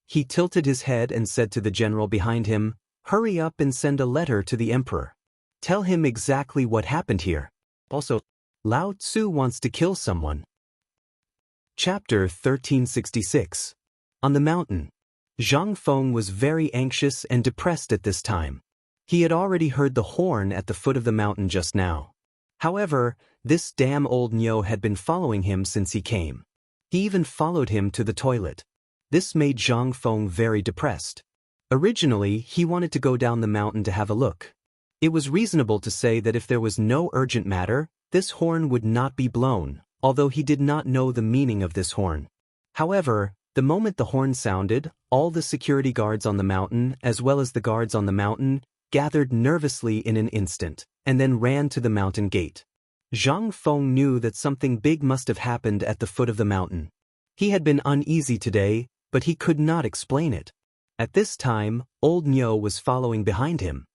He tilted his head and said to the general behind him, "Hurry up and send a letter to the emperor. Tell him exactly what happened here. Also, Lao Tzu wants to kill someone." Chapter 1366. On the mountain. Zhang Feng was very anxious and depressed at this time. He had already heard the horn at the foot of the mountain just now. However, this damn old Nyo had been following him since he came. He even followed him to the toilet. This made Zhang Feng very depressed. Originally, he wanted to go down the mountain to have a look. It was reasonable to say that if there was no urgent matter, this horn would not be blown, although he did not know the meaning of this horn. However, the moment the horn sounded, all the security guards on the mountain, as well as the guards on the mountain, gathered nervously in an instant, and then ran to the mountain gate. Zhang Feng knew that something big must have happened at the foot of the mountain. He had been uneasy today, but he could not explain it. At this time, old Nyo was following behind him.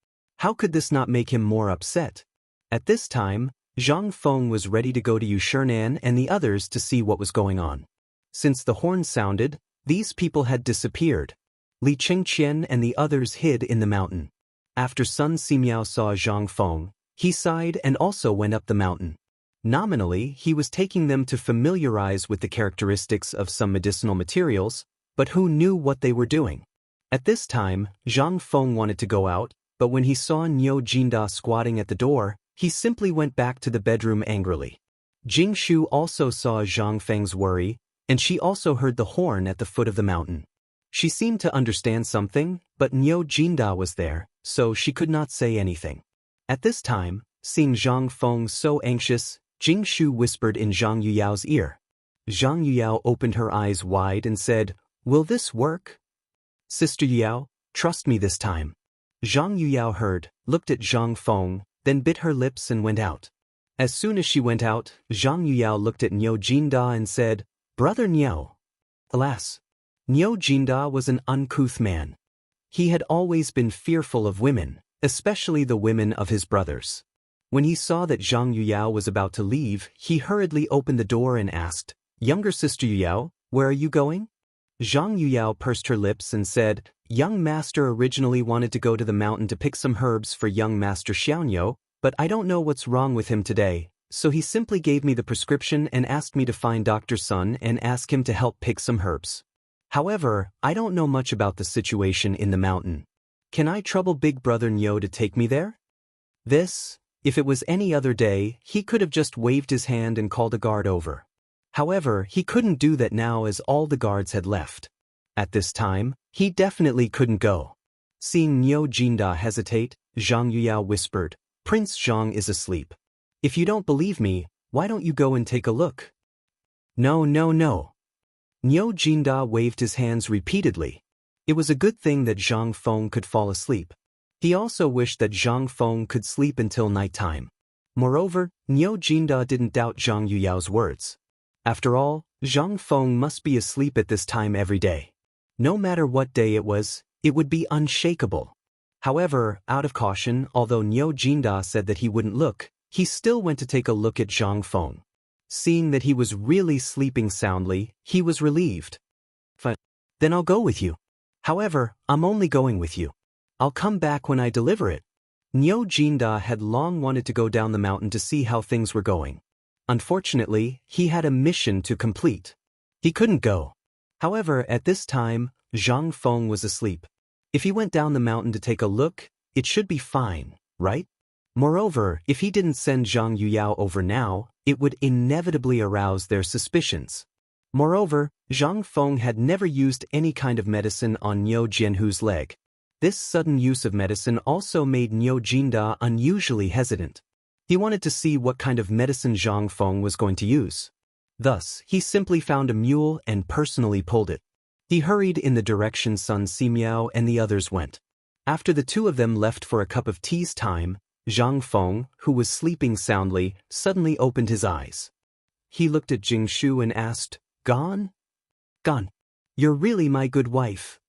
How could this not make him more upset? At this time, Zhang Feng was ready to go to Yushernan and the others to see what was going on. Since the horn sounded, these people had disappeared. Li Chengqian and the others hid in the mountain. After Sun Simiao saw Zhang Feng, he sighed and also went up the mountain. Nominally, he was taking them to familiarize with the characteristics of some medicinal materials, but who knew what they were doing? At this time, Zhang Feng wanted to go out, but when he saw Niu Jinda squatting at the door, he simply went back to the bedroom angrily. Jingshu also saw Zhang Feng's worry, and she also heard the horn at the foot of the mountain. She seemed to understand something, but Niu Jinda was there, so she could not say anything. At this time, seeing Zhang Feng so anxious, Jingshu whispered in Zhang Yuyao's ear. Zhang Yuyao opened her eyes wide and said, "Will this work? Sister Yuyao, trust me this time." Zhang Yuyao heard, looked at Zhang Feng, then bit her lips and went out. As soon as she went out, Zhang Yuyao looked at Niu Jinda and said, "Brother Niu." Alas, Niu Jinda was an uncouth man. He had always been fearful of women, especially the women of his brothers. When he saw that Zhang Yuyao was about to leave, he hurriedly opened the door and asked, "Younger sister Yuyao, where are you going?" Zhang Yuyao pursed her lips and said, "Young master originally wanted to go to the mountain to pick some herbs for young master Xiaoyo, but I don't know what's wrong with him today, so he simply gave me the prescription and asked me to find Dr. Sun and ask him to help pick some herbs. However, I don't know much about the situation in the mountain. Can I trouble big brother Nyo to take me there?" This, if it was any other day, he could have just waved his hand and called a guard over. However, he couldn't do that now as all the guards had left. At this time, he definitely couldn't go. Seeing Niu Jinda hesitate, Zhang Yuyao whispered, "Prince Zhang is asleep. If you don't believe me, why don't you go and take a look?" "No, no, no. Niu Jinda waved his hands repeatedly. It was a good thing that Zhang Feng could fall asleep. He also wished that Zhang Feng could sleep until nighttime. Moreover, Niu Jinda didn't doubt Zhang Yuyao's words. After all, Zhang Feng must be asleep at this time every day. No matter what day it was, it would be unshakable. However, out of caution, although Niu Jinda said that he wouldn't look, he still went to take a look at Zhang Feng. Seeing that he was really sleeping soundly, he was relieved. Fine. Then I'll go with you. However, I'm only going with you. I'll come back when I deliver it. Niu Jinda had long wanted to go down the mountain to see how things were going. Unfortunately, he had a mission to complete. He couldn't go. However, at this time, Zhang Feng was asleep. If he went down the mountain to take a look, it should be fine, right? Moreover, if he didn't send Zhang Yuyao over now, it would inevitably arouse their suspicions. Moreover, Zhang Feng had never used any kind of medicine on Niu Jianhu's leg. This sudden use of medicine also made Niu Jinda unusually hesitant. He wanted to see what kind of medicine Zhang Feng was going to use. Thus, he simply found a mule and personally pulled it. He hurried in the direction Sun Simiao and the others went. After the two of them left for a cup of tea's time, Zhang Feng, who was sleeping soundly, suddenly opened his eyes. He looked at Jingshu and asked, "Gone?" "Gone. You're really my good wife."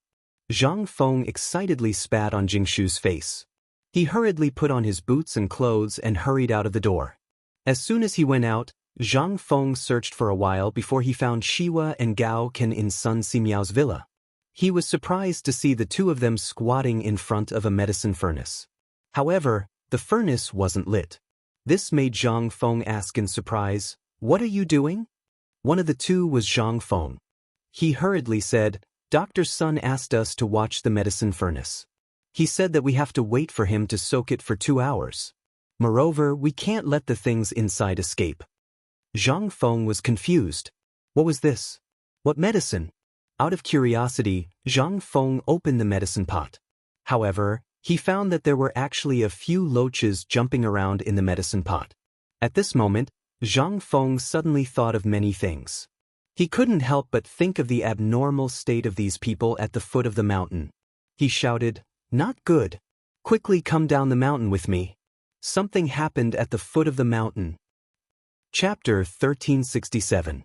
Zhang Feng excitedly spat on Jingshu's face. He hurriedly put on his boots and clothes and hurried out of the door. As soon as he went out, Zhang Feng searched for a while before he found Shiwa and Gao Ken in Sun Simiao's villa. He was surprised to see the two of them squatting in front of a medicine furnace. However, the furnace wasn't lit. This made Zhang Feng ask in surprise, "What are you doing?" One of the two was Zhang Feng. He hurriedly said, "Dr. Sun asked us to watch the medicine furnace. He said that we have to wait for him to soak it for 2 hours. Moreover, we can't let the things inside escape." Zhang Feng was confused. What was this? What medicine? Out of curiosity, Zhang Feng opened the medicine pot. However, he found that there were actually a few loaches jumping around in the medicine pot. At this moment, Zhang Feng suddenly thought of many things. He couldn't help but think of the abnormal state of these people at the foot of the mountain. He shouted, "Not good. Quickly come down the mountain with me." Something happened at the foot of the mountain. Chapter 1367.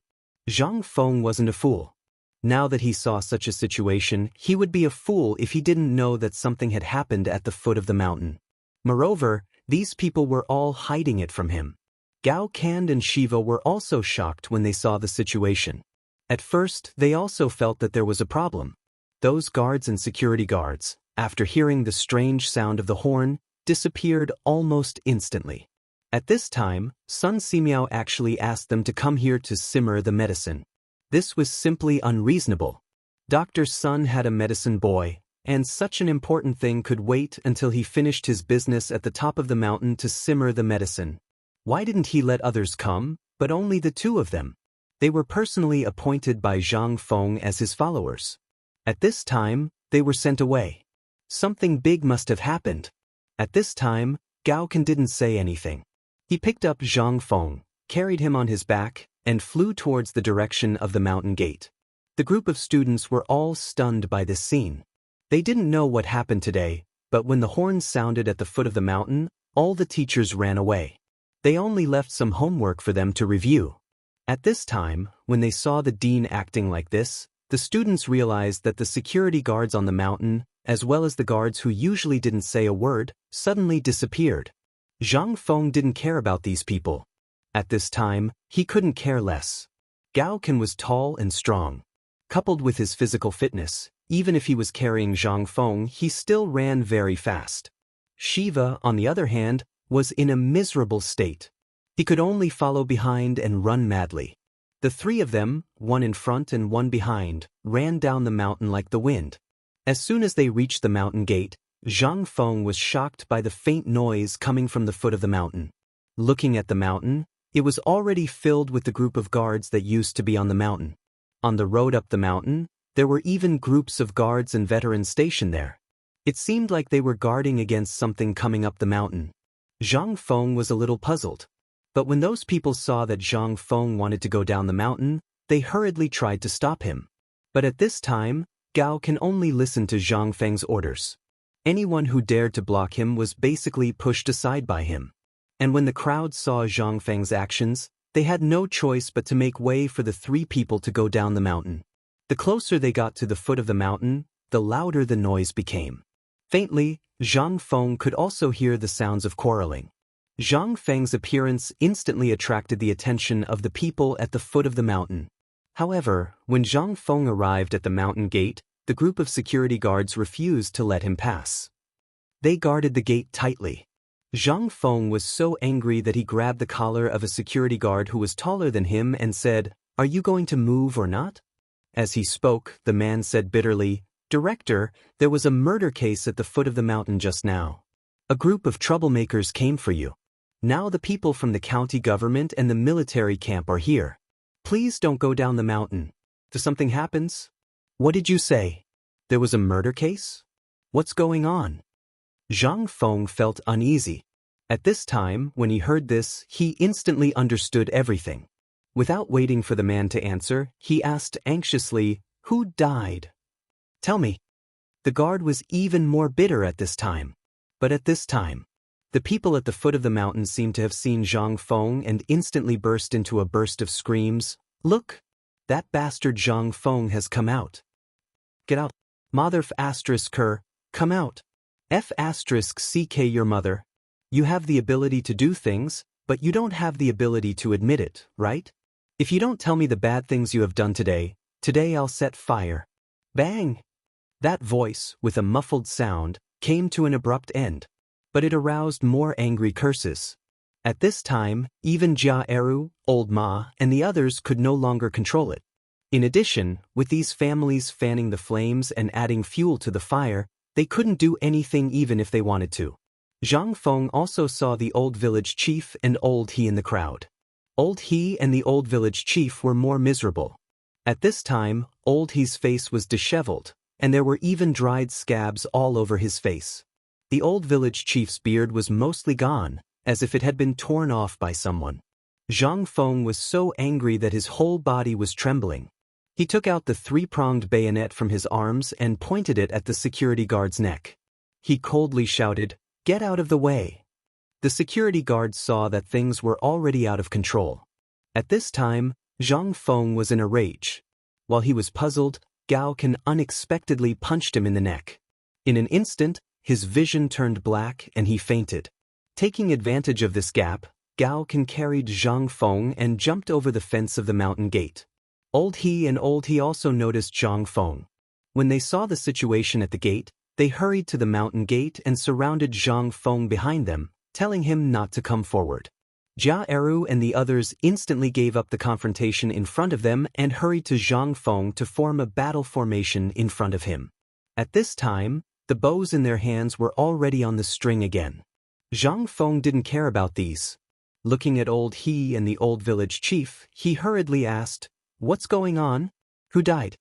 Zhang Feng wasn't a fool. Now that he saw such a situation, he would be a fool if he didn't know that something had happened at the foot of the mountain. Moreover, these people were all hiding it from him. Gao Kan and Shiva were also shocked when they saw the situation. At first, they also felt that there was a problem. Those guards and security guards, after hearing the strange sound of the horn, disappeared almost instantly. At this time, Sun Simiao actually asked them to come here to simmer the medicine. This was simply unreasonable. Dr. Sun had a medicine boy, and such an important thing could wait until he finished his business at the top of the mountain to simmer the medicine. Why didn't he let others come, but only the two of them? They were personally appointed by Zhang Feng as his followers. At this time, they were sent away. Something big must have happened. At this time, Gao Kan didn't say anything. He picked up Zhang Feng, carried him on his back, and flew towards the direction of the mountain gate. The group of students were all stunned by this scene. They didn't know what happened today, but when the horn sounded at the foot of the mountain, all the teachers ran away. They only left some homework for them to review. At this time, when they saw the dean acting like this, the students realized that the security guards on the mountain, as well as the guards who usually didn't say a word, suddenly disappeared. Zhang Feng didn't care about these people. At this time, he couldn't care less. Gao Kan was tall and strong. Coupled with his physical fitness, even if he was carrying Zhang Feng, he still ran very fast. Shiva, on the other hand, was in a miserable state. He could only follow behind and run madly. The three of them, one in front and one behind, ran down the mountain like the wind. As soon as they reached the mountain gate, Zhang Feng was shocked by the faint noise coming from the foot of the mountain. Looking at the mountain, it was already filled with the group of guards that used to be on the mountain. On the road up the mountain, there were even groups of guards and veterans stationed there. It seemed like they were guarding against something coming up the mountain. Zhang Feng was a little puzzled. But when those people saw that Zhang Feng wanted to go down the mountain, They hurriedly tried to stop him. But at this time, Gao can only listen to Zhang Feng's orders. Anyone who dared to block him was basically pushed aside by him. And when the crowd saw Zhang Feng's actions, they had no choice but to make way for the three people to go down the mountain. The closer they got to the foot of the mountain, the louder the noise became. Faintly, Zhang Feng could also hear the sounds of quarreling. Zhang Feng's appearance instantly attracted the attention of the people at the foot of the mountain. However, when Zhang Feng arrived at the mountain gate, the group of security guards refused to let him pass. They guarded the gate tightly. Zhang Feng was so angry that he grabbed the collar of a security guard who was taller than him and said, "Are you going to move or not?" As he spoke, the man said bitterly, "Director, there was a murder case at the foot of the mountain just now. A group of troublemakers came for you. Now the people from the county government and the military camp are here. Please don't go down the mountain. If something happens..." "What did you say? There was a murder case? What's going on?" Zhang Feng felt uneasy. At this time, when he heard this, he instantly understood everything. Without waiting for the man to answer, he asked anxiously, "Who died? Tell me." The guard was even more bitter at this time. But at this time, the people at the foot of the mountain seemed to have seen Zhang Feng and instantly burst into a burst of screams. "Look! That bastard Zhang Feng has come out. Get out. Mother f***ker, come out. F***ck your mother. You have the ability to do things, but you don't have the ability to admit it, right? If you don't tell me the bad things you have done today I'll set fire." Bang! That voice, with a muffled sound, came to an abrupt end. But it aroused more angry curses. At this time, even Jia Eru, Old Ma, and the others could no longer control it. In addition, with these families fanning the flames and adding fuel to the fire, they couldn't do anything even if they wanted to. Zhang Feng also saw the old village chief and Old He in the crowd. Old He and the old village chief were more miserable. At this time, Old He's face was disheveled, and there were even dried scabs all over his face. The old village chief's beard was mostly gone, as if it had been torn off by someone. Zhang Feng was so angry that his whole body was trembling. He took out the three-pronged bayonet from his arms and pointed it at the security guard's neck. He coldly shouted, "Get out of the way." The security guards saw that things were already out of control. At this time, Zhang Feng was in a rage. While he was puzzled, Gao Can unexpectedly punched him in the neck. In an instant, his vision turned black and he fainted. Taking advantage of this gap, Gao Can carried Zhang Feng and jumped over the fence of the mountain gate. Old He and Old He also noticed Zhang Feng. When they saw the situation at the gate, they hurried to the mountain gate and surrounded Zhang Feng behind them, telling him not to come forward. Jia Eru and the others instantly gave up the confrontation in front of them and hurried to Zhang Feng to form a battle formation in front of him. At this time, the bows in their hands were already on the string again. Zhang Feng didn't care about these. Looking at Old He and the old village chief, he hurriedly asked, "What's going on? Who died?"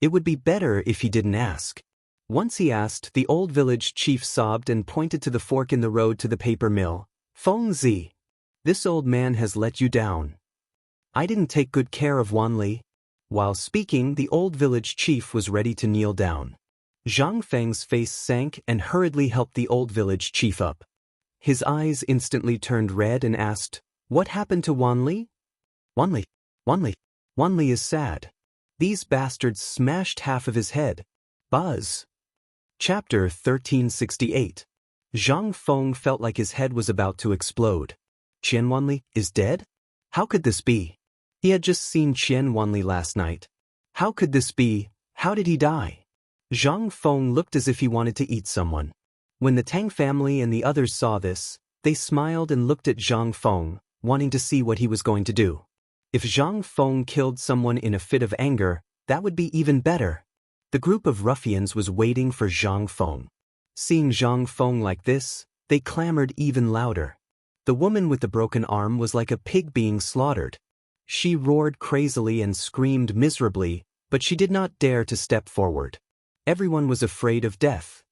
It would be better if he didn't ask. Once he asked, the old village chief sobbed and pointed to the fork in the road to the paper mill. "Feng Zi, this old man has let you down. I didn't take good care of Wang Lin." While speaking, the old village chief was ready to kneel down. Zhang Feng's face sank and hurriedly helped the old village chief up. His eyes instantly turned red and asked, "What happened to Wang Lin?" "Wang Lin, Wang Lin, Wang Lin is sad. These bastards smashed half of his head." Buzz. Chapter 1368. Zhang Feng felt like his head was about to explode. Qian Wanli is dead? How could this be? He had just seen Qian Wanli last night. How could this be? How did he die? Zhang Feng looked as if he wanted to eat someone. When the Tang family and the others saw this, they smiled and looked at Zhang Feng, wanting to see what he was going to do. If Zhang Feng killed someone in a fit of anger, that would be even better. The group of ruffians was waiting for Zhang Feng. Seeing Zhang Feng like this, they clamored even louder. The woman with the broken arm was like a pig being slaughtered. She roared crazily and screamed miserably, but she did not dare to step forward. Everyone was afraid of death.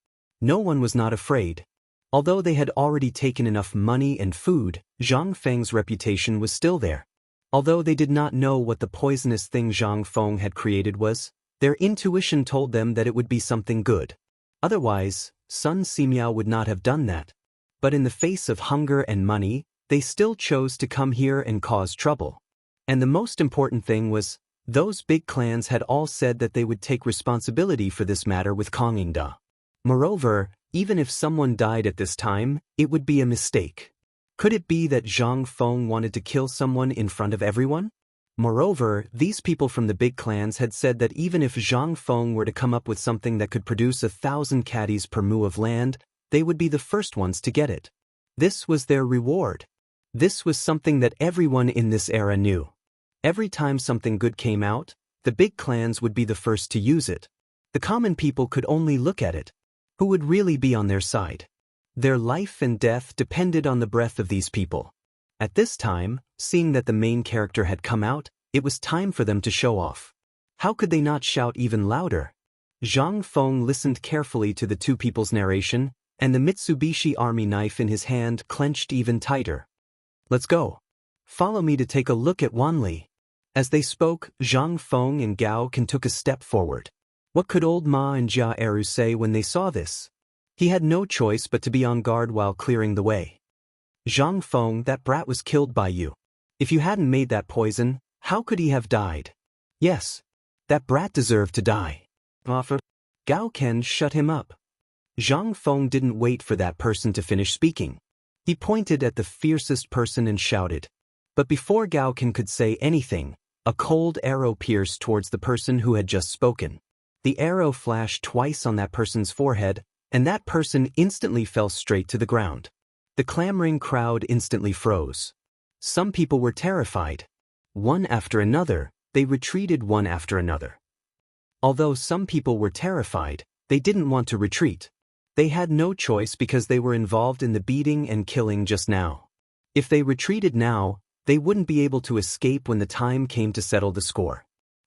No one was not afraid. Although they had already taken enough money and food, Zhang Feng's reputation was still there. Although they did not know what the poisonous thing Zhang Feng had created was, their intuition told them that it would be something good. Otherwise, Sun Simiao would not have done that. But in the face of hunger and money, they still chose to come here and cause trouble. And the most important thing was, those big clans had all said that they would take responsibility for this matter with Kongingda. Moreover, even if someone died at this time, it would be a mistake. Could it be that Zhang Feng wanted to kill someone in front of everyone? Moreover, these people from the big clans had said that even if Zhang Feng were to come up with something that could produce 1,000 caddies per mu of land, they would be the first ones to get it. This was their reward. This was something that everyone in this era knew. Every time something good came out, the big clans would be the first to use it. The common people could only look at it. Who would really be on their side? Their life and death depended on the breath of these people. At this time, seeing that the main character had come out, it was time for them to show off. How could they not shout even louder? Zhang Feng listened carefully to the two people's narration, and the Mitsubishi army knife in his hand clenched even tighter. Let's go. Follow me to take a look at Wang Lin. As they spoke, Zhang Feng and Gao Can took a step forward. What could old Ma and Jia Eru say when they saw this? He had no choice but to be on guard while clearing the way. Zhang Feng, that brat was killed by you. If you hadn't made that poison, how could he have died? Yes, that brat deserved to die. Gao Can shut him up. Zhang Feng didn't wait for that person to finish speaking. He pointed at the fiercest person and shouted. But before Gao Can could say anything, a cold arrow pierced towards the person who had just spoken. The arrow flashed twice on that person's forehead, and that person instantly fell straight to the ground. The clamoring crowd instantly froze. Some people were terrified. One after another, they retreated one after another. Although some people were terrified, they didn't want to retreat. They had no choice because they were involved in the beating and killing just now. If they retreated now, they wouldn't be able to escape when the time came to settle the score.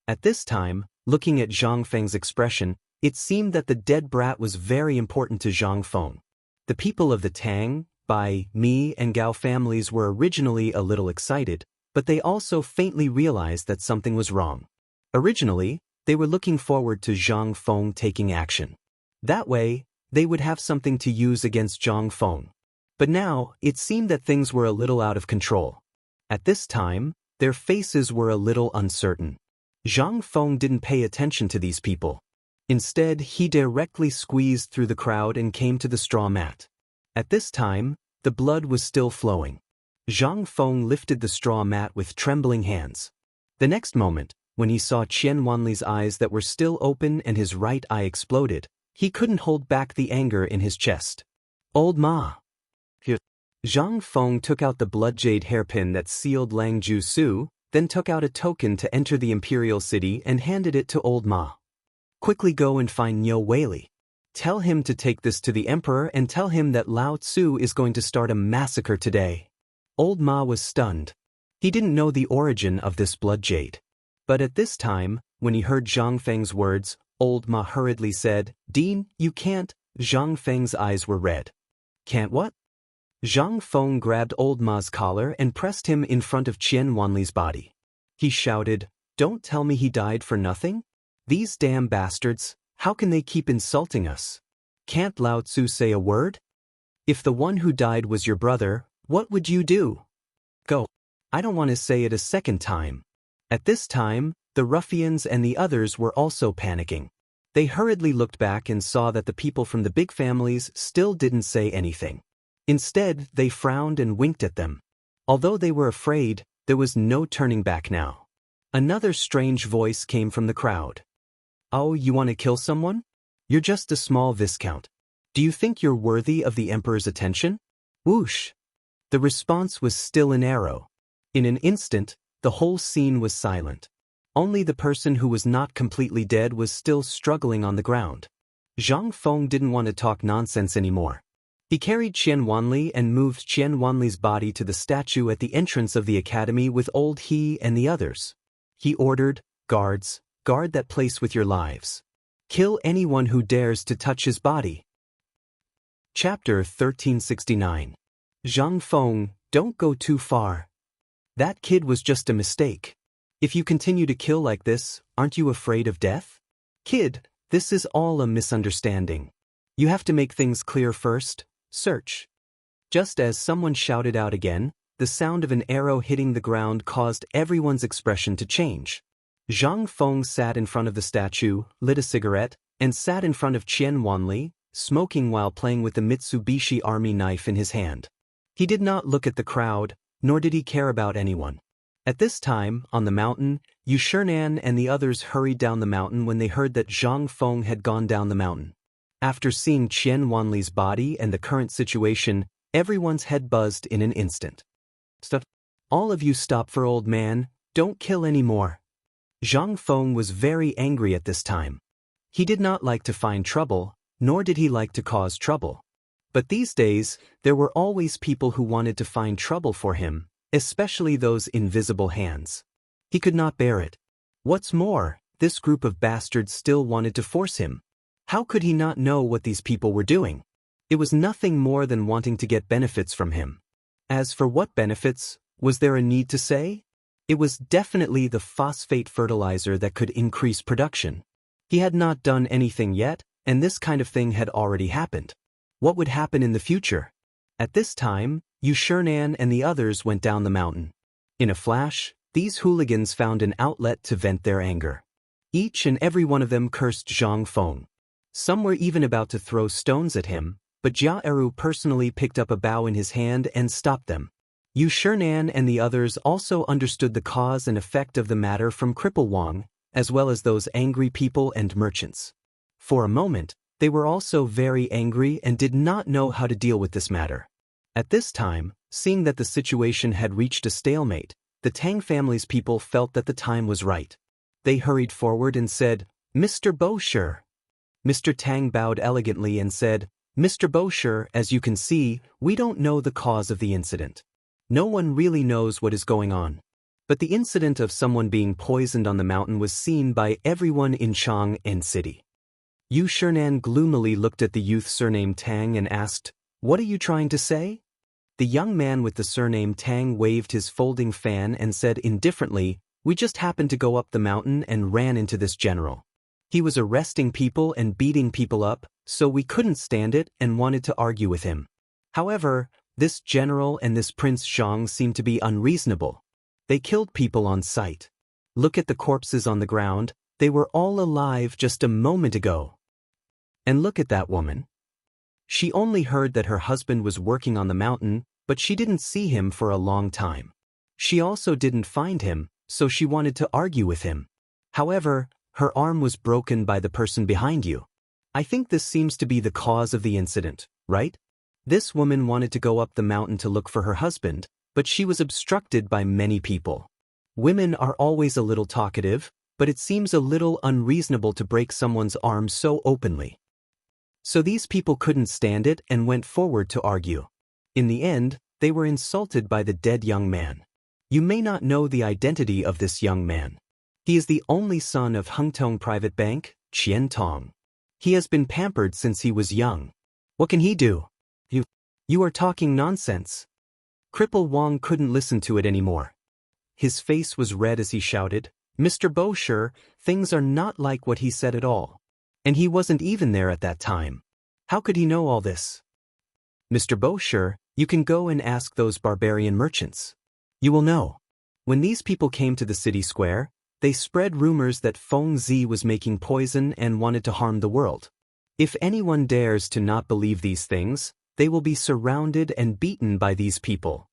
At this time, looking at Zhang Feng's expression, it seemed that the dead brat was very important to Zhang Feng. The people of the Tang, Bai, Mi, and Gao families were originally a little excited, but they also faintly realized that something was wrong. Originally, they were looking forward to Zhang Feng taking action. That way, they would have something to use against Zhang Feng. But now, it seemed that things were a little out of control. At this time, their faces were a little uncertain. Zhang Feng didn't pay attention to these people. Instead, he directly squeezed through the crowd and came to the straw mat. At this time, the blood was still flowing. Zhang Feng lifted the straw mat with trembling hands. The next moment, when he saw Qian Wanli's eyes that were still open and his right eye exploded, he couldn't hold back the anger in his chest. Old Ma! Zhang Feng took out the blood jade hairpin that sealed Lang Ju Su, then took out a token to enter the imperial city and handed it to Old Ma. Quickly go and find Niu Weili. Tell him to take this to the emperor and tell him that Lao Tzu is going to start a massacre today. Old Ma was stunned. He didn't know the origin of this blood jade. But at this time, when he heard Zhang Feng's words, Old Ma hurriedly said, "Dean, you can't." Zhang Feng's eyes were red. Can't what? Zhang Feng grabbed Old Ma's collar and pressed him in front of Qian Wanli's body. He shouted, "Don't tell me he died for nothing? These damn bastards, how can they keep insulting us? Can't Lao Tzu say a word? If the one who died was your brother, what would you do? Go. I don't want to say it a second time." At this time, the ruffians and the others were also panicking. They hurriedly looked back and saw that the people from the big families still didn't say anything. Instead, they frowned and winked at them. Although they were afraid, there was no turning back now. Another strange voice came from the crowd. "Oh, you want to kill someone? You're just a small viscount. Do you think you're worthy of the emperor's attention?" Whoosh! The response was still an arrow. In an instant, the whole scene was silent. Only the person who was not completely dead was still struggling on the ground. Zhang Feng didn't want to talk nonsense anymore. He carried Qian Wanli and moved Qian Wanli's body to the statue at the entrance of the academy with Old He and the others. He ordered, "Guards, guard that place with your lives. Kill anyone who dares to touch his body." Chapter 1369. Zhang Feng, don't go too far. That kid was just a mistake. If you continue to kill like this, aren't you afraid of death? Kid, this is all a misunderstanding. You have to make things clear first. Search. Just as someone shouted out again, the sound of an arrow hitting the ground caused everyone's expression to change. Zhang Feng sat in front of the statue, lit a cigarette, and sat in front of Qian Wanli, smoking while playing with the Mitsubishi Army knife in his hand. He did not look at the crowd, nor did he care about anyone. At this time, on the mountain, Chang'an and the others hurried down the mountain when they heard that Zhang Feng had gone down the mountain. After seeing Qian Wanli's body and the current situation, everyone's head buzzed in an instant. Stop. All of you stop for old man, don't kill anymore. Zhang Feng was very angry at this time. He did not like to find trouble, nor did he like to cause trouble. But these days, there were always people who wanted to find trouble for him, especially those invisible hands. He could not bear it. What's more, this group of bastards still wanted to force him. How could he not know what these people were doing? It was nothing more than wanting to get benefits from him. As for what benefits, was there a need to say? It was definitely the phosphate fertilizer that could increase production. He had not done anything yet, and this kind of thing had already happened. What would happen in the future? At this time, Chang'an and the others went down the mountain. In a flash, these hooligans found an outlet to vent their anger. Each and every one of them cursed Zhang Feng. Some were even about to throw stones at him, but Jia Eru personally picked up a bow in his hand and stopped them. Chang'an and the others also understood the cause and effect of the matter from Cripple Wang, as well as those angry people and merchants. For a moment, they were also very angry and did not know how to deal with this matter. At this time, seeing that the situation had reached a stalemate, the Tang family's people felt that the time was right. They hurried forward and said, "Mr. Bosher." Mr. Tang bowed elegantly and said, "Mr. Bosher, as you can see, we don't know the cause of the incident. No one really knows what is going on. But the incident of someone being poisoned on the mountain was seen by everyone in Chang'an city." Chang'an gloomily looked at the youth surnamed Tang and asked, "What are you trying to say?" The young man with the surname Tang waved his folding fan and said indifferently, "We just happened to go up the mountain and ran into this general. He was arresting people and beating people up, so we couldn't stand it and wanted to argue with him. However, this general and this Prince Zhang seemed to be unreasonable. They killed people on sight. Look at the corpses on the ground, they were all alive just a moment ago. And look at that woman. She only heard that her husband was working on the mountain, but she didn't see him for a long time. She also didn't find him, so she wanted to argue with him. However, her arm was broken by the person behind you. I think this seems to be the cause of the incident, right? This woman wanted to go up the mountain to look for her husband, but she was obstructed by many people. Women are always a little talkative, but it seems a little unreasonable to break someone's arm so openly. So these people couldn't stand it and went forward to argue. In the end, they were insulted by the dead young man. You may not know the identity of this young man. He is the only son of Hengtong Private Bank, Qian Tong. He has been pampered since he was young. What can he do? You are talking nonsense. Cripple Wang couldn't listen to it anymore. His face was red as he shouted, "Mr. Bosher, things are not like what he said at all. And he wasn't even there at that time. How could he know all this? Mr. Bosher, you can go and ask those barbarian merchants. You will know. When these people came to the city square, they spread rumors that Feng Zi was making poison and wanted to harm the world. If anyone dares to not believe these things, they will be surrounded and beaten by these people.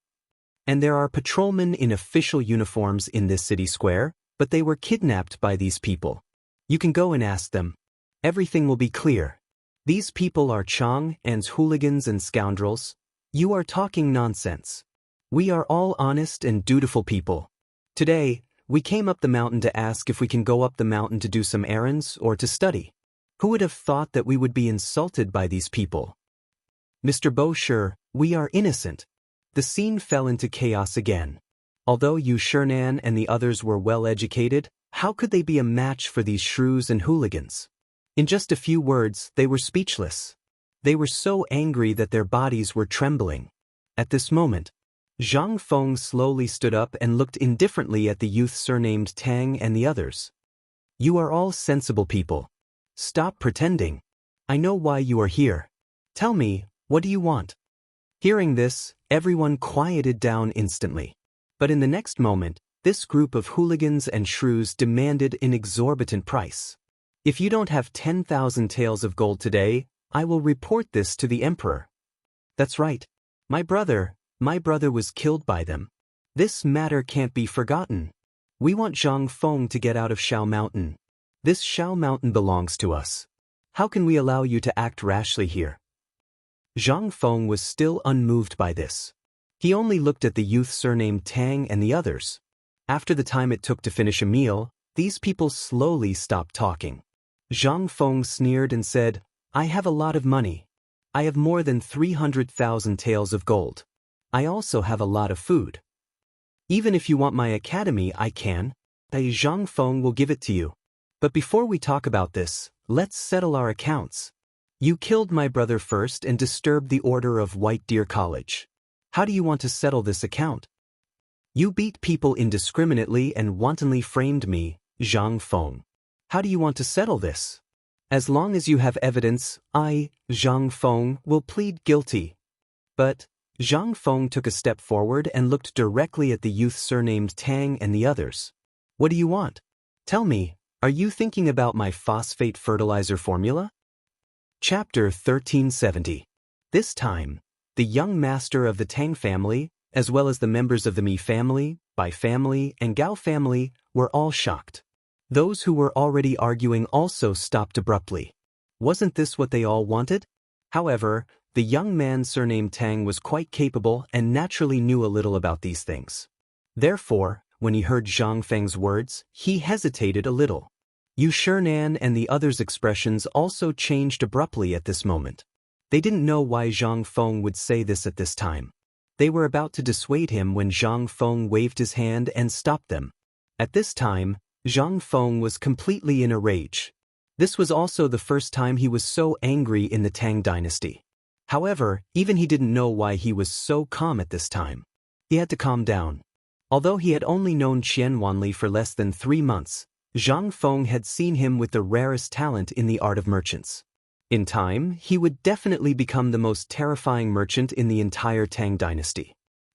And there are patrolmen in official uniforms in this city square, but they were kidnapped by these people. You can go and ask them. Everything will be clear. These people are Chang'an's hooligans and scoundrels. You are talking nonsense. We are all honest and dutiful people. Today, we came up the mountain to ask if we can go up the mountain to do some errands or to study. Who would have thought that we would be insulted by these people? Mr. Bosher, we are innocent." The scene fell into chaos again. Although Chang'an and the others were well educated, how could they be a match for these shrews and hooligans? In just a few words, they were speechless. They were so angry that their bodies were trembling. At this moment, Zhang Feng slowly stood up and looked indifferently at the youth surnamed Tang and the others. You are all sensible people. Stop pretending. I know why you are here. Tell me, what do you want? Hearing this, everyone quieted down instantly. But in the next moment, this group of hooligans and shrews demanded an exorbitant price. If you don't have 10,000 taels of gold today, I will report this to the emperor. That's right. My brother was killed by them. This matter can't be forgotten. We want Zhang Feng to get out of Shao Mountain. This Shao Mountain belongs to us. How can we allow you to act rashly here? Zhang Feng was still unmoved by this. He only looked at the youth surnamed Tang and the others. After the time it took to finish a meal, these people slowly stopped talking. Zhang Feng sneered and said, I have a lot of money. I have more than 300,000 taels of gold. I also have a lot of food. Even if you want my academy, I can. Zhang Feng will give it to you. But before we talk about this, let's settle our accounts. You killed my brother first and disturbed the order of White Deer College. How do you want to settle this account? You beat people indiscriminately and wantonly framed me, Zhang Feng. How do you want to settle this? As long as you have evidence, I, Zhang Feng, will plead guilty. But Zhang Feng took a step forward and looked directly at the youth surnamed Tang and the others. What do you want? Tell me, are you thinking about my phosphate fertilizer formula? Chapter 1370. This time, the young master of the Tang family, as well as the members of the Mi family, Bai family, and Gao family, were all shocked. Those who were already arguing also stopped abruptly. Wasn't this what they all wanted? However, the young man surnamed Tang was quite capable and naturally knew a little about these things. Therefore, when he heard Zhang Feng's words, he hesitated a little. Yu Shinan and the others' expressions also changed abruptly at this moment. They didn't know why Zhang Feng would say this at this time. They were about to dissuade him when Zhang Feng waved his hand and stopped them. At this time, Zhang Feng was completely in a rage. This was also the first time he was so angry in the Tang dynasty. However, even he didn't know why he was so calm at this time. He had to calm down. Although he had only known Qianwanli for less than 3 months, Zhang Feng had seen him with the rarest talent in the art of merchants. In time, he would definitely become the most terrifying merchant in the entire Tang dynasty.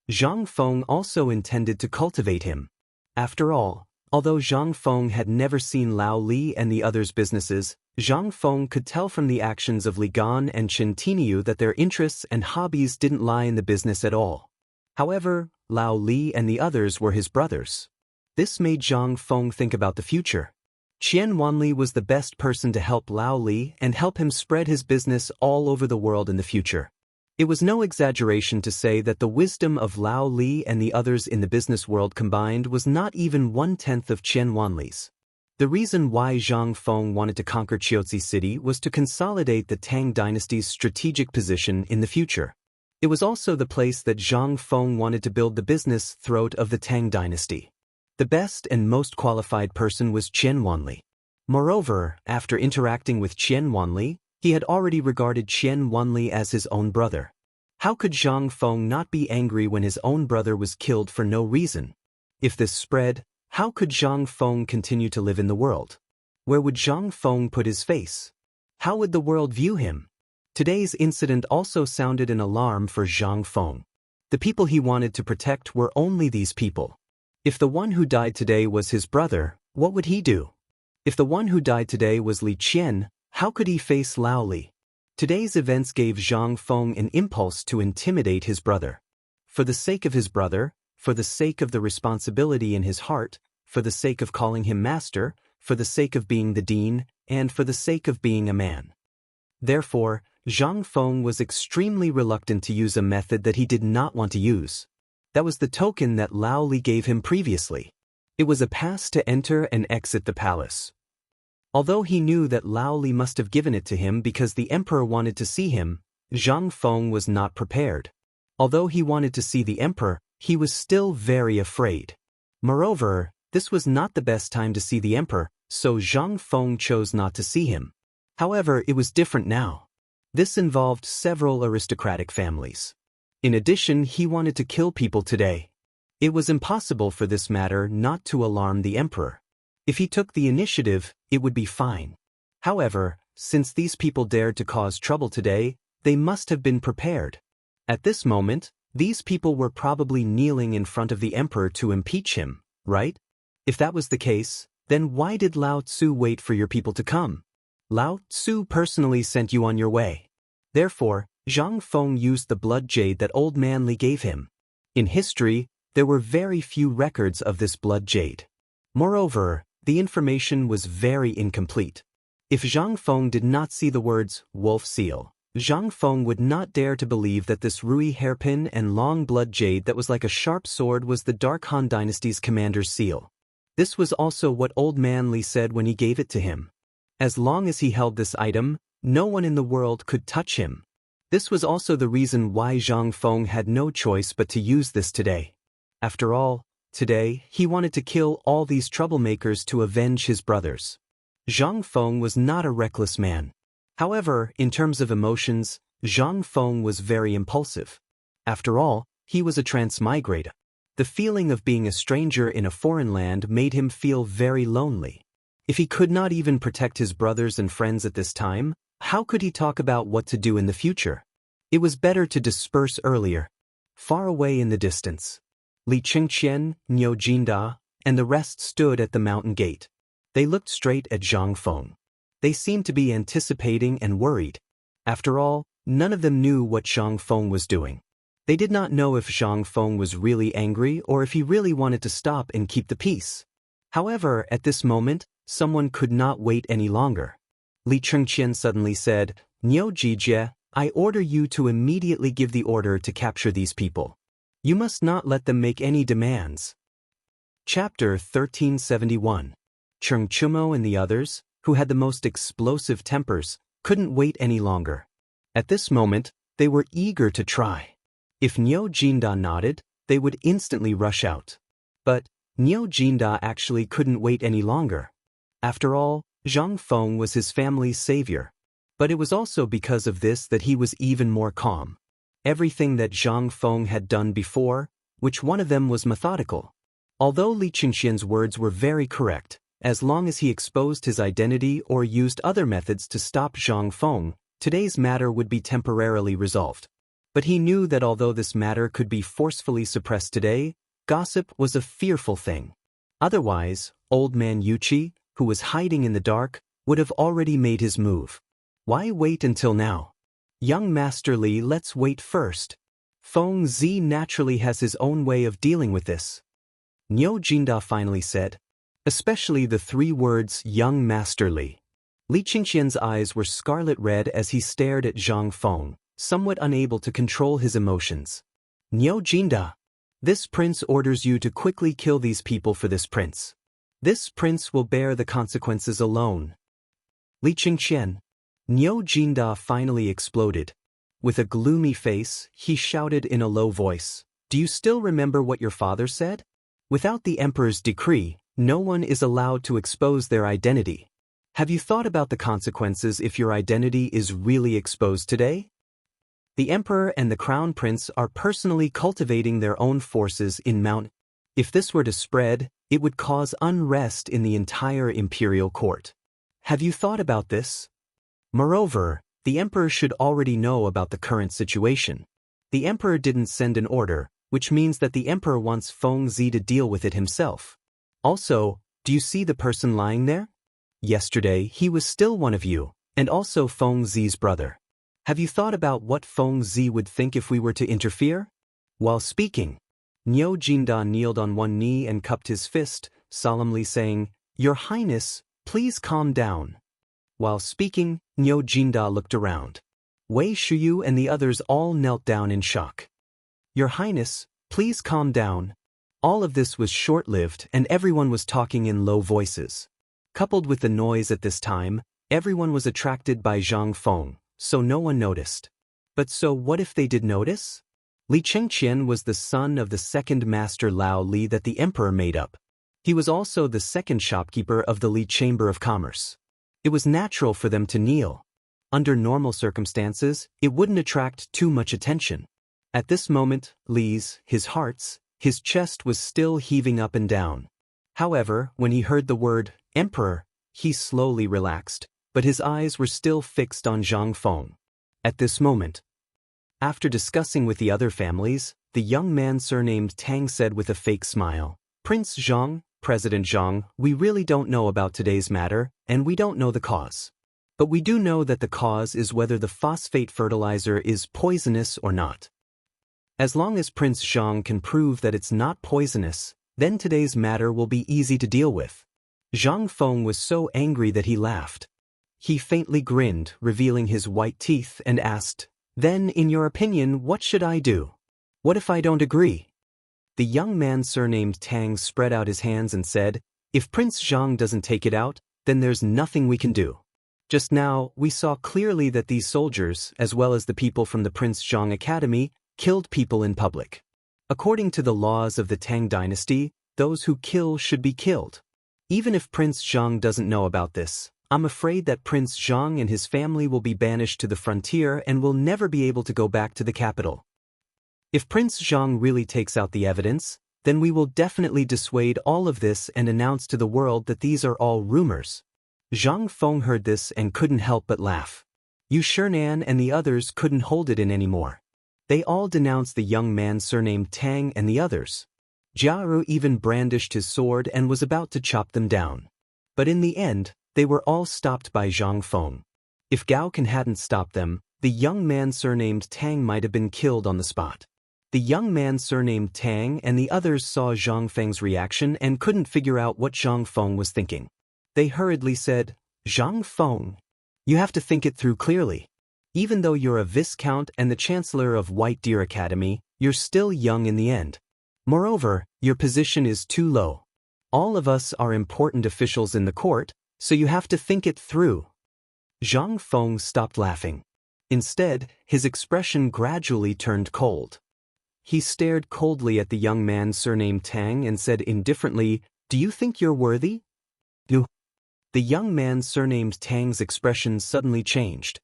Zhang Feng also intended to cultivate him. After all, although Zhang Feng had never seen Lao Li and the others' businesses, Zhang Feng could tell from the actions of Li Gan and Chen Tiniu that their interests and hobbies didn't lie in the business at all. However, Lao Li and the others were his brothers. This made Zhang Feng think about the future. Qianwanli was the best person to help Lao Li and help him spread his business all over the world in the future. It was no exaggeration to say that the wisdom of Lao Li and the others in the business world combined was not even 1/10 of Qianwanli's. The reason why Zhang Feng wanted to conquer Qiuzi City was to consolidate the Tang dynasty's strategic position in the future. It was also the place that Zhang Feng wanted to build the business throat of the Tang dynasty. The best and most qualified person was Qianwanli. Moreover, after interacting with Qianwanli, he had already regarded Qianwanli as his own brother. How could Zhang Feng not be angry when his own brother was killed for no reason? If this spread, how could Zhang Feng continue to live in the world? Where would Zhang Feng put his face? How would the world view him? Today's incident also sounded an alarm for Zhang Feng. The people he wanted to protect were only these people. If the one who died today was his brother, what would he do? If the one who died today was Li Qian, how could he face Lao Li? Today's events gave Zhang Feng an impulse to intimidate his brother. For the sake of his brother, for the sake of the responsibility in his heart, for the sake of calling him master, for the sake of being the dean, and for the sake of being a man. Therefore, Zhang Feng was extremely reluctant to use a method that he did not want to use. That was the token that Lao Li gave him previously. It was a pass to enter and exit the palace. Although he knew that Lao Li must have given it to him because the emperor wanted to see him, Zhang Feng was not prepared. Although he wanted to see the emperor, he was still very afraid. Moreover, this was not the best time to see the emperor, so Zhang Feng chose not to see him. However, it was different now. This involved several aristocratic families. In addition, he wanted to kill people today. It was impossible for this matter not to alarm the emperor. If he took the initiative, it would be fine. However, since these people dared to cause trouble today, they must have been prepared. At this moment, these people were probably kneeling in front of the emperor to impeach him, right? If that was the case, then why did Lao Tzu wait for your people to come? Lao Tzu personally sent you on your way. Therefore, Zhang Feng used the blood jade that old man Li gave him. In history, there were very few records of this blood jade. Moreover, the information was very incomplete. If Zhang Feng did not see the words wolf seal, Zhang Feng would not dare to believe that this Rui hairpin and long blood jade that was like a sharp sword was the Dark Han Dynasty's commander's seal. This was also what old man Li said when he gave it to him. As long as he held this item, no one in the world could touch him. This was also the reason why Zhang Feng had no choice but to use this today. After all, today, he wanted to kill all these troublemakers to avenge his brothers. Zhang Feng was not a reckless man. However, in terms of emotions, Zhang Feng was very impulsive. After all, he was a transmigrator. The feeling of being a stranger in a foreign land made him feel very lonely. If he could not even protect his brothers and friends at this time, how could he talk about what to do in the future? It was better to disperse earlier. Far away in the distance, Li Qingqian, Niu Jinda, and the rest stood at the mountain gate. They looked straight at Zhang Feng. They seemed to be anticipating and worried. After all, none of them knew what Zhang Feng was doing. They did not know if Zhang Feng was really angry or if he really wanted to stop and keep the peace. However, at this moment, someone could not wait any longer. Li Chengqian suddenly said, "Niu Jijie, I order you to immediately give the order to capture these people. You must not let them make any demands." Chapter 1371. Cheng Chumo and the others, who had the most explosive tempers, couldn't wait any longer. At this moment, they were eager to try. If Niu Jinda nodded, they would instantly rush out. But Niu Jinda actually couldn't wait any longer. After all, Zhang Feng was his family's savior. But it was also because of this that he was even more calm. Everything that Zhang Feng had done before, which one of them was methodical. Although Li Qingqian's words were very correct, as long as he exposed his identity or used other methods to stop Zhang Feng, today's matter would be temporarily resolved. But he knew that although this matter could be forcefully suppressed today, gossip was a fearful thing. Otherwise, old man Yuqi, who was hiding in the dark, would have already made his move. Why wait until now? Young Master Li, let's wait first. Feng Zi naturally has his own way of dealing with this. Niu Jinda finally said. Especially the three words, young Master Li. Li Qingqian's eyes were scarlet red as he stared at Zhang Feng, somewhat unable to control his emotions. Niu Jinda. This prince orders you to quickly kill these people for this prince. This prince will bear the consequences alone. Li Qingqian. Niu Jinda finally exploded. With a gloomy face, he shouted in a low voice, "Do you still remember what your father said? Without the emperor's decree, no one is allowed to expose their identity. Have you thought about the consequences if your identity is really exposed today? The emperor and the crown prince are personally cultivating their own forces in Mount. If this were to spread, it would cause unrest in the entire imperial court. Have you thought about this? Moreover, the emperor should already know about the current situation. The emperor didn't send an order, which means that the emperor wants Feng Zi to deal with it himself. Also, do you see the person lying there? Yesterday, he was still one of you, and also Feng Zi's brother. Have you thought about what Feng Zi would think if we were to interfere?" While speaking, Niu Jinda kneeled on one knee and cupped his fist, solemnly saying, "Your Highness, please calm down." While speaking, Niu Jinda looked around. Wei Shuyu and the others all knelt down in shock. "Your Highness, please calm down." All of this was short-lived and everyone was talking in low voices. Coupled with the noise at this time, everyone was attracted by Zhang Feng, so no one noticed. But so what if they did notice? Li Chengqian was the son of the second master Lao Li that the emperor made up. He was also the second shopkeeper of the Li Chamber of Commerce. It was natural for them to kneel. Under normal circumstances, it wouldn't attract too much attention. At this moment, his chest was still heaving up and down. However, when he heard the word emperor, he slowly relaxed, but his eyes were still fixed on Zhang Feng. At this moment, after discussing with the other families, the young man surnamed Tang said with a fake smile, "Prince Zhang, President Zhang, we really don't know about today's matter, and we don't know the cause. But we do know that the cause is whether the phosphate fertilizer is poisonous or not. As long as Prince Zhang can prove that it's not poisonous, then today's matter will be easy to deal with." Zhang Feng was so angry that he laughed. He faintly grinned, revealing his white teeth, and asked, "Then, in your opinion, what should I do? What if I don't agree?" The young man surnamed Tang spread out his hands and said, "If Prince Zhang doesn't take it out, then there's nothing we can do. Just now, we saw clearly that these soldiers, as well as the people from the Prince Zhang Academy, killed people in public. According to the laws of the Tang dynasty, those who kill should be killed. Even if Prince Zhang doesn't know about this, I'm afraid that Prince Zhang and his family will be banished to the frontier and will never be able to go back to the capital. If Prince Zhang really takes out the evidence, then we will definitely dissuade all of this and announce to the world that these are all rumors." Zhang Feng heard this and couldn't help but laugh. Chang'an and the others couldn't hold it in anymore. They all denounced the young man surnamed Tang and the others. Jiaru even brandished his sword and was about to chop them down. But in the end, they were all stopped by Zhang Feng. If Gaokan hadn't stopped them, the young man surnamed Tang might have been killed on the spot. The young man surnamed Tang and the others saw Zhang Feng's reaction and couldn't figure out what Zhang Feng was thinking. They hurriedly said, "Zhang Feng, you have to think it through clearly. Even though you're a viscount and the chancellor of White Deer Academy, you're still young in the end. Moreover, your position is too low. All of us are important officials in the court, so you have to think it through." Zhang Feng stopped laughing. Instead, his expression gradually turned cold. He stared coldly at the young man surnamed Tang and said indifferently, "Do you think you're worthy?" "No." The young man surnamed Tang's expression suddenly changed.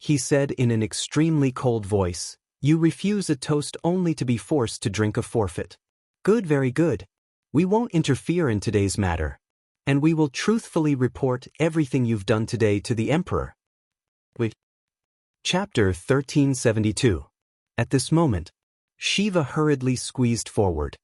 He said in an extremely cold voice, "You refuse a toast only to be forced to drink a forfeit. Good, very good. We won't interfere in today's matter. And we will truthfully report everything you've done today to the emperor." Chapter 1372. At this moment, Shiva hurriedly squeezed forward.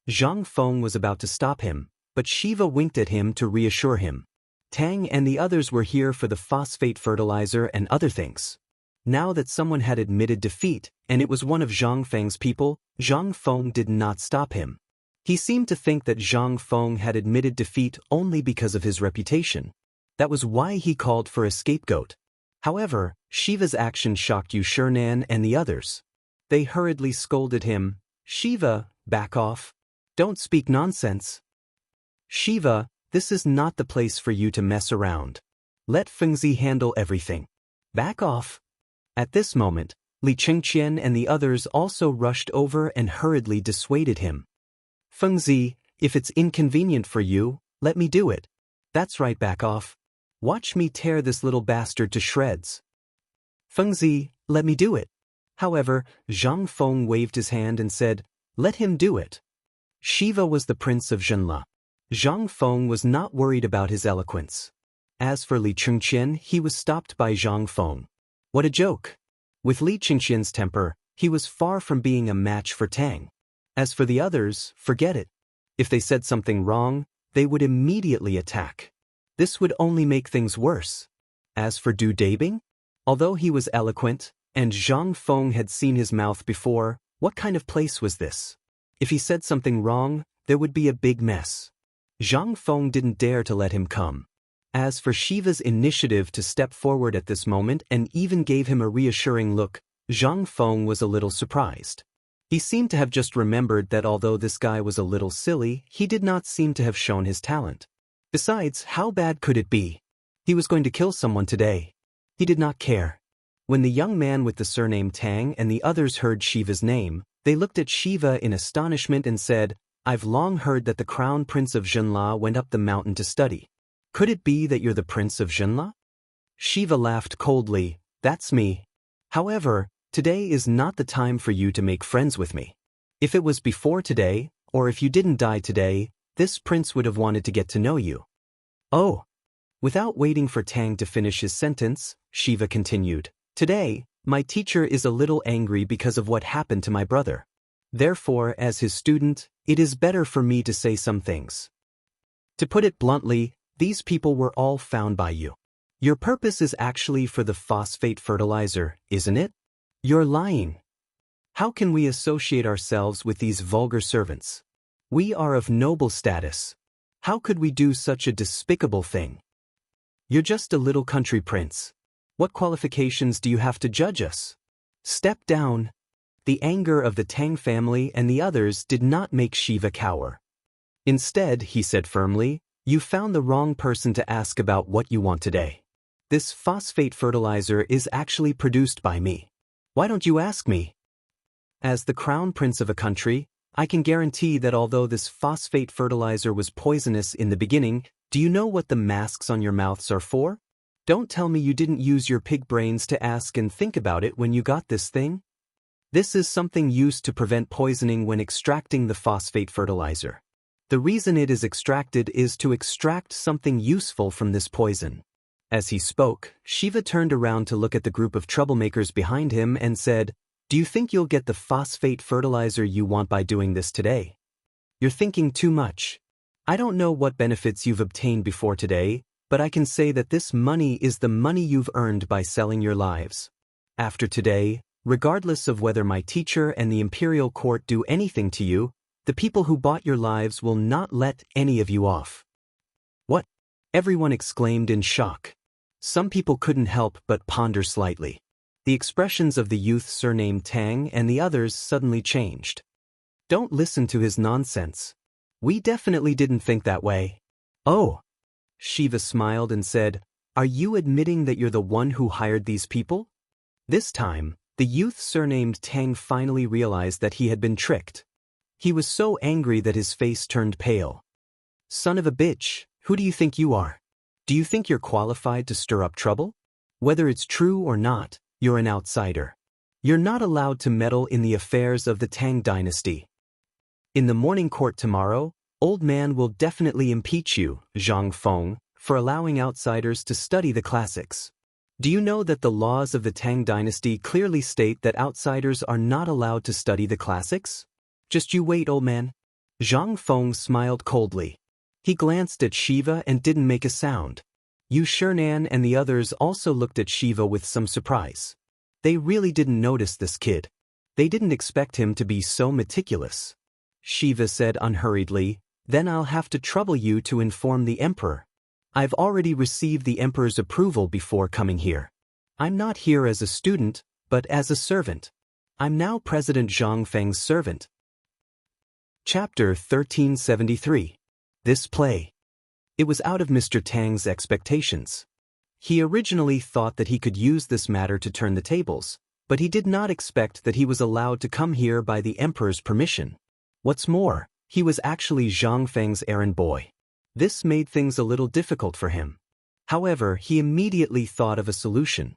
Zhang Feng was about to stop him, but Shiva winked at him to reassure him. Tang and the others were here for the phosphate fertilizer and other things. Now that someone had admitted defeat, and it was one of Zhang Feng's people, Zhang Feng did not stop him. He seemed to think that Zhang Feng had admitted defeat only because of his reputation. That was why he called for a scapegoat. However, Shiva's action shocked Shang'an and the others. They hurriedly scolded him, "Shiva, back off. Don't speak nonsense. Shiva, this is not the place for you to mess around. Let Fengzi handle everything. Back off." At this moment, Li Chengqian and the others also rushed over and hurriedly dissuaded him. "Fengzi, if it's inconvenient for you, let me do it. That's right, back off. Watch me tear this little bastard to shreds." "Fengzi, let me do it." However, Zhang Feng waved his hand and said, "Let him do it." Shiva was the prince of Zhenla. Zhang Feng was not worried about his eloquence. As for Li Chengqian, he was stopped by Zhang Feng. What a joke! With Li Chengqian's temper, he was far from being a match for Tang. As for the others, forget it. If they said something wrong, they would immediately attack. This would only make things worse. As for Du Dabing, although he was eloquent, and Zhang Feng had seen his mouth before, what kind of place was this? If he said something wrong, there would be a big mess. Zhang Feng didn't dare to let him come. As for Shiva's initiative to step forward at this moment and even gave him a reassuring look, Zhang Feng was a little surprised. He seemed to have just remembered that although this guy was a little silly, he did not seem to have shown his talent. Besides, how bad could it be? He was going to kill someone today. He did not care. When the young man with the surname Tang and the others heard Shiva's name, they looked at Shiva in astonishment and said, "I've long heard that the crown prince of Zhenla went up the mountain to study. Could it be that you're the prince of Zhenla?" Shiva laughed coldly, "That's me." However, Today is not the time for you to make friends with me. If it was before today, or if you didn't die today, this prince would have wanted to get to know you. Oh. Without waiting for Tang to finish his sentence, Shiva continued, Today, my teacher is a little angry because of what happened to my brother. Therefore, as his student, it is better for me to say some things. To put it bluntly, these people were all found by you. Your purpose is actually for the phosphate fertilizer, isn't it? You're lying. How can we associate ourselves with these vulgar servants? We are of noble status. How could we do such a despicable thing? You're just a little country prince. What qualifications do you have to judge us? Step down. The anger of the Tang family and the others did not make Shiva cower. Instead, he said firmly, you found the wrong person to ask about what you want today. This phosphate fertilizer is actually produced by me. Why don't you ask me? As the crown prince of a country, I can guarantee that although this phosphate fertilizer was poisonous in the beginning, do you know what the masks on your mouths are for? Don't tell me you didn't use your pig brains to ask and think about it when you got this thing. This is something used to prevent poisoning when extracting the phosphate fertilizer. The reason it is extracted is to extract something useful from this poison. As he spoke, Shiva turned around to look at the group of troublemakers behind him and said, Do you think you'll get the phosphate fertilizer you want by doing this today? You're thinking too much. I don't know what benefits you've obtained before today, but I can say that this money is the money you've earned by selling your lives. After today, regardless of whether my teacher and the imperial court do anything to you, the people who bought your lives will not let any of you off. What? Everyone exclaimed in shock. Some people couldn't help but ponder slightly. The expressions of the youth surnamed Tang and the others suddenly changed. Don't listen to his nonsense. We definitely didn't think that way. Oh. Shiva smiled and said, Are you admitting that you're the one who hired these people? This time, the youth surnamed Tang finally realized that he had been tricked. He was so angry that his face turned pale. Son of a bitch, who do you think you are? Do you think you're qualified to stir up trouble? Whether it's true or not, you're an outsider. You're not allowed to meddle in the affairs of the Tang dynasty. In the morning court tomorrow, Old Man will definitely impeach you, Zhang Feng, for allowing outsiders to study the classics. Do you know that the laws of the Tang dynasty clearly state that outsiders are not allowed to study the classics? Just you wait, old man. Zhang Feng smiled coldly. He glanced at Shiva and didn't make a sound. Yu Shernan and the others also looked at Shiva with some surprise. They really didn't notice this kid. They didn't expect him to be so meticulous. Shiva said unhurriedly, Then I'll have to trouble you to inform the emperor. I've already received the emperor's approval before coming here. I'm not here as a student, but as a servant. I'm now President Zhang Feng's servant. Chapter 1373. This play. It was out of Mr. Tang's expectations. He originally thought that he could use this matter to turn the tables, but he did not expect that he was allowed to come here by the emperor's permission. What's more, he was actually Zhang Feng's errand boy. This made things a little difficult for him. However, he immediately thought of a solution.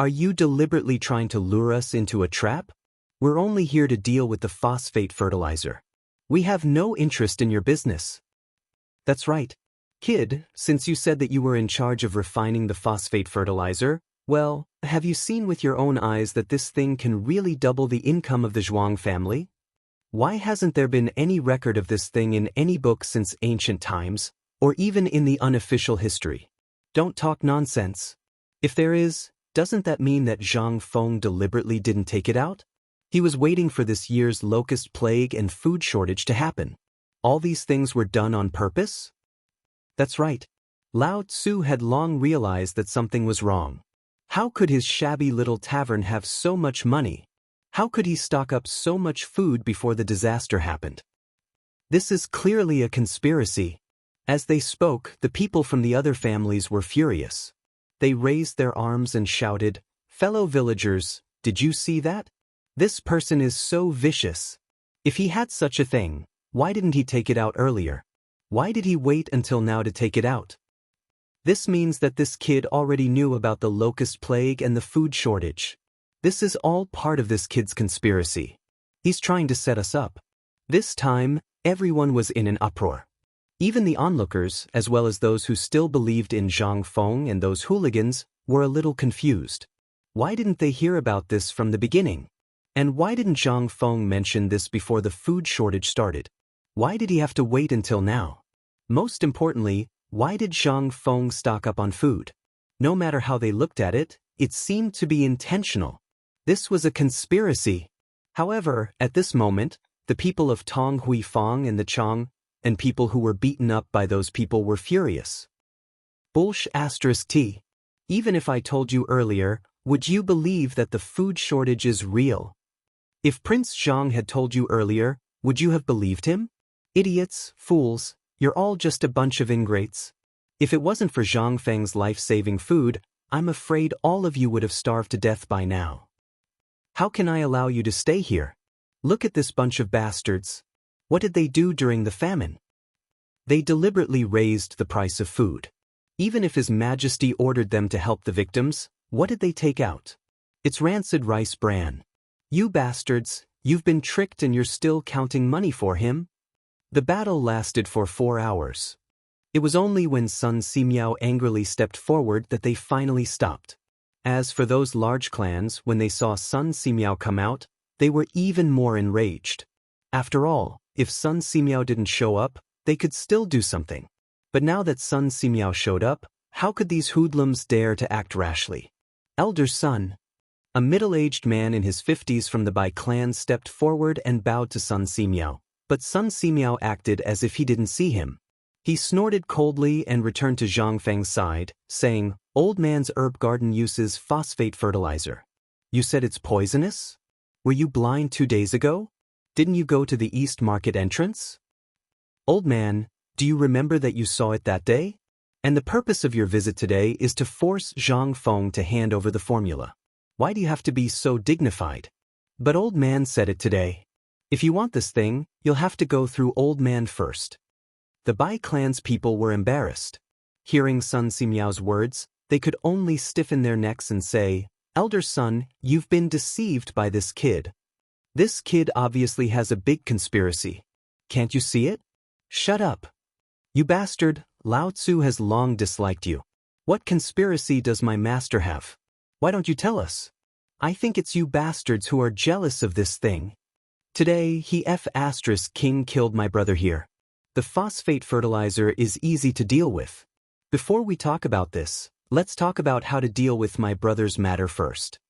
Are you deliberately trying to lure us into a trap? We're only here to deal with the phosphate fertilizer. We have no interest in your business. That's right. Kid, since you said that you were in charge of refining the phosphate fertilizer, well, have you seen with your own eyes that this thing can really double the income of the Zhuang family? Why hasn't there been any record of this thing in any book since ancient times, or even in the unofficial history? Don't talk nonsense. If there is, doesn't that mean that Zhang Feng deliberately didn't take it out? He was waiting for this year's locust plague and food shortage to happen. All these things were done on purpose? That's right. Lao Tzu had long realized that something was wrong. How could his shabby little tavern have so much money? How could he stock up so much food before the disaster happened? This is clearly a conspiracy. As they spoke, the people from the other families were furious. They raised their arms and shouted, Fellow villagers, did you see that? This person is so vicious. If he had such a thing, why didn't he take it out earlier? Why did he wait until now to take it out? This means that this kid already knew about the locust plague and the food shortage. This is all part of this kid's conspiracy. He's trying to set us up. This time, everyone was in an uproar. Even the onlookers, as well as those who still believed in Zhang Feng and those hooligans, were a little confused. Why didn't they hear about this from the beginning? And why didn't Zhang Feng mention this before the food shortage started? Why did he have to wait until now? Most importantly, why did Zhang Feng stock up on food? No matter how they looked at it, it seemed to be intentional. This was a conspiracy. However, at this moment, the people of Tong Huifang and the Chang, and people who were beaten up by those people were furious. *T. Even if I told you earlier, would you believe that the food shortage is real? If Prince Zhang had told you earlier, would you have believed him? Idiots, fools, you're all just a bunch of ingrates. If it wasn't for Zhang Feng's life-saving food, I'm afraid all of you would have starved to death by now. How can I allow you to stay here? Look at this bunch of bastards. What did they do during the famine? They deliberately raised the price of food. Even if His Majesty ordered them to help the victims, what did they take out? It's rancid rice bran. You bastards, you've been tricked and you're still counting money for him? The battle lasted for 4 hours. It was only when Sun Simiao angrily stepped forward that they finally stopped. As for those large clans, when they saw Sun Simiao come out, they were even more enraged. After all, if Sun Simiao didn't show up, they could still do something. But now that Sun Simiao showed up, how could these hoodlums dare to act rashly? Elder Sun, a middle-aged man in his 50s from the Bai clan, stepped forward and bowed to Sun Simiao, but Sun Simiao acted as if he didn't see him. He snorted coldly and returned to Zhang Feng's side, saying, "Old man's herb garden uses phosphate fertilizer. You said it's poisonous? Were you blind 2 days ago? Didn't you go to the East Market entrance? Old man, do you remember that you saw it that day? And the purpose of your visit today is to force Zhang Feng to hand over the formula. Why do you have to be so dignified? But old man said it today. If you want this thing, you'll have to go through old man first." The Bai clan's people were embarrassed. Hearing Sun Simiao's words, they could only stiffen their necks and say, "Elder Sun, you've been deceived by this kid. This kid obviously has a big conspiracy. Can't you see it? Shut up. You bastard, Lao Tzu has long disliked you. What conspiracy does my master have? Why don't you tell us? I think it's you bastards who are jealous of this thing. Today, King killed my brother here. The phosphate fertilizer is easy to deal with. Before we talk about this, let's talk about how to deal with my brother's matter first."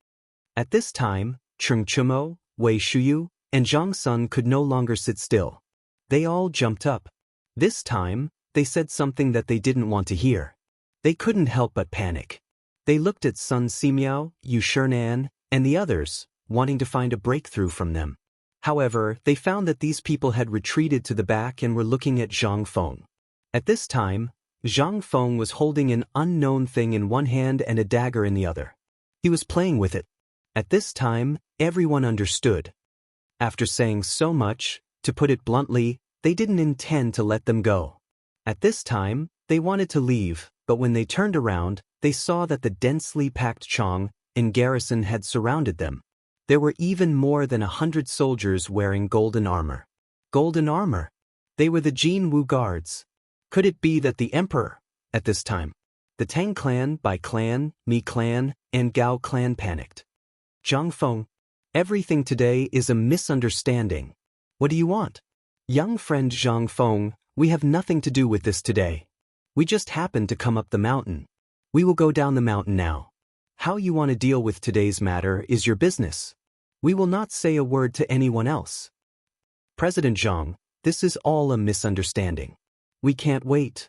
At this time, Cheng Chumo, Wei Shuyu, and Zhang Sun could no longer sit still. They all jumped up. This time, they said something that they didn't want to hear. They couldn't help but panic. They looked at Sun Simiao, Yu Shernan, and the others, wanting to find a breakthrough from them. However, they found that these people had retreated to the back and were looking at Zhang Feng. At this time, Zhang Feng was holding an unknown thing in one hand and a dagger in the other. He was playing with it. At this time, everyone understood. After saying so much, to put it bluntly, they didn't intend to let them go. At this time, they wanted to leave, but when they turned around, they saw that the densely packed Chang and garrison had surrounded them. There were even more than 100 soldiers wearing golden armor. Golden armor? They were the Jin Wu guards. Could it be that the emperor, at this time, the Tang clan, Bai clan, Mi clan, and Gao clan panicked? Zhang Feng, everything today is a misunderstanding. What do you want? Young friend Zhang Feng, we have nothing to do with this today. We just happened to come up the mountain. We will go down the mountain now. How you want to deal with today's matter is your business. We will not say a word to anyone else. President Zhang, this is all a misunderstanding. We can't wait.